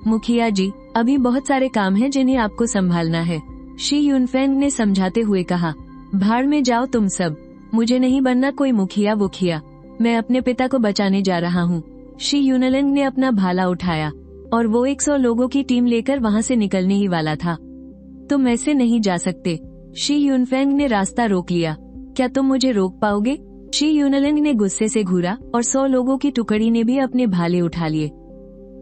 मुखिया जी, अभी बहुत सारे काम हैं जिन्हें आपको संभालना है, शी युनफेंग ने समझाते हुए कहा। भाड़ में जाओ तुम सब। मुझे नहीं बनना कोई मुखिया वुखिया। मैं अपने पिता को बचाने जा रहा हूँ। शी युनलन ने अपना भाला उठाया और वो 100 लोगों की टीम लेकर वहाँ से निकलने ही वाला था। तुम ऐसे नहीं जा सकते। शी युनफेंग ने रास्ता रोक लिया। क्या तुम मुझे रोक पाओगे? शी युनलन ने गुस्से से घूरा और 100 लोगों की टुकड़ी ने भी अपने भाले उठा लिए।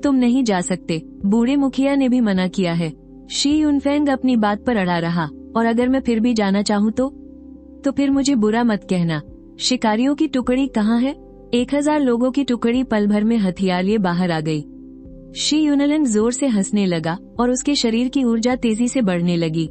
तुम नहीं जा सकते, बूढ़े मुखिया ने भी मना किया है। शी युनफेंग अपनी बात पर अड़ा रहा। और अगर मैं फिर भी जाना चाहूँ तो फिर मुझे बुरा मत कहना। शिकारियों की टुकड़ी कहाँ है? 1000 लोगों की टुकड़ी पल भर में हथियार लिए बाहर आ गई। शी युनलन जोर से हंसने लगा और उसके शरीर की ऊर्जा तेजी से बढ़ने लगी।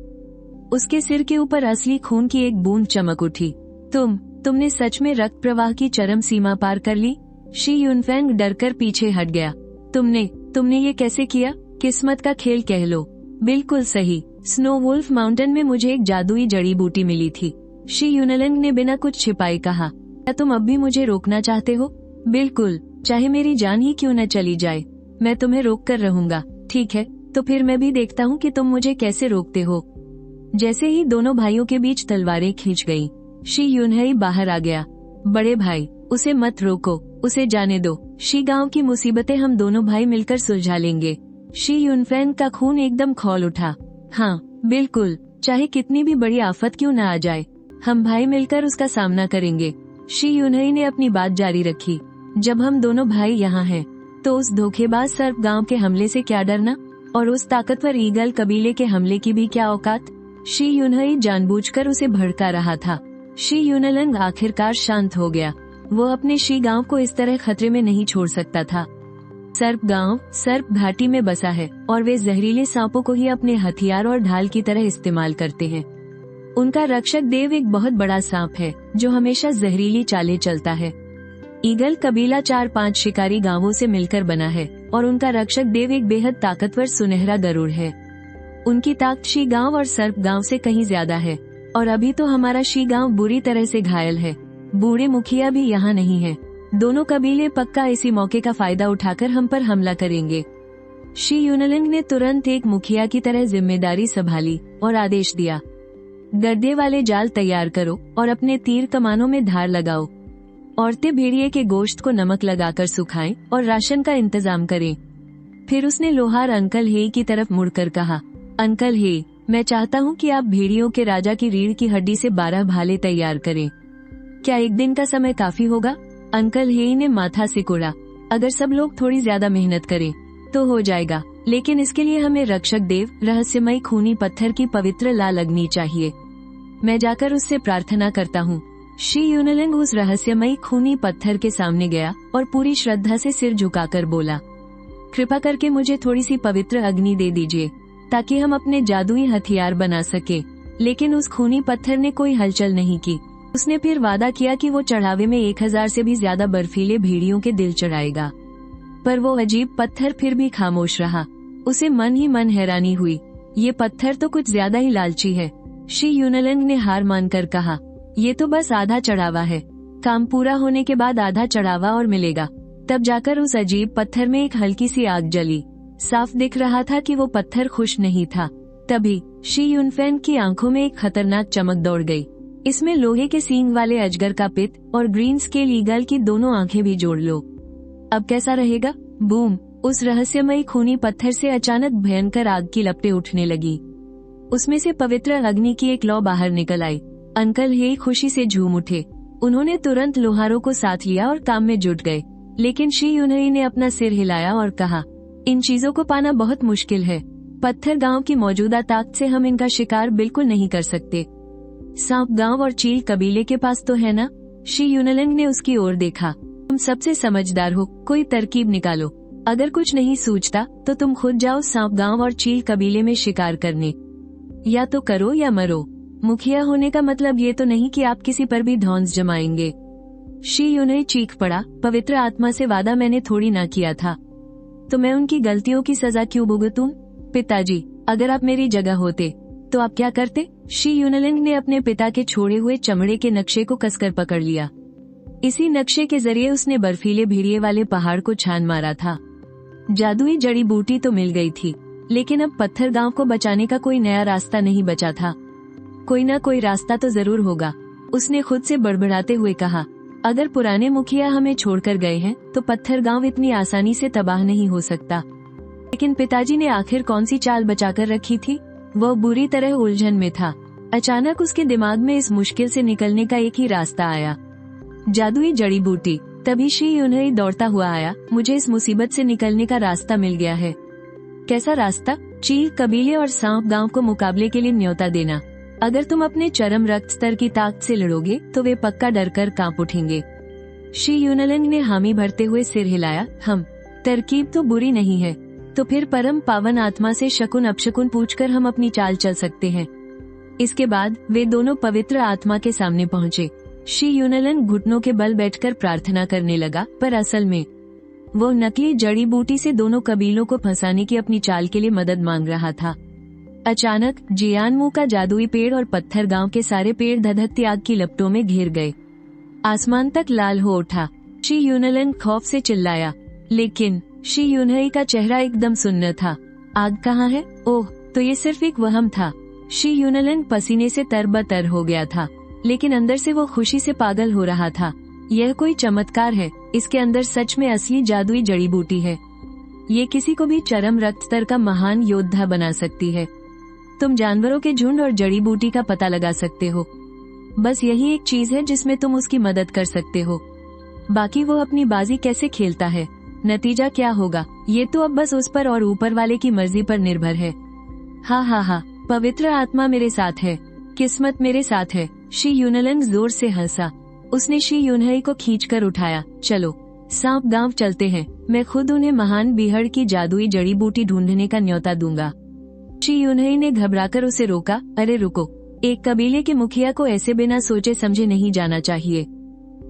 उसके सिर के ऊपर असली खून की एक बूंद चमक उठी। तुमने सच में रक्त प्रवाह की चरम सीमा पार कर ली। शी युनफेंग डरकर पीछे हट गया। तुमने ये कैसे किया? किस्मत का खेल कह लो। बिल्कुल सही। स्नो वुल्फ माउंटेन में मुझे एक जादुई जड़ी बूटी मिली थी। शी युनलन ने बिना कुछ छिपाए कहा। क्या तुम अब भी मुझे रोकना चाहते हो? बिल्कुल, चाहे मेरी जान ही क्यों न चली जाए, मैं तुम्हें रोक कर रहूंगा। ठीक है, तो फिर मैं भी देखता हूँ कि तुम मुझे कैसे रोकते हो। जैसे ही दोनों भाइयों के बीच तलवारें खींच गईं, शी युनहेई बाहर आ गया। बड़े भाई, उसे मत रोको, उसे जाने दो। शी गांव की मुसीबतें हम दोनों भाई मिलकर सुलझा लेंगे। शी युनफेंग का खून एकदम खौल उठा। हाँ बिल्कुल, चाहे कितनी भी बड़ी आफत क्यों न आ जाए, हम भाई मिलकर उसका सामना करेंगे। शी युनहेई ने अपनी बात जारी रखी। जब हम दोनों भाई यहाँ हैं, तो उस धोखेबाज सर्प गांव के हमले से क्या डरना, और उस ताकतवर ईगल कबीले के हमले की भी क्या औकात। शी युनहेई जानबूझकर उसे भड़का रहा था। शी युनलन आखिरकार शांत हो गया। वो अपने शी गांव को इस तरह खतरे में नहीं छोड़ सकता था। सर्प गांव सर्प घाटी में बसा है और वे जहरीले सांपों को ही अपने हथियार और ढाल की तरह इस्तेमाल करते हैं। उनका रक्षक देव एक बहुत बड़ा सांप है जो हमेशा जहरीली चालें चलता है। ईगल कबीला 4-5 शिकारी गांवों से मिलकर बना है और उनका रक्षक देव एक बेहद ताकतवर सुनहरा गरुड़ है। उनकी ताकत शी गांव और सर्प गांव से कहीं ज्यादा है और अभी तो हमारा शी गांव बुरी तरह से घायल है। बूढ़े मुखिया भी यहाँ नहीं है। दोनों कबीले पक्का इसी मौके का फायदा उठाकर हम पर हमला करेंगे। शी यूनलिंग ने तुरंत एक मुखिया की तरह जिम्मेदारी संभाली और आदेश दिया, गड्ढे वाले जाल तैयार करो और अपने तीर कमानों में धार लगाओ। औरतें भेड़िए के गोश्त को नमक लगाकर सुखाएं और राशन का इंतजाम करें। फिर उसने लोहार अंकल हे की तरफ मुड़कर कहा, अंकल हे, मैं चाहता हूँ कि आप भेड़ियों के राजा की रीढ़ की हड्डी से 12 भाले तैयार करें। क्या एक दिन का समय काफी होगा? अंकल हे ने माथा सिकोड़ा, अगर सब लोग थोड़ी ज्यादा मेहनत करें तो हो जाएगा, लेकिन इसके लिए हमें रक्षक देव रहस्यमयी खूनी पत्थर की पवित्र ला लगनी चाहिए। मैं जाकर उससे प्रार्थना करता हूँ। शी यूनलिंग उस रहस्यमयी खूनी पत्थर के सामने गया और पूरी श्रद्धा से सिर झुकाकर बोला, कृपा करके मुझे थोड़ी सी पवित्र अग्नि दे दीजिए ताकि हम अपने जादुई हथियार बना सके। लेकिन उस खूनी पत्थर ने कोई हलचल नहीं की। उसने फिर वादा किया कि वो चढ़ावे में 1000 से भी ज्यादा बर्फीले भेड़ियों के दिल चढ़ाएगा, पर वो अजीब पत्थर फिर भी खामोश रहा। उसे मन ही मन हैरानी हुई, ये पत्थर तो कुछ ज्यादा ही लालची है। शी यूनलिंग ने हार मानकर कहा, ये तो बस आधा चढ़ावा है, काम पूरा होने के बाद आधा चढ़ावा और मिलेगा। तब जाकर उस अजीब पत्थर में एक हल्की सी आग जली। साफ दिख रहा था कि वो पत्थर खुश नहीं था। तभी शी यूनफेन की आंखों में एक खतरनाक चमक दौड़ गई। इसमें लोहे के सींग वाले अजगर का पित और ग्रीन स्केल ईगल की दोनों आंखें भी जोड़ लो। अब कैसा रहेगा? बूम! उस रहस्यमयी खूनी पत्थर से अचानक भयंकर आग की लपटें उठने लगी। उसमें से पवित्र अग्नि की एक लौ बाहर निकल आई। अंकल हे खुशी से झूम उठे। उन्होंने तुरंत लोहारों को साथ लिया और काम में जुट गए। लेकिन शी यूनही ने अपना सिर हिलाया और कहा, इन चीजों को पाना बहुत मुश्किल है। पत्थर गांव की मौजूदा ताकत से हम इनका शिकार बिल्कुल नहीं कर सकते। सांप गांव और चील कबीले के पास तो है ना? शी यूनलिंग ने उसकी ओर देखा। तुम सबसे समझदार हो, कोई तरकीब निकालो। अगर कुछ नहीं सूझता तो तुम खुद जाओ सांप गांव और चील कबीले में शिकार करने। या तो करो या मरो। मुखिया होने का मतलब ये तो नहीं कि आप किसी पर भी धौंस जमाएंगे। शी यूनही चीख पड़ा, पवित्र आत्मा से वादा मैंने थोड़ी ना किया था, तो मैं उनकी गलतियों की सजा क्यों भुगतूं? पिताजी, अगर आप मेरी जगह होते तो आप क्या करते? शी यूनलिंग ने अपने पिता के छोड़े हुए चमड़े के नक्शे को कसकर पकड़ लिया। इसी नक्शे के जरिए उसने बर्फीले भेड़िए वाले पहाड़ को छान मारा था। जादुई जड़ी बूटी तो मिल गई थी, लेकिन अब पत्थर गांव को बचाने का कोई नया रास्ता नहीं बचा था। कोई ना कोई रास्ता तो जरूर होगा, उसने खुद से बड़बड़ाते हुए कहा। अगर पुराने मुखिया हमें छोड़कर गए हैं तो पत्थर गांव इतनी आसानी से तबाह नहीं हो सकता। लेकिन पिताजी ने आखिर कौन सी चाल बचाकर रखी थी? वह बुरी तरह उलझन में था। अचानक उसके दिमाग में इस मुश्किल से निकलने का एक ही रास्ता आया, जादुई जड़ी बूटी। तभी शी यूनही दौड़ता हुआ आया। मुझे इस मुसीबत से निकलने का रास्ता मिल गया है। कैसा रास्ता? चील कबीले और सांप गांव को मुकाबले के लिए न्योता देना। अगर तुम अपने चरम रक्त स्तर की ताकत से लड़ोगे तो वे पक्का डरकर कांप उठेंगे। शी यूनलिंग ने हामी भरते हुए सिर हिलाया। हम तरकीब तो बुरी नहीं है, तो फिर परम पावन आत्मा से शकुन अपशकुन पूछकर हम अपनी चाल चल सकते हैं। इसके बाद वे दोनों पवित्र आत्मा के सामने पहुँचे। शी यूनलिंग घुटनों के बल बैठकर प्रार्थना करने लगा, पर असल में वो नकली जड़ी बूटी से दोनों कबीलों को फंसाने की अपनी चाल के लिए मदद मांग रहा था। अचानक जियानमू का जादुई पेड़ और पत्थर गांव के सारे पेड़ धधकती आग की लपटों में घिर गए। आसमान तक लाल हो उठा। शी यूनलिंग खौफ से चिल्लाया, लेकिन शी यूनही का चेहरा एकदम सुन्न था। आग कहाँ है? ओह, तो ये सिर्फ एक वहम था। शी यूनलिंग पसीने से तरबतर हो गया था, लेकिन अंदर से वो खुशी से पागल हो रहा था। यह कोई चमत्कार है, इसके अंदर सच में असली जादुई जड़ी बूटी है। ये किसी को भी चरम रक्त स्तर का महान योद्धा बना सकती है। तुम जानवरों के झुंड और जड़ी बूटी का पता लगा सकते हो। बस यही एक चीज है जिसमें तुम उसकी मदद कर सकते हो। बाकी वो अपनी बाजी कैसे खेलता है, नतीजा क्या होगा, ये तो अब बस उस पर और ऊपर वाले की मर्जी पर निर्भर है। हाँ हाँ हाँ, पवित्र आत्मा मेरे साथ है, किस्मत मेरे साथ है। शी यूनलिंग जोर से हंसा। उसने शी यूनही को खींचकर उठाया। चलो सांप गांव चलते हैं, मैं खुद उन्हें महान बीहड़ की जादुई जड़ी बूटी ढूंढने का न्योता दूंगा। शी यूनही ने घबराकर उसे रोका। अरे रुको, एक कबीले के मुखिया को ऐसे बिना सोचे समझे नहीं जाना चाहिए।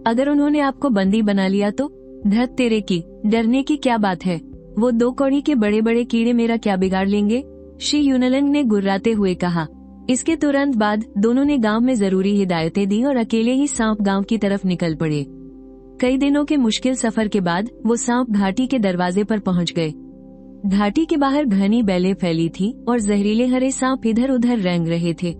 अगर उन्होंने आपको बंदी बना लिया तो? धत तेरे की, डरने की क्या बात है? वो 2 कौड़ी के बड़े बड़े कीड़े मेरा क्या बिगाड़ लेंगे? शी यूनलिंग ने गुर्राते हुए कहा। इसके तुरंत बाद दोनों ने गांव में जरूरी हिदायतें दी और अकेले ही सांप गांव की तरफ निकल पड़े। कई दिनों के मुश्किल सफर के बाद वो सांप घाटी के दरवाजे पर पहुंच गए। घाटी के बाहर घनी बेलें फैली थी और जहरीले हरे सांप इधर उधर रेंग रहे थे,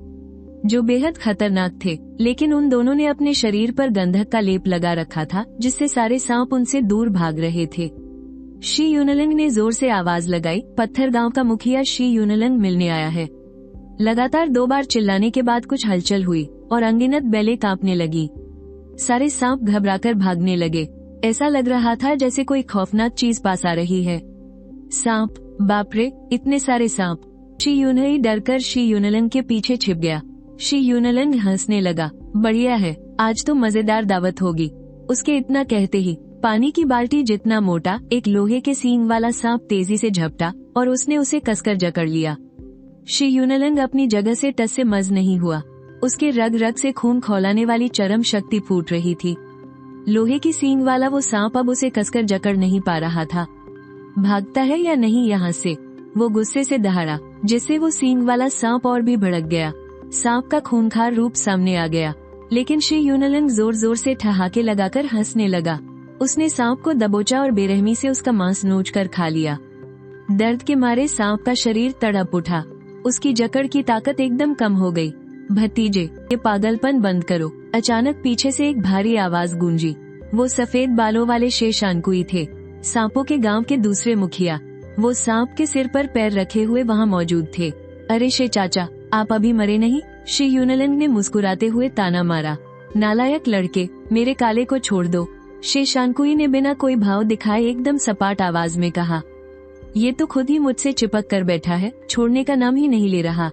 जो बेहद खतरनाक थे। लेकिन उन दोनों ने अपने शरीर पर गंधक का लेप लगा रखा था, जिससे सारे सांप उनसे दूर भाग रहे थे। शी यूनलंग ने जोर से आवाज लगाई, पत्थर गांव का मुखिया शी यूनलंग मिलने आया है। लगातार 2 बार चिल्लाने के बाद कुछ हलचल हुई और अनगिनत बेलें कांपने लगी। सारे सांप घबराकर भागने लगे। ऐसा लग रहा था जैसे कोई खौफनाक चीज पास आ रही है। सांप, बाप रे, इतने सारे सांप! शी यूनही डरकर शी यूनलंग के पीछे छिप गया। शी यूनलंग हंसने लगा, बढ़िया है, आज तो मजेदार दावत होगी। उसके इतना कहते ही पानी की बाल्टी जितना मोटा एक लोहे के सींग वाला सांप तेजी से झपटा और उसने उसे कसकर जकड़ लिया। शी यूनलंग अपनी जगह से टस से मज नहीं हुआ। उसके रग रग से खून खौलाने वाली चरम शक्ति फूट रही थी। लोहे की सींग वाला वो सांप अब उसे कसकर जकड़ नहीं पा रहा था। भागता है या नहीं यहाँ से? वो गुस्से से दहाड़ा, जिससे वो सींग वाला सांप और भी भड़क गया। सांप का खूंखार रूप सामने आ गया, लेकिन शी यूनलंग जोर जोर से ठहाके लगाकर हंसने लगा। उसने सांप को दबोचा और बेरहमी से उसका मांस नोच कर खा लिया। दर्द के मारे सांप का शरीर तड़प उठा। उसकी जकड़ की ताकत एकदम कम हो गई। भतीजे, ये पागलपन बंद करो। अचानक पीछे से एक भारी आवाज गूंजी। वो सफेद बालों वाले शेशानकुई थे, सांपों के गांव के दूसरे मुखिया। वो सांप के सिर पर पैर रखे हुए वहां मौजूद थे। अरे शे चाचा, आप अभी मरे नहीं? शी यूनलंग ने मुस्कुराते हुए ताना मारा। नालायक लड़के, मेरे काले को छोड़ दो। शेशानकुई ने बिना कोई भाव दिखाए एकदम सपाट आवाज में कहा। ये तो खुद ही मुझसे चिपक कर बैठा है, छोड़ने का नाम ही नहीं ले रहा।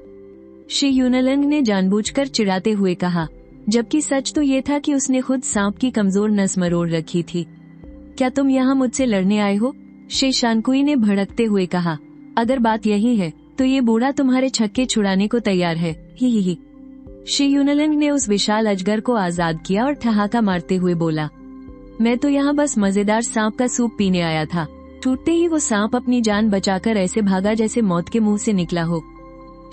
शी यूनलंग ने जानबूझकर चिढ़ाते हुए कहा, जबकि सच तो ये था कि उसने खुद सांप की कमजोर नस मरोड़ रखी थी। क्या तुम यहाँ मुझसे लड़ने आए हो? शेशानकुई ने भड़कते हुए कहा। अगर बात यही है तो ये बूढ़ा तुम्हारे छक्के छुड़ाने को तैयार है। ही। शी यूनलंग ने उस विशाल अजगर को आजाद किया और ठहाका मारते हुए बोला, मैं तो यहाँ बस मजेदार सांप का सूप पीने आया था। टूटते ही वो सांप अपनी जान बचाकर ऐसे भागा जैसे मौत के मुंह से निकला हो।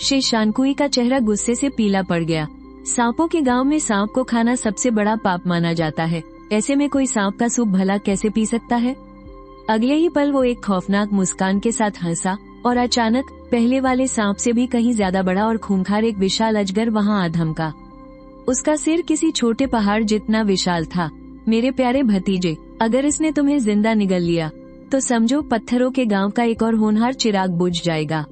शेशानकुई का चेहरा गुस्से से पीला पड़ गया। सांपों के गांव में सांप को खाना सबसे बड़ा पाप माना जाता है। ऐसे में कोई सांप का सूप भला कैसे पी सकता है? अगले ही पल वो एक खौफनाक मुस्कान के साथ हंसा और अचानक पहले वाले सांप से भी कहीं ज्यादा बड़ा और खूंखार एक विशाल अजगर वहां आ धमका। उसका सिर किसी छोटे पहाड़ जितना विशाल था। मेरे प्यारे भतीजे, अगर इसने तुम्हें जिंदा निगल लिया तो समझो पत्थरों के गांव का एक और होनहार चिराग बुझ जाएगा।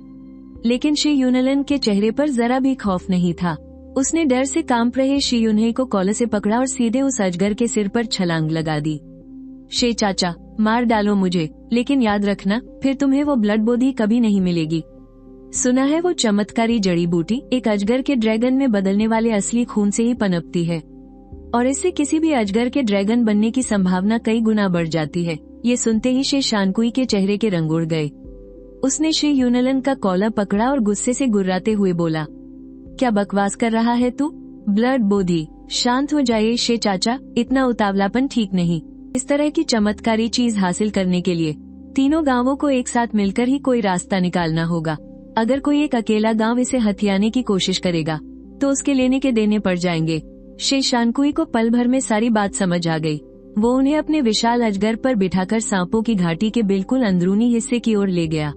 लेकिन शी यूनलंग के चेहरे पर जरा भी खौफ नहीं था। उसने डर से कांप रहे शी यूनही को कॉलर से पकड़ा और सीधे उस अजगर के सिर पर छलांग लगा दी। शे चाचा, मार डालो मुझे, लेकिन याद रखना फिर तुम्हें वो ब्लड बोधी कभी नहीं मिलेगी। सुना है वो चमत्कारी जड़ी बूटी एक अजगर के ड्रैगन में बदलने वाले असली खून से ही पनपती है और इससे किसी भी अजगर के ड्रैगन बनने की संभावना कई गुना बढ़ जाती है। ये सुनते ही शेशानकुई के चेहरे के रंग उड़ गए। उसने शी यूनलंग का कॉलर पकड़ा और गुस्से से गुर्राते हुए बोला, क्या बकवास कर रहा है तू? ब्लड बोधी, शांत हो जाइए शे चाचा, इतना उतावलापन ठीक नहीं। इस तरह की चमत्कारी चीज हासिल करने के लिए तीनों गांवों को एक साथ मिलकर ही कोई रास्ता निकालना होगा। अगर कोई एक अकेला गांव इसे हथियाने की कोशिश करेगा तो उसके लेने के देने पड़ जाएंगे। शेशानकुई को पल भर में सारी बात समझ आ गई। वो उन्हें अपने विशाल अजगर पर बिठाकर सांपों की घाटी के बिल्कुल अंदरूनी हिस्से की ओर ले गया।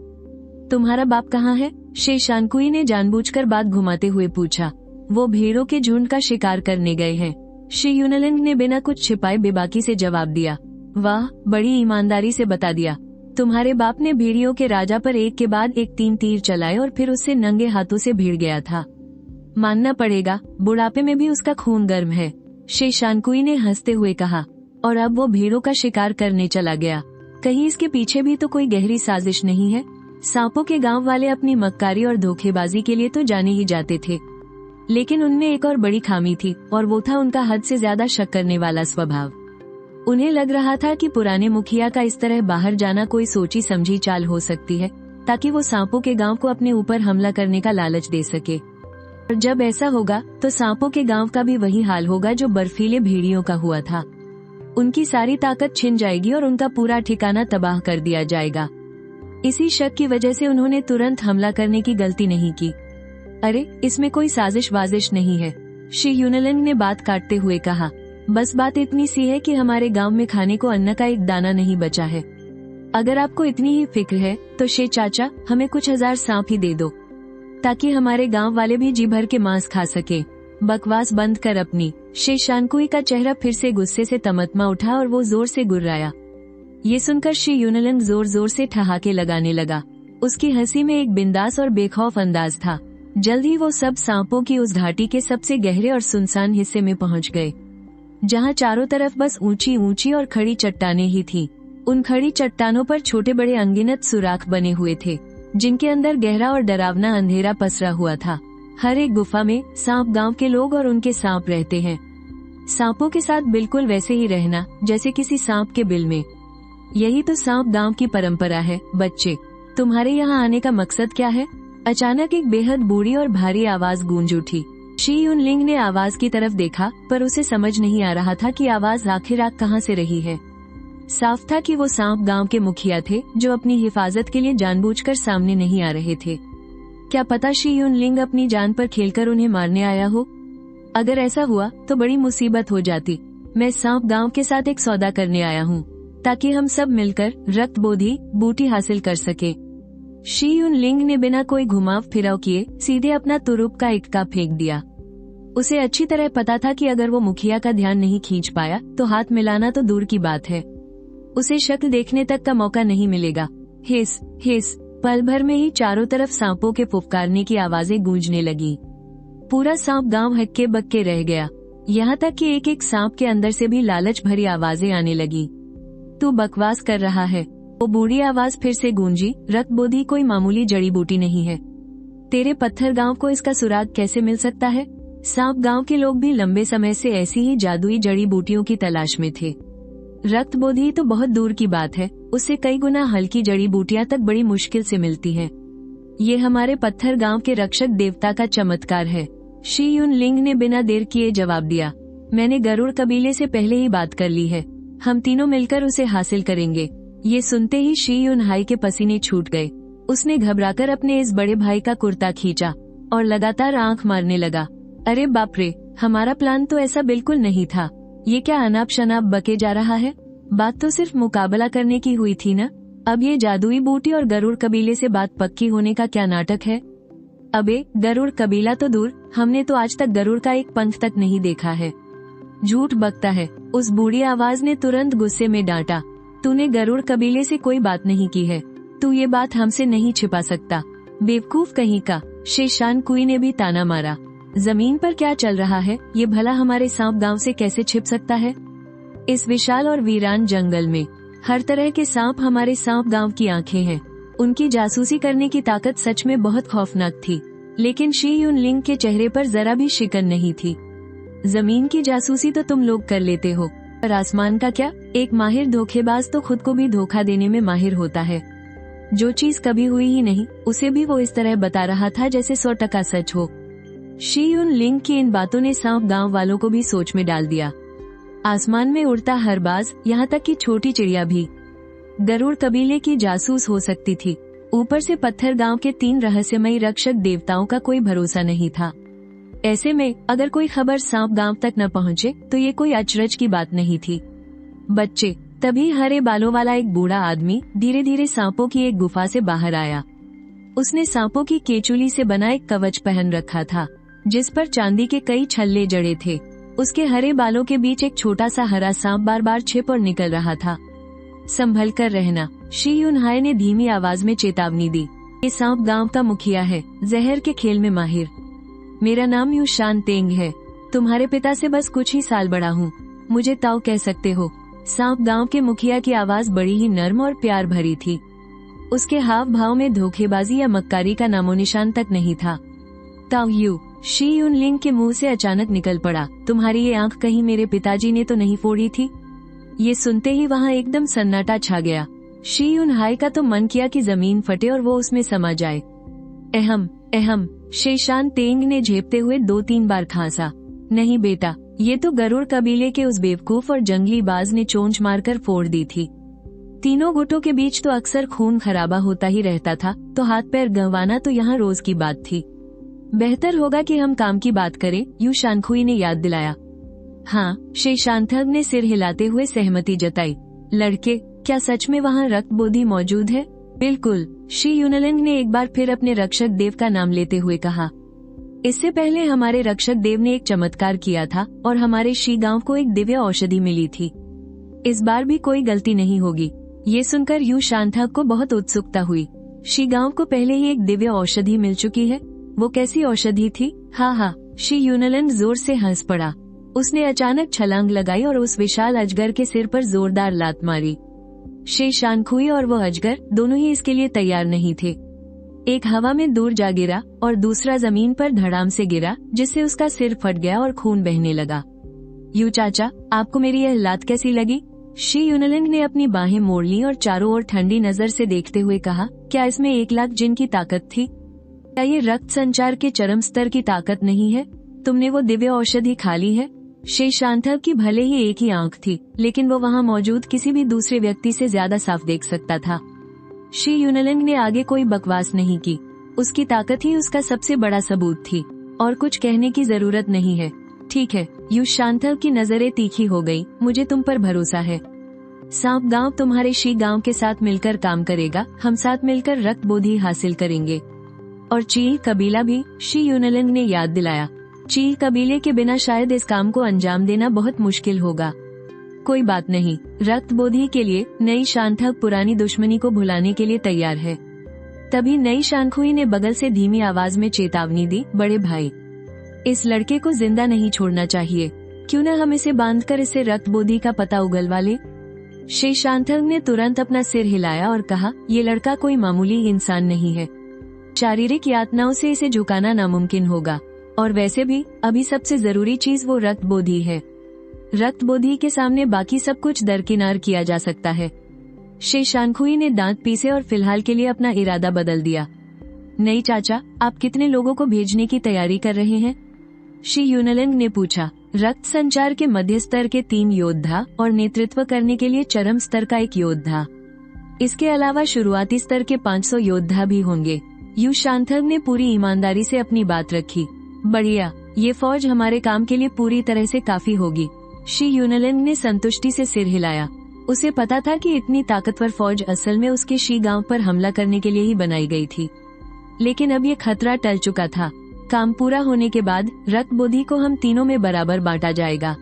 तुम्हारा बाप कहाँ है? शेशानकुई ने जानबूझकर बात घुमाते हुए पूछा। वो भेड़ों के झुंड का शिकार करने गए हैं। शी यूनलंग ने बिना कुछ छिपाए बेबाकी से जवाब दिया। वाह, बड़ी ईमानदारी से बता दिया। तुम्हारे बाप ने भेड़ियों के राजा पर एक के बाद एक 3 तीर चलाए और फिर उससे नंगे हाथों से भिड़ गया था। मानना पड़ेगा, बुढ़ापे में भी उसका खून गर्म है, शेशानकुई ने हंसते हुए कहा। और अब वो भेड़ों का शिकार करने चला गया। कहीं इसके पीछे भी तो कोई गहरी साजिश नहीं है? सांपों के गांव वाले अपनी मक्कारी और धोखेबाजी के लिए तो जाने ही जाते थे, लेकिन उनमें एक और बड़ी खामी थी और वो था उनका हद से ज्यादा शक करने वाला स्वभाव। उन्हें लग रहा था कि पुराने मुखिया का इस तरह बाहर जाना कोई सोची समझी चाल हो सकती है ताकि वो सांपों के गांव को अपने ऊपर हमला करने का लालच दे सके। और जब ऐसा होगा तो सांपों के गांव का भी वही हाल होगा जो बर्फीले भेड़ियों का हुआ था। उनकी सारी ताकत छिन जाएगी और उनका पूरा ठिकाना तबाह कर दिया जाएगा। इसी शक की वजह से उन्होंने तुरंत हमला करने की गलती नहीं की। अरे इसमें कोई साजिश वाजिश नहीं है, शी यूनलिंग ने बात काटते हुए कहा। बस बात इतनी सी है कि हमारे गांव में खाने को अन्न का एक दाना नहीं बचा है। अगर आपको इतनी ही फिक्र है तो शे चाचा हमें कुछ 1000 सांप ही दे दो, ताकि हमारे गांव वाले भी जी भर के मांस खा सके। बकवास बंद कर अपनी। शे शानकुई का चेहरा फिर से गुस्से से तमतमा उठा और वो जोर से गुर्राया। ये सुनकर शी यूनलिंग जोर जोर से ठहाके लगाने लगा। उसकी हंसी में एक बिंदास और बेखौफ अंदाज था। जल्द ही वो सब सांपों की उस घाटी के सबसे गहरे और सुनसान हिस्से में पहुंच गए, जहां चारों तरफ बस ऊंची ऊंची और खड़ी चट्टानें ही थीं। उन खड़ी चट्टानों पर छोटे बड़े अनगिनत सुराख बने हुए थे, जिनके अंदर गहरा और डरावना अंधेरा पसरा हुआ था। हर एक गुफा में सांप गांव के लोग और उनके सांप रहते हैं। सांपों के साथ बिल्कुल वैसे ही रहना जैसे किसी सांप के बिल में। यही तो सांप गांव की परंपरा है। बच्चे, तुम्हारे यहाँ आने का मकसद क्या है? अचानक एक बेहद बूढ़ी और भारी आवाज गूंज उठी। शी यूनलिंग ने आवाज की तरफ देखा, पर उसे समझ नहीं आ रहा था कि आवाज आखिर कहाँ से रही है। साफ था कि वो सांप गांव के मुखिया थे, जो अपनी हिफाजत के लिए जानबूझकर सामने नहीं आ रहे थे। क्या पता शी यूनलिंग अपनी जान पर खेलकर उन्हें मारने आया हो? अगर ऐसा हुआ तो बड़ी मुसीबत हो जाती। मैं सांप गांव के साथ एक सौदा करने आया हूँ, ताकि हम सब मिलकर रक्तबोधी बूटी हासिल कर सके। शी यूनलिंग ने बिना कोई घुमाव फिराव किए सीधे अपना तुरुप का इक्का फेंक दिया। उसे अच्छी तरह पता था कि अगर वो मुखिया का ध्यान नहीं खींच पाया तो हाथ मिलाना तो दूर की बात है, उसे शक्ल देखने तक का मौका नहीं मिलेगा। हिस हिस, पल भर में ही चारों तरफ सांपों के फुफकारने की आवाजें गूंजने लगी। पूरा सांप गांव हक्के बक्के रह गया, यहाँ तक कि एक एक सांप के अंदर से भी लालच भरी आवाजें आने लगी। तू बकवास कर रहा है, वो बूढ़ी आवाज फिर से गूंजी। रक्तबोधी कोई मामूली जड़ी बूटी नहीं है। तेरे पत्थर गांव को इसका सुराग कैसे मिल सकता है? सांप गांव के लोग भी लंबे समय से ऐसी ही जादुई जड़ी बूटियों की तलाश में थे। रक्तबोधी तो बहुत दूर की बात है, उससे कई गुना हल्की जड़ी बूटियां तक बड़ी मुश्किल से मिलती हैं। ये हमारे पत्थर गांव के रक्षक देवता का चमत्कार है, शी यूनलिंग ने बिना देर किए जवाब दिया। मैंने गरुड़ कबीले से पहले ही बात कर ली है, हम तीनों मिलकर उसे हासिल करेंगे। ये सुनते ही शी यूनहाई के पसीने छूट गए। उसने घबराकर अपने इस बड़े भाई का कुर्ता खींचा और लगातार आंख मारने लगा। अरे बाप रे, हमारा प्लान तो ऐसा बिल्कुल नहीं था। ये क्या अनाप शनाप बके जा रहा है? बात तो सिर्फ मुकाबला करने की हुई थी ना। अब ये जादुई बूटी और गरुड़ कबीले से बात पक्की होने का क्या नाटक है? अबे गरुड़ कबीला तो दूर, हमने तो आज तक गरुड़ का एक पंख तक नहीं देखा है। झूठ बकता है, उस बूढ़ी आवाज ने तुरंत गुस्से में डांटा। तूने गरुड़ कबीले से कोई बात नहीं की है, तू ये बात हमसे नहीं छिपा सकता। बेवकूफ कहीं का, शे शानकुई ने भी ताना मारा। जमीन पर क्या चल रहा है ये भला हमारे सांप गांव से कैसे छिप सकता है? इस विशाल और वीरान जंगल में हर तरह के सांप हमारे सांप गांव की आंखें हैं। उनकी जासूसी करने की ताकत सच में बहुत खौफनाक थी, लेकिन शी यूनलिंग के चेहरे पर जरा भी शिकन नहीं थी। जमीन की जासूसी तो तुम लोग कर लेते हो, पर आसमान का क्या? एक माहिर धोखेबाज तो खुद को भी धोखा देने में माहिर होता है। जो चीज कभी हुई ही नहीं उसे भी वो इस तरह बता रहा था जैसे 100% सच हो। शी यूनलिंग की इन बातों ने सांप गांव वालों को भी सोच में डाल दिया। आसमान में उड़ता हर बाज, यहाँ तक कि छोटी चिड़िया भी गरुड़ कबीले की जासूस हो सकती थी। ऊपर से पत्थर गांव के 3 रहस्यमयी रक्षक देवताओं का कोई भरोसा नहीं था। ऐसे में अगर कोई खबर सांप गांव तक न पहुँचे तो ये कोई अचरज की बात नहीं थी। बच्चे, तभी हरे बालों वाला एक बूढ़ा आदमी धीरे धीरे सांपों की एक गुफा से बाहर आया। उसने सांपों की केचुली से बना एक कवच पहन रखा था, जिस पर चांदी के कई छल्ले जड़े थे। उसके हरे बालों के बीच एक छोटा सा हरा सांप बार बार छिप और निकल रहा था। संभल कर रहना, शी यूनहाई ने धीमी आवाज में चेतावनी दी। ये सांप गांव का मुखिया है, जहर के खेल में माहिर। मेरा नाम यू शान तेंग है, तुम्हारे पिता से बस कुछ ही साल बड़ा हूँ, मुझे ताऊ कह सकते हो। सांप गांव के मुखिया की आवाज बड़ी ही नर्म और प्यार भरी थी। उसके हाव भाव में धोखेबाजी या मक्कारी का नामोनिशान तक नहीं था। ताऊ यू, शी यूनलिंग के मुंह से अचानक निकल पड़ा। तुम्हारी ये आंख कहीं मेरे पिताजी ने तो नहीं फोड़ी थी? ये सुनते ही वहाँ एकदम सन्नाटा छा गया। शी यूनहाई का तो मन किया कि जमीन फटे और वो उसमें समा जाए। अहम अहम, शे शान तेंग ने झेपते हुए 2-3 बार खांसा। नहीं बेटा, ये तो गरुड़ कबीले के उस बेवकूफ और जंगली बाज ने चोंच मारकर फोड़ दी थी। तीनों गुटों के बीच तो अक्सर खून खराबा होता ही रहता था, तो हाथ पैर गंवाना तो यहाँ रोज की बात थी। बेहतर होगा कि हम काम की बात करें, यू शानखुई ने याद दिलाया। हाँ, शे शांथग ने सिर हिलाते हुए सहमति जताई। लड़के, क्या सच में वहाँ रक्त बोधी मौजूद है? बिल्कुल, शी यूनलिंग ने एक बार फिर अपने रक्षक देव का नाम लेते हुए कहा। इससे पहले हमारे रक्षक देव ने एक चमत्कार किया था और हमारे शी गांव को एक दिव्य औषधि मिली थी। इस बार भी कोई गलती नहीं होगी। ये सुनकर यू शांथग को बहुत उत्सुकता हुई। शी गांव को पहले ही एक दिव्य औषधि मिल चुकी है। वो कैसी औषधि थी? हाँ, शी यूनलिंग जोर से हंस पड़ा। उसने अचानक छलांग लगाई और उस विशाल अजगर के सिर पर जोरदार लात मारी। शे शानखुई और वह अजगर दोनों ही इसके लिए तैयार नहीं थे। एक हवा में दूर जा गिरा और दूसरा जमीन पर धड़ाम से गिरा, जिससे उसका सिर फट गया और खून बहने लगा। यू चाचा, आपको मेरी यह लात कैसी लगी? शी यूनलिंग ने अपनी बाहें मोड़ ली और चारों ओर ठंडी नजर से देखते हुए कहा, क्या इसमें 1 लाख जिन की ताकत थी? क्या ये रक्त संचार के चरम स्तर की ताकत नहीं है? तुमने वो दिव्य औषधि खा ली है? शे शांथग की भले ही एक ही आंख थी, लेकिन वो वहाँ मौजूद किसी भी दूसरे व्यक्ति से ज्यादा साफ देख सकता था। शी यूनलिंग ने आगे कोई बकवास नहीं की। उसकी ताकत ही उसका सबसे बड़ा सबूत थी और कुछ कहने की जरूरत नहीं है। ठीक है, यू शांथग की नजरें तीखी हो गई। मुझे तुम पर भरोसा है। सांप गांव तुम्हारे शी गांव के साथ मिलकर काम करेगा। हम साथ मिलकर रक्त बोधी हासिल करेंगे। और चील कबीला भी, शी यूनलिंग ने याद दिलाया। चील कबीले के बिना शायद इस काम को अंजाम देना बहुत मुश्किल होगा। कोई बात नहीं, रक्त बोधी के लिए नई शांथग पुरानी दुश्मनी को भुलाने के लिए तैयार है। तभी नई शानखुई ने बगल से धीमी आवाज में चेतावनी दी, बड़े भाई, इस लड़के को जिंदा नहीं छोड़ना चाहिए। क्यों न हम इसे बांधकर इसे रक्त बोधी का पता उगलवा ले? शे शांथग ने तुरंत अपना सिर हिलाया और कहा, ये लड़का कोई मामूली इंसान नहीं है। शारीरिक यातनाओं से इसे झुकाना नामुमकिन होगा। और वैसे भी अभी सबसे जरूरी चीज वो रक्त बोधी है। रक्त बोधी के सामने बाकी सब कुछ दरकिनार किया जा सकता है। शे शानखुई ने दांत पीसे और फिलहाल के लिए अपना इरादा बदल दिया। नहीं चाचा, आप कितने लोगों को भेजने की तैयारी कर रहे हैं? शी यूनलिंग ने पूछा। रक्त संचार के मध्य स्तर के 3 योद्धा और नेतृत्व करने के लिए चरम स्तर का 1 योद्धा। इसके अलावा शुरुआती स्तर के 500 योद्धा भी होंगे। यू शांथग ने पूरी ईमानदारी से अपनी बात रखी। बढ़िया, ये फौज हमारे काम के लिए पूरी तरह से काफी होगी। शी यूनलिंग ने संतुष्टि से सिर हिलाया। उसे पता था कि इतनी ताकतवर फौज असल में उसके शी गांव पर हमला करने के लिए ही बनाई गई थी। लेकिन अब ये खतरा टल चुका था। काम पूरा होने के बाद रक्त बोधी को हम तीनों में बराबर बांटा जाएगा।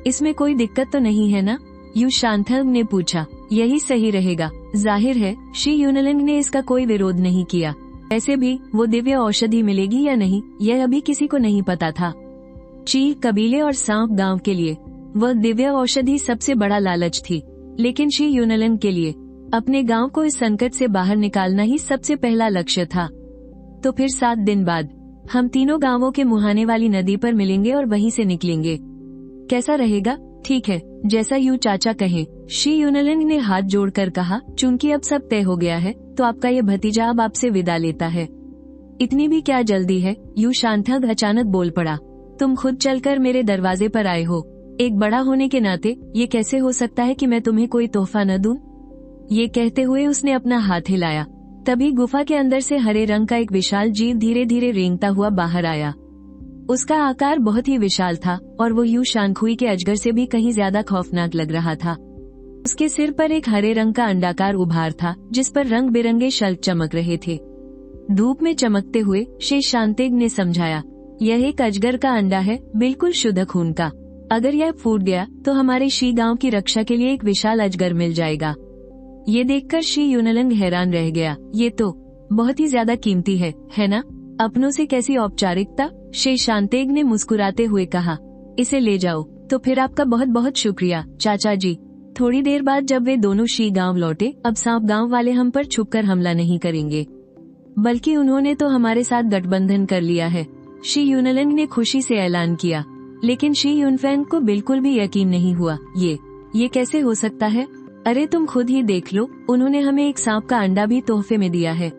इसमें कोई दिक्कत तो नहीं है ना? यू शांथग ने पूछा। यही सही रहेगा। जाहिर है शी यूनलिंग ने इसका कोई विरोध नहीं किया। ऐसे भी वो दिव्य औषधि मिलेगी या नहीं, यह अभी किसी को नहीं पता था। चील कबीले और सांप गांव के लिए वह दिव्य औषधि सबसे बड़ा लालच थी, लेकिन शी यूनलिंग के लिए अपने गांव को इस संकट से बाहर निकालना ही सबसे पहला लक्ष्य था। तो फिर 7 दिन बाद हम तीनों गांवों के मुहाने वाली नदी पर मिलेंगे और वहीं से निकलेंगे। कैसा रहेगा? ठीक है, जैसा यू चाचा कहे। शी यूनलिंग ने हाथ जोड़कर कहा। चूंकि अब सब तय हो गया है, तो आपका ये भतीजा अब आपसे विदा लेता है। इतनी भी क्या जल्दी है? यू शांथग अचानक बोल पड़ा। तुम खुद चलकर मेरे दरवाजे पर आए हो। एक बड़ा होने के नाते ये कैसे हो सकता है कि मैं तुम्हें कोई तोहफा न दूं? ये कहते हुए उसने अपना हाथ हिलाया। तभी गुफा के अंदर से हरे रंग का एक विशाल जीव धीरे धीरे रेंगता हुआ बाहर आया। उसका आकार बहुत ही विशाल था और वो यू शानखुई के अजगर से भी कहीं ज्यादा खौफनाक लग रहा था। उसके सिर पर एक हरे रंग का अंडाकार उभार था, जिस पर रंग बिरंगे शल्क चमक रहे थे। धूप में चमकते हुए शे शांतेग ने समझाया, यह एक अजगर का अंडा है, बिल्कुल शुद्ध खून का। अगर यह फूट गया तो हमारे शी गांव की रक्षा के लिए एक विशाल अजगर मिल जाएगा। ये देखकर शी यूनलिंग हैरान रह गया। ये तो बहुत ही ज्यादा कीमती है ना? अपनों से कैसी औपचारिकता? शे शांतेग ने मुस्कुराते हुए कहा। इसे ले जाओ। तो फिर आपका बहुत बहुत शुक्रिया चाचा जी। थोड़ी देर बाद जब वे दोनों शी गांव लौटे, अब सांप गांव वाले हम पर छुपकर हमला नहीं करेंगे, बल्कि उन्होंने तो हमारे साथ गठबंधन कर लिया है, शी यूनलिंग ने खुशी से ऐलान किया। लेकिन शी यूनफेंग को बिल्कुल भी यकीन नहीं हुआ। ये कैसे हो सकता है? अरे तुम खुद ही देख लो, उन्होंने हमें एक सांप का अंडा भी तोहफे में दिया है।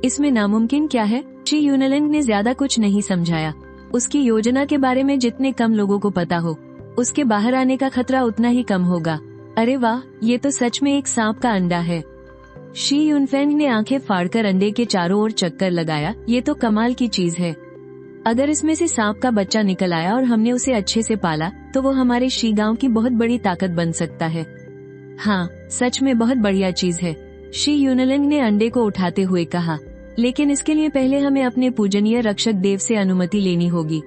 इसमें नामुमकिन क्या है? शी यूनलिंग ने ज्यादा कुछ नहीं समझाया। उसकी योजना के बारे में जितने कम लोगों को पता हो, उसके बाहर आने का खतरा उतना ही कम होगा। अरे वाह, ये तो सच में एक सांप का अंडा है। शी यूनफेंग ने आंखें फाड़कर अंडे के चारों ओर चक्कर लगाया। ये तो कमाल की चीज है। अगर इसमें से सांप का बच्चा निकल आया और हमने उसे अच्छे से पाला तो वो हमारे शी गांव की बहुत बड़ी ताकत बन सकता है। हाँ, सच में बहुत बढ़िया चीज है, शी यूनलंग ने अंडे को उठाते हुए कहा। लेकिन इसके लिए पहले हमें अपने पूजनीय रक्षक देव से अनुमति लेनी होगी।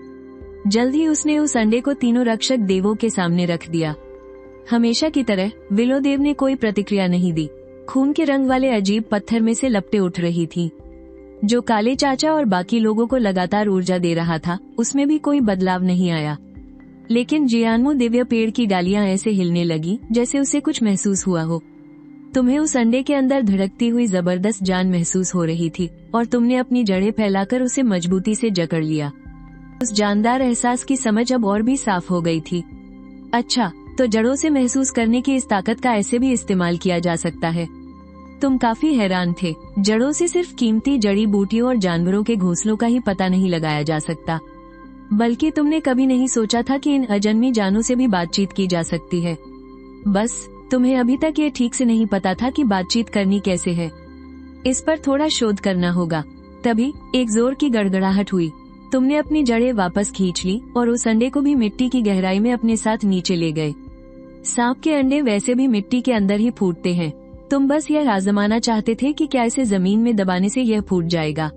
जल्द ही उसने उस अंडे को तीनों रक्षक देवों के सामने रख दिया। हमेशा की तरह विलो देव ने कोई प्रतिक्रिया नहीं दी। खून के रंग वाले अजीब पत्थर में से लपटें उठ रही थी, जो काले चाचा और बाकी लोगों को लगातार ऊर्जा दे रहा था। उसमें भी कोई बदलाव नहीं आया। लेकिन जियानमो दिव्य पेड़ की डालियां ऐसे हिलने लगी जैसे उसे कुछ महसूस हुआ हो। तुम्हें उस अंडे के अंदर धड़कती हुई जबरदस्त जान महसूस हो रही थी और तुमने अपनी जड़ें फैलाकर उसे मजबूती से जकड़ लिया। उस जानदार एहसास की समझ अब और भी साफ हो गई थी। अच्छा, तो जड़ों से महसूस करने की इस ताकत का ऐसे भी इस्तेमाल किया जा सकता है। तुम काफी हैरान थे। जड़ों से सिर्फ कीमती जड़ी बूटियों और जानवरों के घोंसलों का ही पता नहीं लगाया जा सकता, बल्कि तुमने कभी नहीं सोचा था कि इन अजन्मी जानों से भी बातचीत की जा सकती है। बस तुम्हें अभी तक ये ठीक से नहीं पता था कि बातचीत करनी कैसे है। इस पर थोड़ा शोध करना होगा। तभी एक जोर की गड़गड़ाहट हुई। तुमने अपनी जड़ें वापस खींच ली और उस अंडे को भी मिट्टी की गहराई में अपने साथ नीचे ले गए। सांप के अंडे वैसे भी मिट्टी के अंदर ही फूटते हैं। तुम बस यह आजमाना चाहते थे कि क्या इसे जमीन में दबाने से यह फूट जाएगा।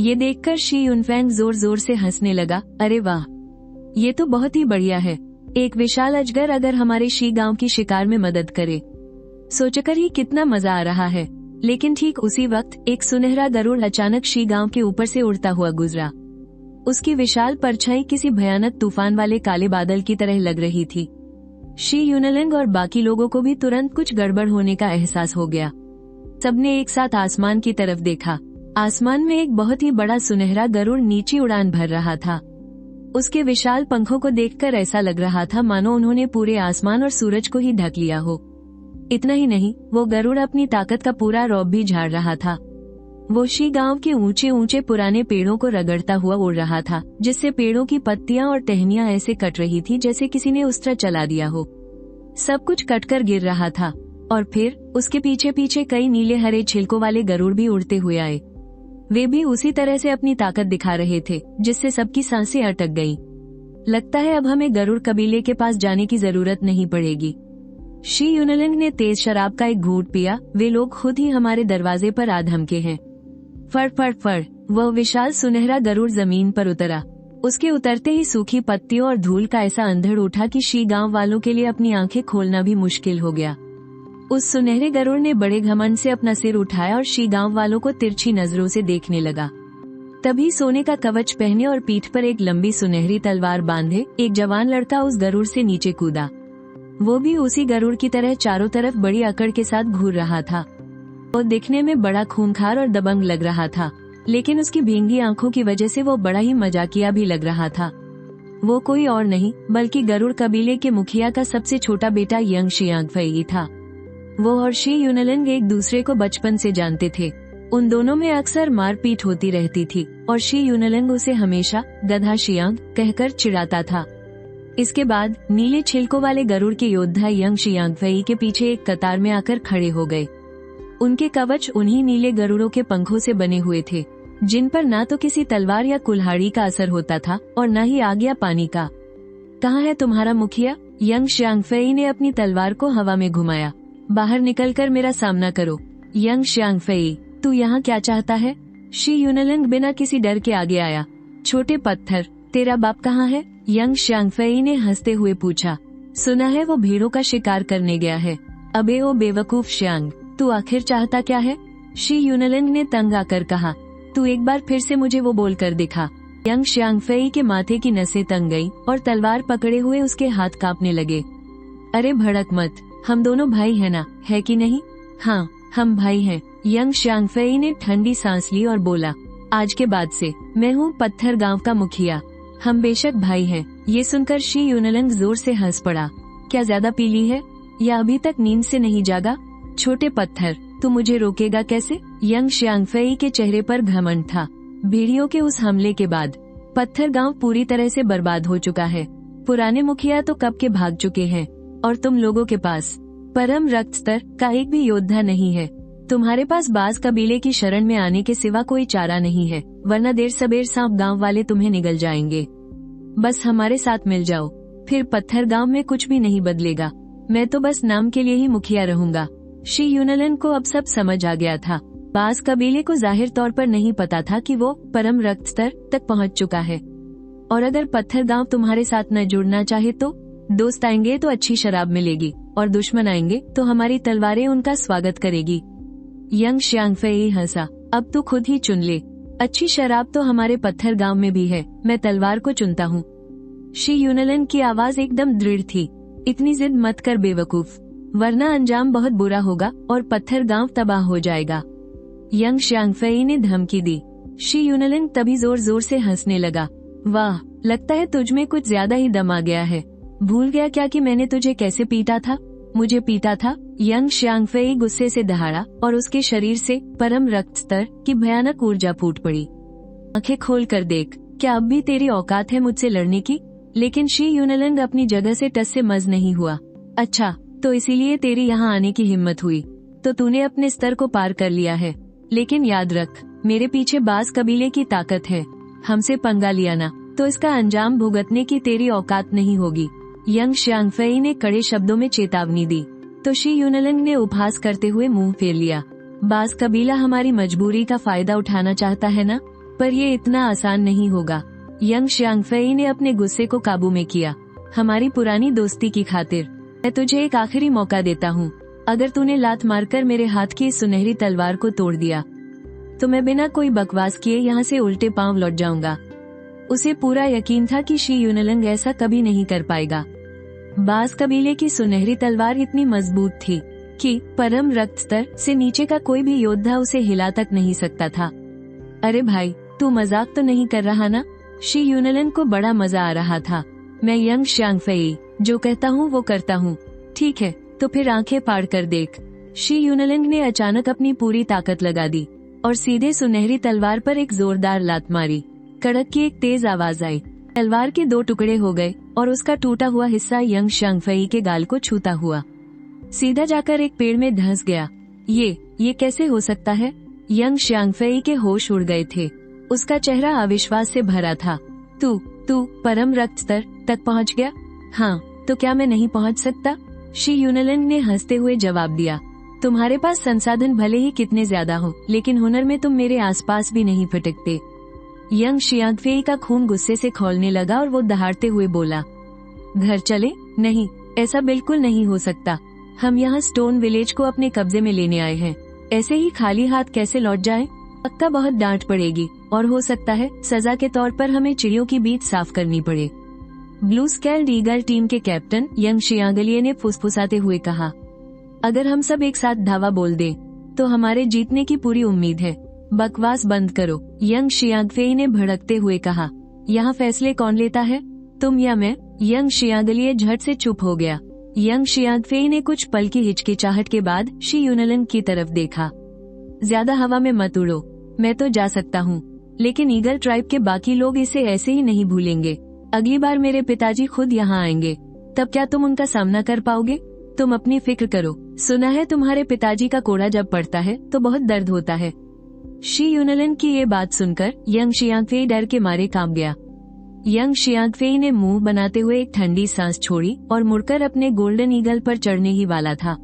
ये देखकर शी यूनफैंग जोर जोर से हंसने लगा। अरे वाह, ये तो बहुत ही बढ़िया है। एक विशाल अजगर अगर हमारे शी गांव की शिकार में मदद करे, सोचकर ही कितना मजा आ रहा है। लेकिन ठीक उसी वक्त एक सुनहरा गरुड़ अचानक शी गांव के ऊपर से उड़ता हुआ गुजरा। उसकी विशाल परछाई किसी भयानक तूफान वाले काले बादल की तरह लग रही थी। शी यूनलंग और बाकी लोगों को भी तुरंत कुछ गड़बड़ होने का एहसास हो गया। सबने एक साथ आसमान की तरफ देखा। आसमान में एक बहुत ही बड़ा सुनहरा गरुड़ नीची उड़ान भर रहा था। उसके विशाल पंखों को देखकर ऐसा लग रहा था मानो उन्होंने पूरे आसमान और सूरज को ही ढक लिया हो। इतना ही नहीं, वो गरुड़ अपनी ताकत का पूरा रौब भी झाड़ रहा था। वो शी गांव के ऊंचे ऊंचे पुराने पेड़ों को रगड़ता हुआ उड़ रहा था, जिससे पेड़ों की पत्तियां और टहनियां ऐसे कट रही थी जैसे किसी ने उस्त्र चला दिया हो। सब कुछ कटकर गिर रहा था। और फिर उसके पीछे पीछे कई नीले हरे छिलकों वाले गरुड़ भी उड़ते हुए आए। वे भी उसी तरह से अपनी ताकत दिखा रहे थे, जिससे सबकी सांसें अटक गईं। लगता है अब हमें गरुड़ कबीले के पास जाने की जरूरत नहीं पड़ेगी। शी यूनलंग ने तेज शराब का एक घूंट पिया। वे लोग खुद ही हमारे दरवाजे पर आ धमके हैं। फड़ फड़ फड़, वह विशाल सुनहरा गरुड़ जमीन पर उतरा। उसके उतरते ही सूखी पत्तियों और धूल का ऐसा अंधड़ उठा कि शी गांव वालों के लिए अपनी आंखें खोलना भी मुश्किल हो गया। उस सुनहरे गरुड़ ने बड़े घमंड से अपना सिर उठाया और शी गांव वालों को तिरछी नजरों से देखने लगा। तभी सोने का कवच पहने और पीठ पर एक लंबी सुनहरी तलवार बांधे एक जवान लड़का उस गरुड़ से नीचे कूदा। वो भी उसी गरुड़ की तरह चारों तरफ बड़ी अकड़ के साथ घूर रहा था। वो दिखने में बड़ा खूंखार और दबंग लग रहा था, लेकिन उसकी भींगी आंखों की वजह से वो बड़ा ही मजाकिया भी लग रहा था। वो कोई और नहीं बल्कि गरुड़ कबीले के मुखिया का सबसे छोटा बेटा यंग शियांगफेई था। वो और शी यूनलंग एक दूसरे को बचपन से जानते थे। उन दोनों में अक्सर मारपीट होती रहती थी और शी यूनलंग उसे हमेशा गधा शियांग कहकर चिढ़ाता था। इसके बाद नीले छिलकों वाले गरुड़ के योद्धा यंग शियांगफेई के पीछे एक कतार में आकर खड़े हो गए। उनके कवच उन्हीं नीले गरुड़ों के पंखों से बने हुए थे, जिन पर ना तो किसी तलवार या कुल्हाड़ी का असर होता था और न ही आग या पानी का। कहाँ है तुम्हारा मुखिया? यंग शियांगफेई ने अपनी तलवार को हवा में घुमाया। बाहर निकलकर मेरा सामना करो। यंग शियांगफेई, तू यहाँ क्या चाहता है? शी यूनलंग बिना किसी डर के आगे आया। छोटे पत्थर, तेरा बाप कहाँ है? यंग शियांगफेई ने हंसते हुए पूछा। सुना है वो भेड़ों का शिकार करने गया है। अबे ओ बेवकूफ शियांग, तू आखिर चाहता क्या है? शी यूनलंग ने तंग आकर कहा। तू एक बार फिर से मुझे वो बोलकर दिखा। यंग शियांगफेई के माथे की नसें तंग गई और तलवार पकड़े हुए उसके हाथ कांपने लगे। अरे भड़क मत, हम दोनों भाई हैं ना, है कि नहीं? हाँ, हम भाई हैं। यंग शियांगफेई ने ठंडी सांस ली और बोला, आज के बाद से मैं हूँ पत्थर गांव का मुखिया। हम बेशक भाई हैं। ये सुनकर शी यूनलंग जोर से हंस पड़ा। क्या ज्यादा पी ली है या अभी तक नींद से नहीं जागा? छोटे पत्थर, तू मुझे रोकेगा कैसे? यंग शियांगफेई के चेहरे पर घमंड था। भेड़ियों के उस हमले के बाद पत्थर गांव पूरी तरह से बर्बाद हो चुका है। पुराने मुखिया तो कब के भाग चुके हैं और तुम लोगों के पास परम रक्त स्तर का एक भी योद्धा नहीं है। तुम्हारे पास बाज कबीले की शरण में आने के सिवा कोई चारा नहीं है, वरना देर सबेर सांप गांव वाले तुम्हें निगल जाएंगे। बस हमारे साथ मिल जाओ, फिर पत्थर गांव में कुछ भी नहीं बदलेगा। मैं तो बस नाम के लिए ही मुखिया रहूंगा। शी यूनलन को अब सब समझ आ गया था। बाज कबीले को जाहिर तौर पर नहीं पता था कि वो परम रक्त स्तर तक पहुंच चुका है, और अगर पत्थर गांव तुम्हारे साथ न जुड़ना चाहे तो दोस्त आएंगे तो अच्छी शराब मिलेगी, और दुश्मन आएंगे तो हमारी तलवारें उनका स्वागत करेगी। यंग श्यांगफेई हंसा। अब तू खुद ही चुन ले। अच्छी शराब तो हमारे पत्थर गांव में भी है, मैं तलवार को चुनता हूँ। शी यूनलन की आवाज एकदम दृढ़ थी। इतनी जिद मत कर बेवकूफ, वरना अंजाम बहुत बुरा होगा और पत्थर गांव तबाह हो जाएगा। यंग श्यांगफेई ने धमकी दी। शी यूनलन तभी जोर जोर से हंसने लगा। वाह, लगता है तुझमें कुछ ज्यादा ही दम आ गया है। भूल गया क्या कि मैंने तुझे कैसे पीटा था? मुझे पीटा था? यंग श्यांगफेई गुस्से से दहाड़ा और उसके शरीर से परम रक्त स्तर की भयानक ऊर्जा फूट पड़ी। आंखें खोल कर देख, क्या अब भी तेरी औकात है मुझसे लड़ने की? लेकिन शी यूनलन अपनी जगह से टस से मज नहीं हुआ। अच्छा, तो इसीलिए तेरी यहाँ आने की हिम्मत हुई, तो तूने अपने स्तर को पार कर लिया है। लेकिन याद रख, मेरे पीछे बाज कबीले की ताकत है। हमसे पंगा लिया ना तो इसका अंजाम भुगतने की तेरी औकात नहीं होगी। यंग श्यांगफेई ने कड़े शब्दों में चेतावनी दी, तो शी यूनलन ने उपहास करते हुए मुंह फेर लिया। बाज कबीला हमारी मजबूरी का फायदा उठाना चाहता है ना, पर ये इतना आसान नहीं होगा। यंग श्यांगफेई ने अपने गुस्से को काबू में किया। हमारी पुरानी दोस्ती की खातिर मैं तुझे एक आखिरी मौका देता हूँ। अगर तूने लात मारकर मेरे हाथ की इस सुनहरी तलवार को तोड़ दिया तो मैं बिना कोई बकवास किए यहाँ से उल्टे पांव लौट जाऊंगा। उसे पूरा यकीन था कि शी यूनलन ऐसा कभी नहीं कर पाएगा। बाज कबीले की सुनहरी तलवार इतनी मजबूत थी कि परम रक्त स्तर से नीचे का कोई भी योद्धा उसे हिला तक नहीं सकता था। अरे भाई, तू मजाक तो नहीं कर रहा ना? शी यूनलन को बड़ा मजा आ रहा था। मैं यंग श्यांगफेई जो कहता हूँ वो करता हूँ। ठीक है, तो फिर आंखें फाड़ कर देख। शी यूनलन ने अचानक अपनी पूरी ताकत लगा दी और सीधे सुनहरी तलवार पर एक जोरदार लात मारी। कड़क की एक तेज आवाज आई। तलवार के 2 टुकड़े हो गए और उसका टूटा हुआ हिस्सा यंग श्यांगफेई के गाल को छूता हुआ सीधा जाकर एक पेड़ में धंस गया। ये कैसे हो सकता है? यंग श्यांगफेई के होश उड़ गए थे। उसका चेहरा अविश्वास से भरा था। तू परम रक्त स्तर तक पहुंच गया? हाँ, तो क्या मैं नहीं पहुंच सकता? शी यूनलन ने हंसते हुए जवाब दिया। तुम्हारे पास संसाधन भले ही कितने ज्यादा हो, लेकिन हुनर में तुम मेरे आसपास भी नहीं फटकते। यंग श्यांगफेई का खून गुस्से से खौलने लगा और वो दहाड़ते हुए बोला, घर चले? नहीं, ऐसा बिल्कुल नहीं हो सकता। हम यहाँ स्टोन विलेज को अपने कब्जे में लेने आए हैं। ऐसे ही खाली हाथ कैसे लौट जाएं? पक्का बहुत डांट पड़ेगी और हो सकता है सजा के तौर पर हमें चिड़ियों की बीट साफ करनी पड़े। ब्लू स्केल्ड ईगल टीम के कैप्टन यंग श्यांगलिए ने फुसफुसाते हुए कहा, अगर हम सब एक साथ धावा बोल दें तो हमारे जीतने की पूरी उम्मीद है। बकवास बंद करो, यंग श्यांगफेई ने भड़कते हुए कहा। यहाँ फैसले कौन लेता है, तुम या मैं? यंग श्यांगलिए झट से चुप हो गया। यंग श्यांगफेई ने कुछ पल की हिचकिचाहट के बाद शी यूनलन की तरफ देखा। ज्यादा हवा में मत उड़ो, मैं तो जा सकता हूँ, लेकिन ईगल ट्राइब के बाकी लोग इसे ऐसे ही नहीं भूलेंगे। अगली बार मेरे पिताजी खुद यहाँ आएंगे, तब क्या तुम उनका सामना कर पाओगे? तुम अपनी फिक्र करो। सुना है तुम्हारे पिताजी का कोड़ा जब पड़ता है तो बहुत दर्द होता है। शी यूनलन की ये बात सुनकर यंग श्यांगफेई डर के मारे कांप गया। यंग श्यांगफेई ने मुंह बनाते हुए एक ठंडी सांस छोड़ी और मुड़कर अपने गोल्डन ईगल पर चढ़ने ही वाला था।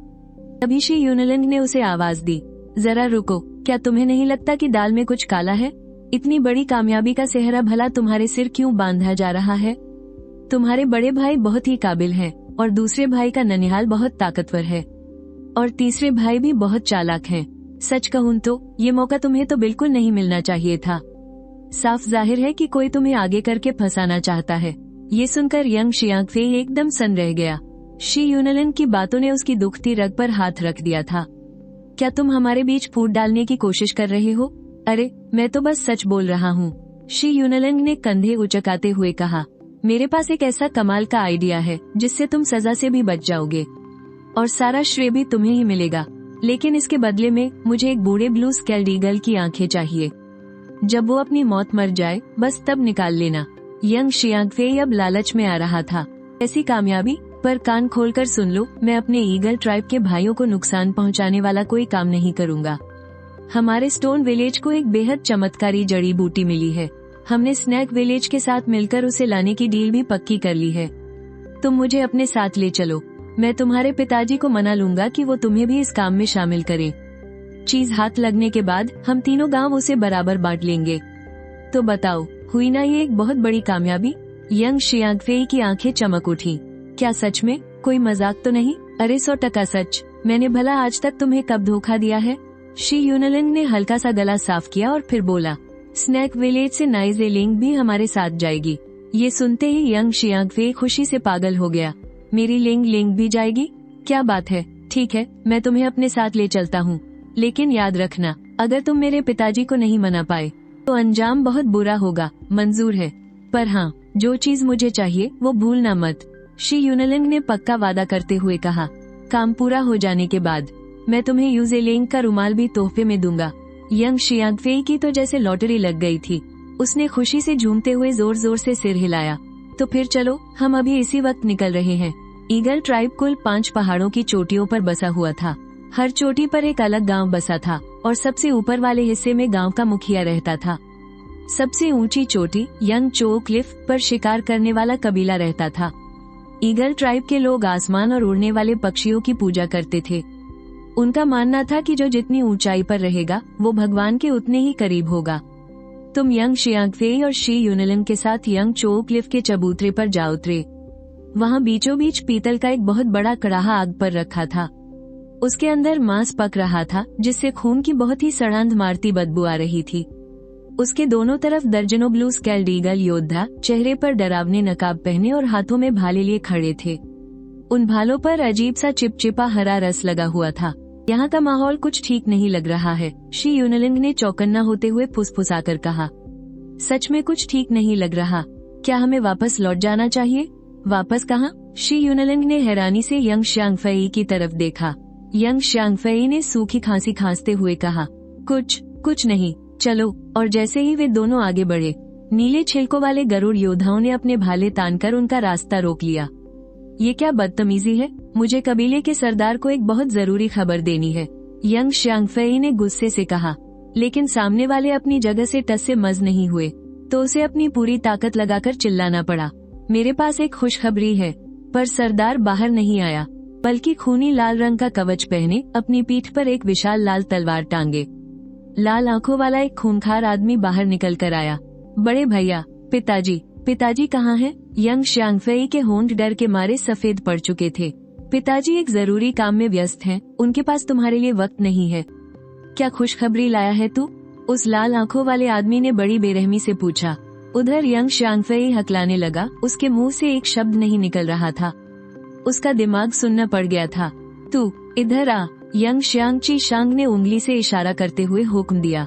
तभी शी यूनलन ने उसे आवाज दी, जरा रुको, क्या तुम्हें नहीं लगता कि दाल में कुछ काला है? इतनी बड़ी कामयाबी का सेहरा भला तुम्हारे सिर क्यों बांधा जा रहा है? तुम्हारे बड़े भाई बहुत ही काबिल हैं और दूसरे भाई का ननिहाल बहुत ताकतवर है और तीसरे भाई भी बहुत चालाक हैं। सच कहूं तो ये मौका तुम्हें तो बिल्कुल नहीं मिलना चाहिए था। साफ जाहिर है कि कोई तुम्हें आगे करके फंसाना चाहता है। ये सुनकर यंग श्यांगफेई एकदम सन्न रह गया। शी यूनलन की बातों ने उसकी दुखती रग पर हाथ रख दिया था। क्या तुम हमारे बीच फूट डालने की कोशिश कर रहे हो? अरे, मैं तो बस सच बोल रहा हूँ, शी यूनलन ने कंधे उचकाते हुए कहा। मेरे पास एक ऐसा कमाल का आइडिया है जिससे तुम सजा से भी बच जाओगे और सारा श्रेय भी तुम्हें ही मिलेगा, लेकिन इसके बदले में मुझे एक बूढ़े ब्लू स्केल्ड ईगल की आंखें चाहिए। जब वो अपनी मौत मर जाए बस तब निकाल लेना। यंग श्यांगफेई अब लालच में आ रहा था। ऐसी कामयाबी पर कान खोलकर सुन लो, मैं अपने ईगल ट्राइब के भाइयों को नुकसान पहुंचाने वाला कोई काम नहीं करूंगा। हमारे स्टोन विलेज को एक बेहद चमत्कारी जड़ी बूटी मिली है। हमने स्नैक विलेज के साथ मिलकर उसे लाने की डील भी पक्की कर ली है। तुम मुझे अपने साथ ले चलो। मैं तुम्हारे पिताजी को मना लूंगा कि वो तुम्हें भी इस काम में शामिल करें। चीज हाथ लगने के बाद हम तीनों गांव उसे बराबर बांट लेंगे। तो बताओ, हुई ना ये एक बहुत बड़ी कामयाबी? यंग शियांगफेई की आंखें चमक उठी। क्या सच में? कोई मजाक तो नहीं? अरे 100% सच। मैंने भला आज तक तुम्हें कब धोखा दिया है? शी यूनलिंग ने हल्का सा गला साफ किया और फिर बोला, स्नैक विलेज से नाइजेलिंग भी हमारे साथ जाएगी। ये सुनते ही यंग शियांगफे खुशी से पागल हो गया। मेरी लिंग लिंग भी जाएगी? क्या बात है, ठीक है, मैं तुम्हें अपने साथ ले चलता हूँ, लेकिन याद रखना, अगर तुम मेरे पिताजी को नहीं मना पाए तो अंजाम बहुत बुरा होगा। मंजूर है, पर हाँ, जो चीज मुझे चाहिए वो भूलना मत। शी यूनलिंग ने पक्का वादा करते हुए कहा। काम पूरा हो जाने के बाद मैं तुम्हें यूजेलिंग का रुमाल भी तोहफे में दूंगा। यंग शियांगफे की तो जैसे लॉटरी लग गई थी। उसने खुशी से झूमते हुए जोर जोर से सिर हिलाया। तो फिर चलो, हम अभी इसी वक्त निकल रहे हैं। ईगल ट्राइब कुल 5 पहाड़ों की चोटियों पर बसा हुआ था। हर चोटी पर एक अलग गांव बसा था और सबसे ऊपर वाले हिस्से में गांव का मुखिया रहता था। सबसे ऊंची चोटी यंग चो क्लिफ पर शिकार करने वाला कबीला रहता था। ईगल ट्राइब के लोग आसमान और उड़ने वाले पक्षियों की पूजा करते थे। उनका मानना था कि जो जितनी ऊंचाई पर रहेगा वो भगवान के उतने ही करीब होगा। तुम यंग शियांगफे और शी यूनलिंग के साथ यंग चो क्लिफ के चबूतरे पर जा उतरे। वहाँ बीचों बीच पीतल का एक बहुत बड़ा कड़ाहा आग पर रखा था। उसके अंदर मांस पक रहा था, जिससे खून की बहुत ही सड़ांध मारती बदबू आ रही थी। उसके दोनों तरफ दर्जनों ब्लू स्केल्ड ईगल योद्धा चेहरे पर डरावने नकाब पहने और हाथों में भाले लिए खड़े थे। उन भालों पर अजीब सा चिपचिपा हरा रस लगा हुआ था। यहाँ का माहौल कुछ ठीक नहीं लग रहा है, शी यूनलिंग ने चौकन्ना होते हुए फुसफुसाकर कहा। सच में कुछ ठीक नहीं लग रहा। क्या हमें वापस लौट जाना चाहिए? वापस कहाँ? शी यूनलिंग ने हैरानी से यंग शियांगफे की तरफ देखा। यंग शियांगफे ने सूखी खांसी खांसते हुए कहा, कुछ नहीं, चलो। और जैसे ही वे दोनों आगे बढ़े, नीले छिलकों वाले गरुड़ योद्धाओं ने अपने भाले तानकर उनका रास्ता रोक लिया। ये क्या बदतमीजी है? मुझे कबीले के सरदार को एक बहुत जरूरी खबर देनी है, यंग शियांगफे ने गुस्से से कहा। लेकिन सामने वाले अपनी जगह से टस से मज नहीं हुए, तो उसे अपनी पूरी ताकत लगाकर चिल्लाना पड़ा। मेरे पास एक खुशखबरी है। पर सरदार बाहर नहीं आया, बल्कि खूनी लाल रंग का कवच पहने अपनी पीठ पर एक विशाल लाल तलवार टांगे लाल आंखों वाला एक खूंखार आदमी बाहर निकल कर आया। बड़े भैया, पिताजी कहाँ हैं? यंग शियांगफे के होंठ डर के मारे सफेद पड़ चुके थे। पिताजी एक जरूरी काम में व्यस्त हैं, उनके पास तुम्हारे लिए वक्त नहीं है। क्या खुशखबरी लाया है तू? उस लाल आंखों वाले आदमी ने बड़ी बेरहमी से पूछा। उधर यंग शियांगफे हकलाने लगा। उसके मुंह से एक शब्द नहीं निकल रहा था। उसका दिमाग सुन्न पड़ गया था। तू इधर आ, यंग शियांगची शांग ने उंगली से इशारा करते हुए हुक्म दिया।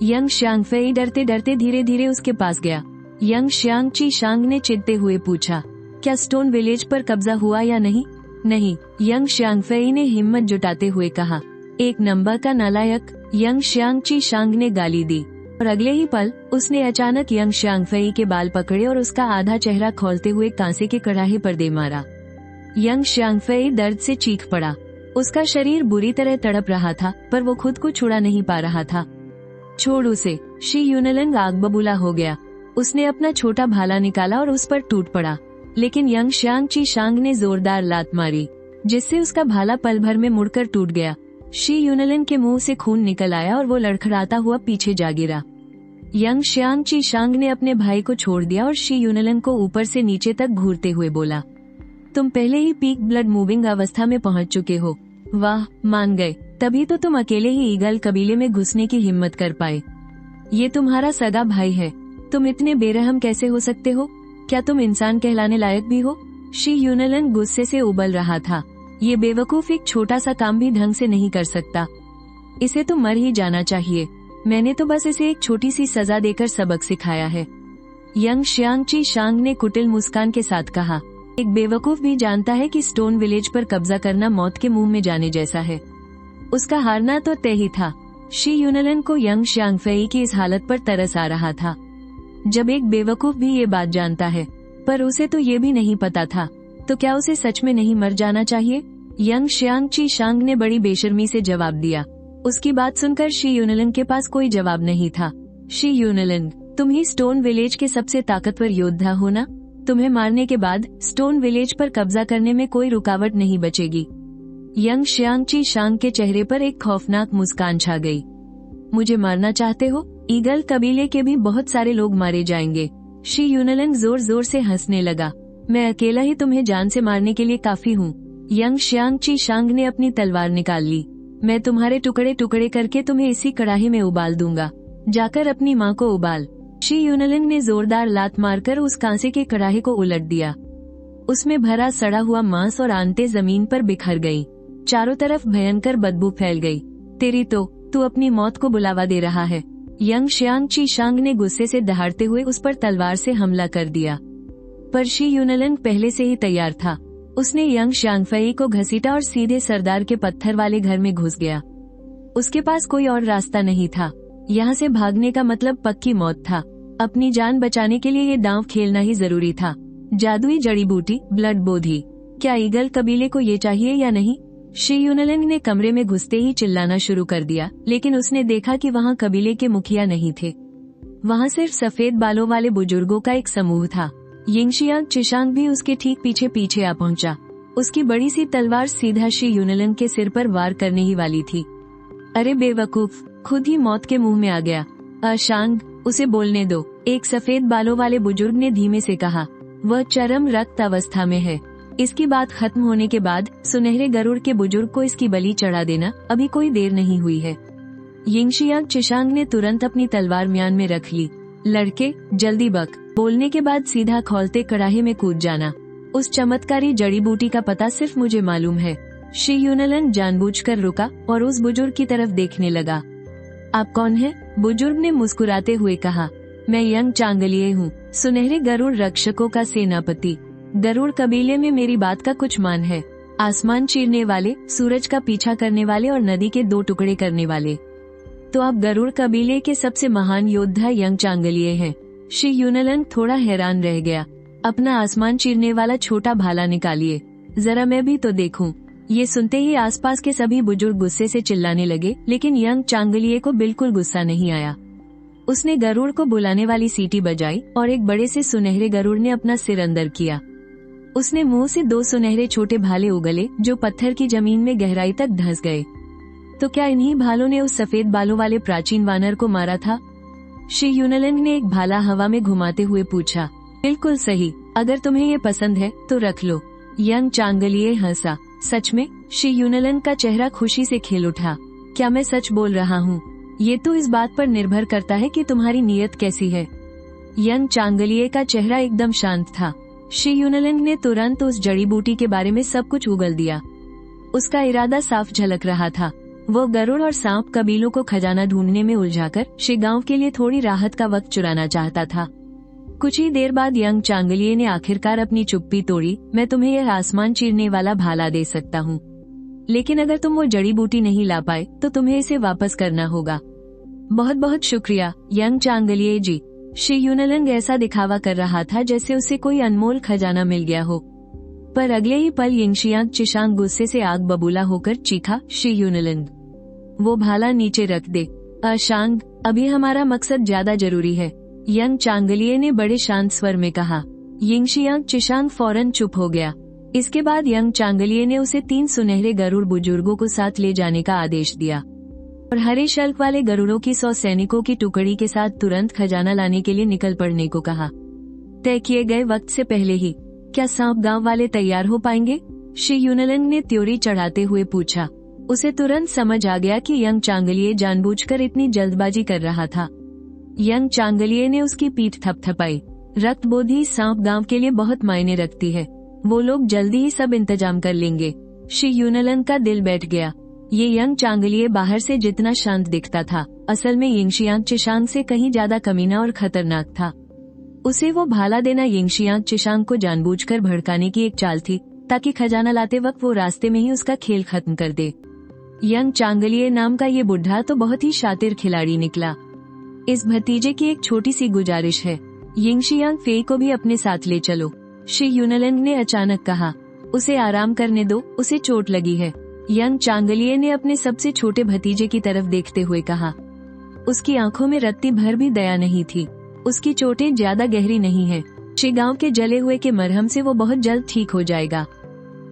यंग शियांगफे डरते डरते धीरे धीरे उसके पास गया। यंग शियांगची शांग ने चिढ़ते हुए पूछा, क्या स्टोन विलेज पर कब्जा हुआ या नहीं? नहीं, यंग शियांगफे ने हिम्मत जुटाते हुए कहा। एक नंबर का नालायक, यंग शियांगची शांग ने गाली दी और अगले ही पल उसने अचानक यंग शियांगफे के बाल पकड़े और उसका आधा चेहरा खोलते हुए कांसे के कड़ाहे पर दे मारा। यंग शियांगफे दर्द से चीख पड़ा। उसका शरीर बुरी तरह तड़प रहा था, पर वो खुद को छुड़ा नहीं पा रहा था। छोड़ उसे, शी यूनलिंग आग बबूला हो गया। उसने अपना छोटा भाला निकाला और उस पर टूट पड़ा, लेकिन यंग शियांगची शांग ने जोरदार लात मारी, जिससे उसका भाला पल भर में मुड़कर टूट गया। शी यूनलिंग के मुंह से खून निकल आया और वो लड़खड़ाता हुआ पीछे जा गिरा। यंग शियांगची शांग ने अपने भाई को छोड़ दिया और शी यूनलिंग को ऊपर से नीचे तक घूरते हुए बोला, तुम पहले ही पीक ब्लड मूविंग अवस्था में पहुंच चुके हो। वाह, मान गए। तभी तो तुम अकेले ही ईगल कबीले में घुसने की हिम्मत कर पाए। ये तुम्हारा सगा भाई है, तुम इतने बेरहम कैसे हो सकते हो? क्या तुम इंसान कहलाने लायक भी हो? शी यूनलिंग गुस्से से उबल रहा था। ये बेवकूफ एक छोटा सा काम भी ढंग से नहीं कर सकता। इसे तो मर ही जाना चाहिए। मैंने तो बस इसे एक छोटी सी सजा देकर सबक सिखाया है, यंग शियांगची शांग ने कुटिल मुस्कान के साथ कहा। एक बेवकूफ भी जानता है कि स्टोन विलेज पर कब्जा करना मौत के मुंह में जाने जैसा है। उसका हारना तो तय ही था। शी यूनलिंग को यंग शियांगफे की इस हालत पर तरस आ रहा था। जब एक बेवकूफ भी ये बात जानता है, पर उसे तो ये भी नहीं पता था तो क्या उसे सच में नहीं मर जाना चाहिए? यंग शियांग ची शांग ने बड़ी बेशर्मी से जवाब दिया। उसकी बात सुनकर शी यूनलिंग के पास कोई जवाब नहीं था। शी यूनलिंग, तुम ही स्टोन विलेज के सबसे ताकतवर योद्धा हो ना? तुम्हें मारने के बाद स्टोन विलेज पर कब्जा करने में कोई रुकावट नहीं बचेगी। यंग शियांग ची शांग के चेहरे पर एक खौफनाक मुस्कान छा गई। मुझे मारना चाहते हो? ईगल कबीले के भी बहुत सारे लोग मारे जाएंगे। शी यूनलिंग जोर जोर से हंसने लगा। मैं अकेला ही तुम्हें जान से मारने के लिए काफी हूँ। यंग शियांग ची शांग ने अपनी तलवार निकाल ली। मैं तुम्हारे टुकड़े टुकड़े करके तुम्हें इसी कड़ाही में उबाल दूंगा। जाकर अपनी माँ को उबाल। शी यूनलिंग ने जोरदार लात मारकर उस कांसे के कड़ाही को उलट दिया। उसमें भरा सड़ा हुआ मांस और आंतें जमीन पर बिखर गई। चारों तरफ भयंकर बदबू फैल गई। तेरी तो, तू अपनी मौत को बुलावा दे रहा है। यंग शियांग ची शांग ने गुस्से से दहाड़ते हुए उस पर तलवार से हमला कर दिया। पर शी यूनलिंग पहले से ही तैयार था। उसने यंग शांगफई को घसीटा और सीधे सरदार के पत्थर वाले घर में घुस गया। उसके पास कोई और रास्ता नहीं था। यहाँ से भागने का मतलब पक्की मौत था। अपनी जान बचाने के लिए ये दांव खेलना ही जरूरी था। जादुई जड़ी बूटी, ब्लड बोधी। क्या ईगल कबीले को ये चाहिए या नहीं? शी यूनलिंग ने कमरे में घुसते ही चिल्लाना शुरू कर दिया, लेकिन उसने देखा कि वहाँ कबीले के मुखिया नहीं थे। वहाँ सिर्फ सफेद बालों वाले बुजुर्गों का एक समूह था। यिंगशियांग चिशांग भी उसके ठीक पीछे पीछे आ पहुंचा। उसकी बड़ी सी तलवार सीधा शी यूनलिंग के सिर पर वार करने ही वाली थी। अरे बेवकूफ, खुद ही मौत के मुंह में आ गया। अशांग, उसे बोलने दो, एक सफेद बालों वाले बुजुर्ग ने धीमे से कहा। वह चरम रक्त अवस्था में है। इसकी बात खत्म होने के बाद सुनहरे गरुड़ के बुजुर्ग को इसकी बलि चढ़ा देना। अभी कोई देर नहीं हुई है। यिंगशियांग चिशांग ने तुरंत अपनी तलवार म्यान में रख ली। लड़के, जल्दी बक। बोलने के बाद सीधा खौलते कड़ाही में कूद जाना। उस चमत्कारी जड़ी बूटी का पता सिर्फ मुझे मालूम है। शी यूनलिंग जानबूझकर रुका और उस बुजुर्ग की तरफ देखने लगा। आप कौन हैं? बुजुर्ग ने मुस्कुराते हुए कहा। मैं यंग चांगलिए हूँ, सुनहरे गरुड़ रक्षकों का सेनापति। गरुड़ कबीले में मेरी बात का कुछ मान है। आसमान चीरने वाले, सूरज का पीछा करने वाले और नदी के 2 टुकड़े करने वाले। तो आप गरुड़ कबीले के सबसे महान योद्धा यंग चांगलिए हैं। शी यूनलिंग थोड़ा हैरान रह गया। अपना आसमान चीरने वाला छोटा भाला निकालिए, जरा मैं भी तो देखूं। ये सुनते ही आसपास के सभी बुजुर्ग गुस्से से चिल्लाने लगे, लेकिन यंग चांगलिए को बिल्कुल गुस्सा नहीं आया। उसने गरुड़ को बुलाने वाली सीटी बजाई और एक बड़े से सुनहरे गरुड़ ने अपना सिर अंदर किया। उसने मुंह से 2 सुनहरे छोटे भाले उगले जो पत्थर की जमीन में गहराई तक धंस गए। तो क्या इन्हीं भालों ने उस सफेद बालों वाले प्राचीन वानर को मारा था? शी यूनलिंग ने एक भाला हवा में घुमाते हुए पूछा। बिल्कुल सही, अगर तुम्हें ये पसंद है तो रख लो। यंग चांगलिए हंसा। सच में? शी यूनलिंग का चेहरा खुशी से खिल उठा। क्या मैं सच बोल रहा हूँ? ये तो इस बात पर निर्भर करता है कि तुम्हारी नीयत कैसी है। यंग चांगलिए का चेहरा एकदम शांत था। शी यूनलिंग ने तुरंत उस जड़ी बूटी के बारे में सब कुछ उगल दिया। उसका इरादा साफ झलक रहा था। वो गरुड़ और सांप कबीलों को खजाना ढूंढने में उलझाकर शिगांव के लिए थोड़ी राहत का वक्त चुराना चाहता था। कुछ ही देर बाद यंग चांगलिए ने आखिरकार अपनी चुप्पी तोड़ी। मैं तुम्हें यह आसमान चीरने वाला भाला दे सकता हूँ, लेकिन अगर तुम वो जड़ी बूटी नहीं ला पाए तो तुम्हें इसे वापस करना होगा। बहुत बहुत शुक्रिया यंग चांगलिए जी। शी यूनलिंग ऐसा दिखावा कर रहा था जैसे उसे कोई अनमोल खजाना मिल गया हो, पर अगले ही पल यिंगशियांग चिशांग गुस्से से आग बबूला होकर चीखा। शी यूनलिंग, वो भाला नीचे रख दे। अशांग, अभी हमारा मकसद ज्यादा जरूरी है, यंग चांगलिए ने बड़े शांत स्वर में कहा। यिंगशियांग चिशांग फौरन चुप हो गया। इसके बाद यंग चांगलिए ने उसे 3 सुनहरे गरुड़ बुजुर्गों को साथ ले जाने का आदेश दिया और हरे शल्क वाले गरुड़ों की 100 सैनिकों की टुकड़ी के साथ तुरंत खजाना लाने के लिए निकल पड़ने को कहा। तय किए गए वक्त से पहले ही। क्या सांप गांव वाले तैयार हो पाएंगे? शी यूनलिंग ने त्योरी चढ़ाते हुए पूछा। उसे तुरंत समझ आ गया कि यंग चांगलिए जानबूझकर इतनी जल्दबाजी कर रहा था। यंग चांगलिए ने उसकी पीठ थपथपाई। रक्तबोधी सांप गांव के लिए बहुत मायने रखती है। वो लोग जल्दी ही सब इंतजाम कर लेंगे। शी यूनलिंग का दिल बैठ गया। ये यंग चांगलिए बाहर से जितना शांत दिखता था, असल में यिंगशियांग चिशांग से कहीं ज्यादा कमीना और खतरनाक था। उसे वो भाला देना यिंगशियांग चिशांग को जानबूझकर भड़काने की एक चाल थी, ताकि खजाना लाते वक्त वो रास्ते में ही उसका खेल खत्म कर दे। यंग चांगलिए नाम का ये बुढ़ा तो बहुत ही शातिर खिलाड़ी निकला। इस भतीजे की एक छोटी सी गुजारिश है, यिंगशियांग फेई को भी अपने साथ ले चलो। शी यूनलैंग ने अचानक कहा, उसे आराम करने दो, उसे चोट लगी है। यंग चांगलिए ने अपने सबसे छोटे भतीजे की तरफ देखते हुए कहा। उसकी आंखों में रत्ती भर भी दया नहीं थी। उसकी चोटें ज्यादा गहरी नहीं है। शी गांव के जले हुए के मरहम से वो बहुत जल्द ठीक हो जाएगा।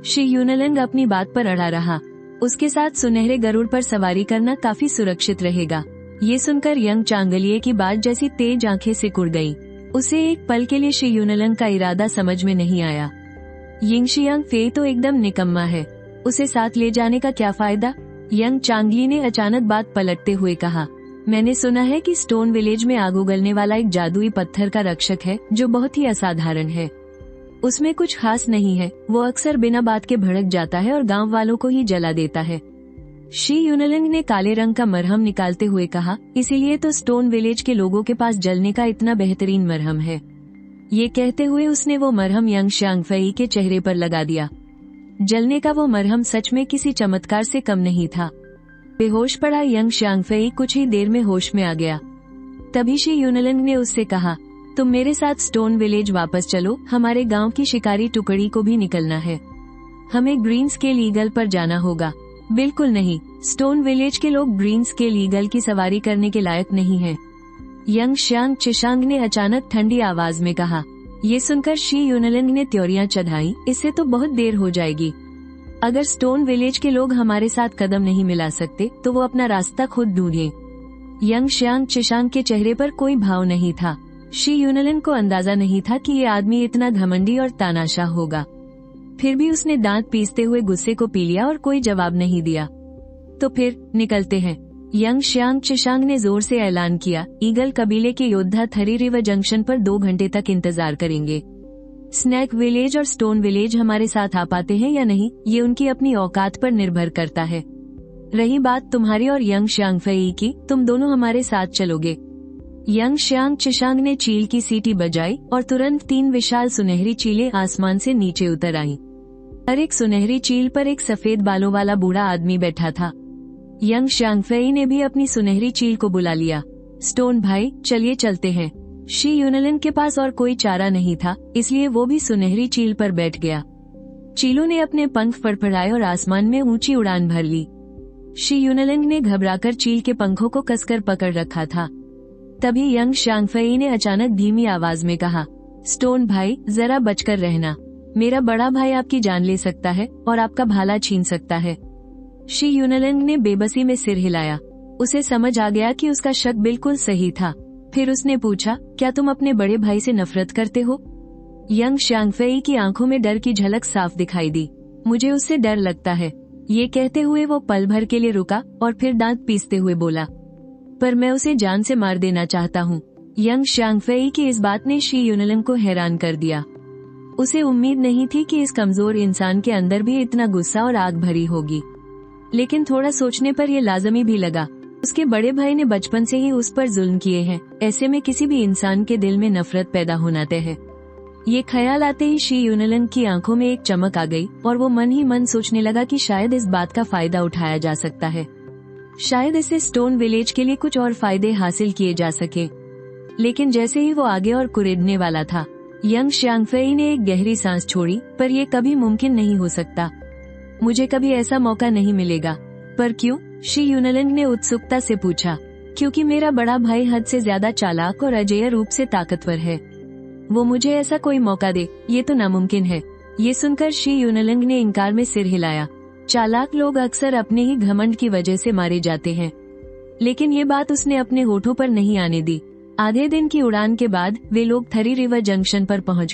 शी यूनलैंग अपनी बात पर अड़ा रहा। उसके साथ सुनहरे गरुड़ पर सवारी करना काफी सुरक्षित रहेगा। ये सुनकर यंग चांगलिए की बात जैसी तेज आंखें सिकुड़ गई। उसे एक पल के लिए शी यूनलैंग का इरादा समझ में नहीं आया। यिंगशियांग फे तो एकदम निकम्मा है, उसे साथ ले जाने का क्या फायदा? यंग चांगली ने अचानक बात पलटते हुए कहा, मैंने सुना है कि स्टोन विलेज में आग उगलने वाला एक जादुई पत्थर का रक्षक है जो बहुत ही असाधारण है। उसमें कुछ खास नहीं है, वो अक्सर बिना बात के भड़क जाता है और गांव वालों को ही जला देता है। शी यूनलैंग ने काले रंग का मरहम निकालते हुए कहा, इसीलिए तो स्टोन विलेज के लोगों के पास जलने का इतना बेहतरीन मरहम है। ये कहते हुए उसने वो मरहम यंग शांगफई के चेहरे पर लगा दिया। जलने का वो मरहम सच में किसी चमत्कार से कम नहीं था। बेहोश पड़ा यंग शांगफई कुछ ही देर में होश में आ गया। तभी शी यूनलैंग ने उससे कहा, तुम मेरे साथ स्टोन विलेज वापस चलो, हमारे गांव की शिकारी टुकड़ी को भी निकलना है। हमें ग्रीन स्केल ईगल पर जाना होगा। बिल्कुल नहीं, स्टोन विलेज के लोग ग्रीन स्केल ईगल की सवारी करने के लायक नहीं हैं। यंग शांग चिशांग ने अचानक ठंडी आवाज में कहा। ये सुनकर शी यूनलैंग ने त्योरियां चढ़ाई, इससे तो बहुत देर हो जाएगी। अगर स्टोन विलेज के लोग हमारे साथ कदम नहीं मिला सकते तो वो अपना रास्ता खुद ढूंढें। यंग शांग चिशांग के चेहरे पर कोई भाव नहीं था। शी यूनलैंग को अंदाजा नहीं था कि ये आदमी इतना घमंडी और तानाशाह होगा। फिर भी उसने दांत पीसते हुए गुस्से को पी लिया और कोई जवाब नहीं दिया। तो फिर निकलते हैं, यंग शांग चिशांग ने जोर से ऐलान किया। ईगल कबीले के योद्धा थरी रिवर जंक्शन पर 2 घंटे तक इंतजार करेंगे। स्नैक विलेज और स्टोन विलेज हमारे साथ आ पाते हैं या नहीं, ये उनकी अपनी औकात पर निर्भर करता है। रही बात तुम्हारी और यंग शांगफई की, तुम दोनों हमारे साथ चलोगे। यंग शांग चिशांग ने चील की सीटी बजाई और तुरंत 3 विशाल सुनहरी चीलें आसमान से नीचे उतर आईं। हर एक सुनहरी चील पर एक सफेद बालों वाला बूढ़ा आदमी बैठा था। यंग शांगफई ने भी अपनी सुनहरी चील को बुला लिया। स्टोन भाई, चलिए चलते हैं। शी यूनलैंग के पास और कोई चारा नहीं था, इसलिए वो भी सुनहरी चील पर बैठ गया। चीलों ने अपने पंख फड़फड़ाए और आसमान में ऊंची उड़ान भर ली। शी यूनलैंग ने घबराकर चील के पंखों को कसकर पकड़ रखा था। तभी यंग शांगफई ने अचानक धीमी आवाज में कहा, स्टोन भाई, जरा बचकर रहना। मेरा बड़ा भाई आपकी जान ले सकता है और आपका भाला छीन सकता है। शी यूनलैंग ने बेबसी में सिर हिलाया। उसे समझ आ गया कि उसका शक बिल्कुल सही था। फिर उसने पूछा, क्या तुम अपने बड़े भाई से नफरत करते हो? यंग शांगफई की आंखों में डर की झलक साफ दिखाई दी। मुझे उससे डर लगता है। ये कहते हुए वो पल भर के लिए रुका और फिर दांत पीसते हुए बोला, पर मैं उसे जान से मार देना चाहता हूँ। यंग शांगफई की इस बात ने शी यूनलैंग को हैरान कर दिया। उसे उम्मीद नहीं थी कि इस कमजोर इंसान के अंदर भी इतना गुस्सा और आग भरी होगी, लेकिन थोड़ा सोचने पर यह लाजमी भी लगा। उसके बड़े भाई ने बचपन से ही उस पर जुल्म किए हैं, ऐसे में किसी भी इंसान के दिल में नफरत पैदा होना तय है। ये ख्याल आते ही शी यूनलैंग की आंखों में एक चमक आ गई और वो मन ही मन सोचने लगा कि शायद इस बात का फायदा उठाया जा सकता है। शायद इससे स्टोन विलेज के लिए कुछ और फायदे हासिल किए जा सके। लेकिन जैसे ही वो आगे और कुरेदने वाला था, यंग शांगफई ने एक गहरी सांस छोड़ी। पर यह कभी मुमकिन नहीं हो सकता। मुझे कभी ऐसा मौका नहीं मिलेगा। पर क्यों? शी यूनलैंग ने उत्सुकता से पूछा। क्योंकि मेरा बड़ा भाई हद से ज्यादा चालाक और अजेय रूप से ताकतवर है। वो मुझे ऐसा कोई मौका दे, ये तो नामुमकिन है। ये सुनकर शी यूनलैंग ने इनकार में सिर हिलाया। चालाक लोग अक्सर अपने ही घमंड की वजह से मारे जाते हैं। लेकिन ये बात उसने अपने होठों पर नहीं आने दी। आधे दिन की उड़ान के बाद वे लोग थरी रिवर जंक्शन पर पहुंच गए।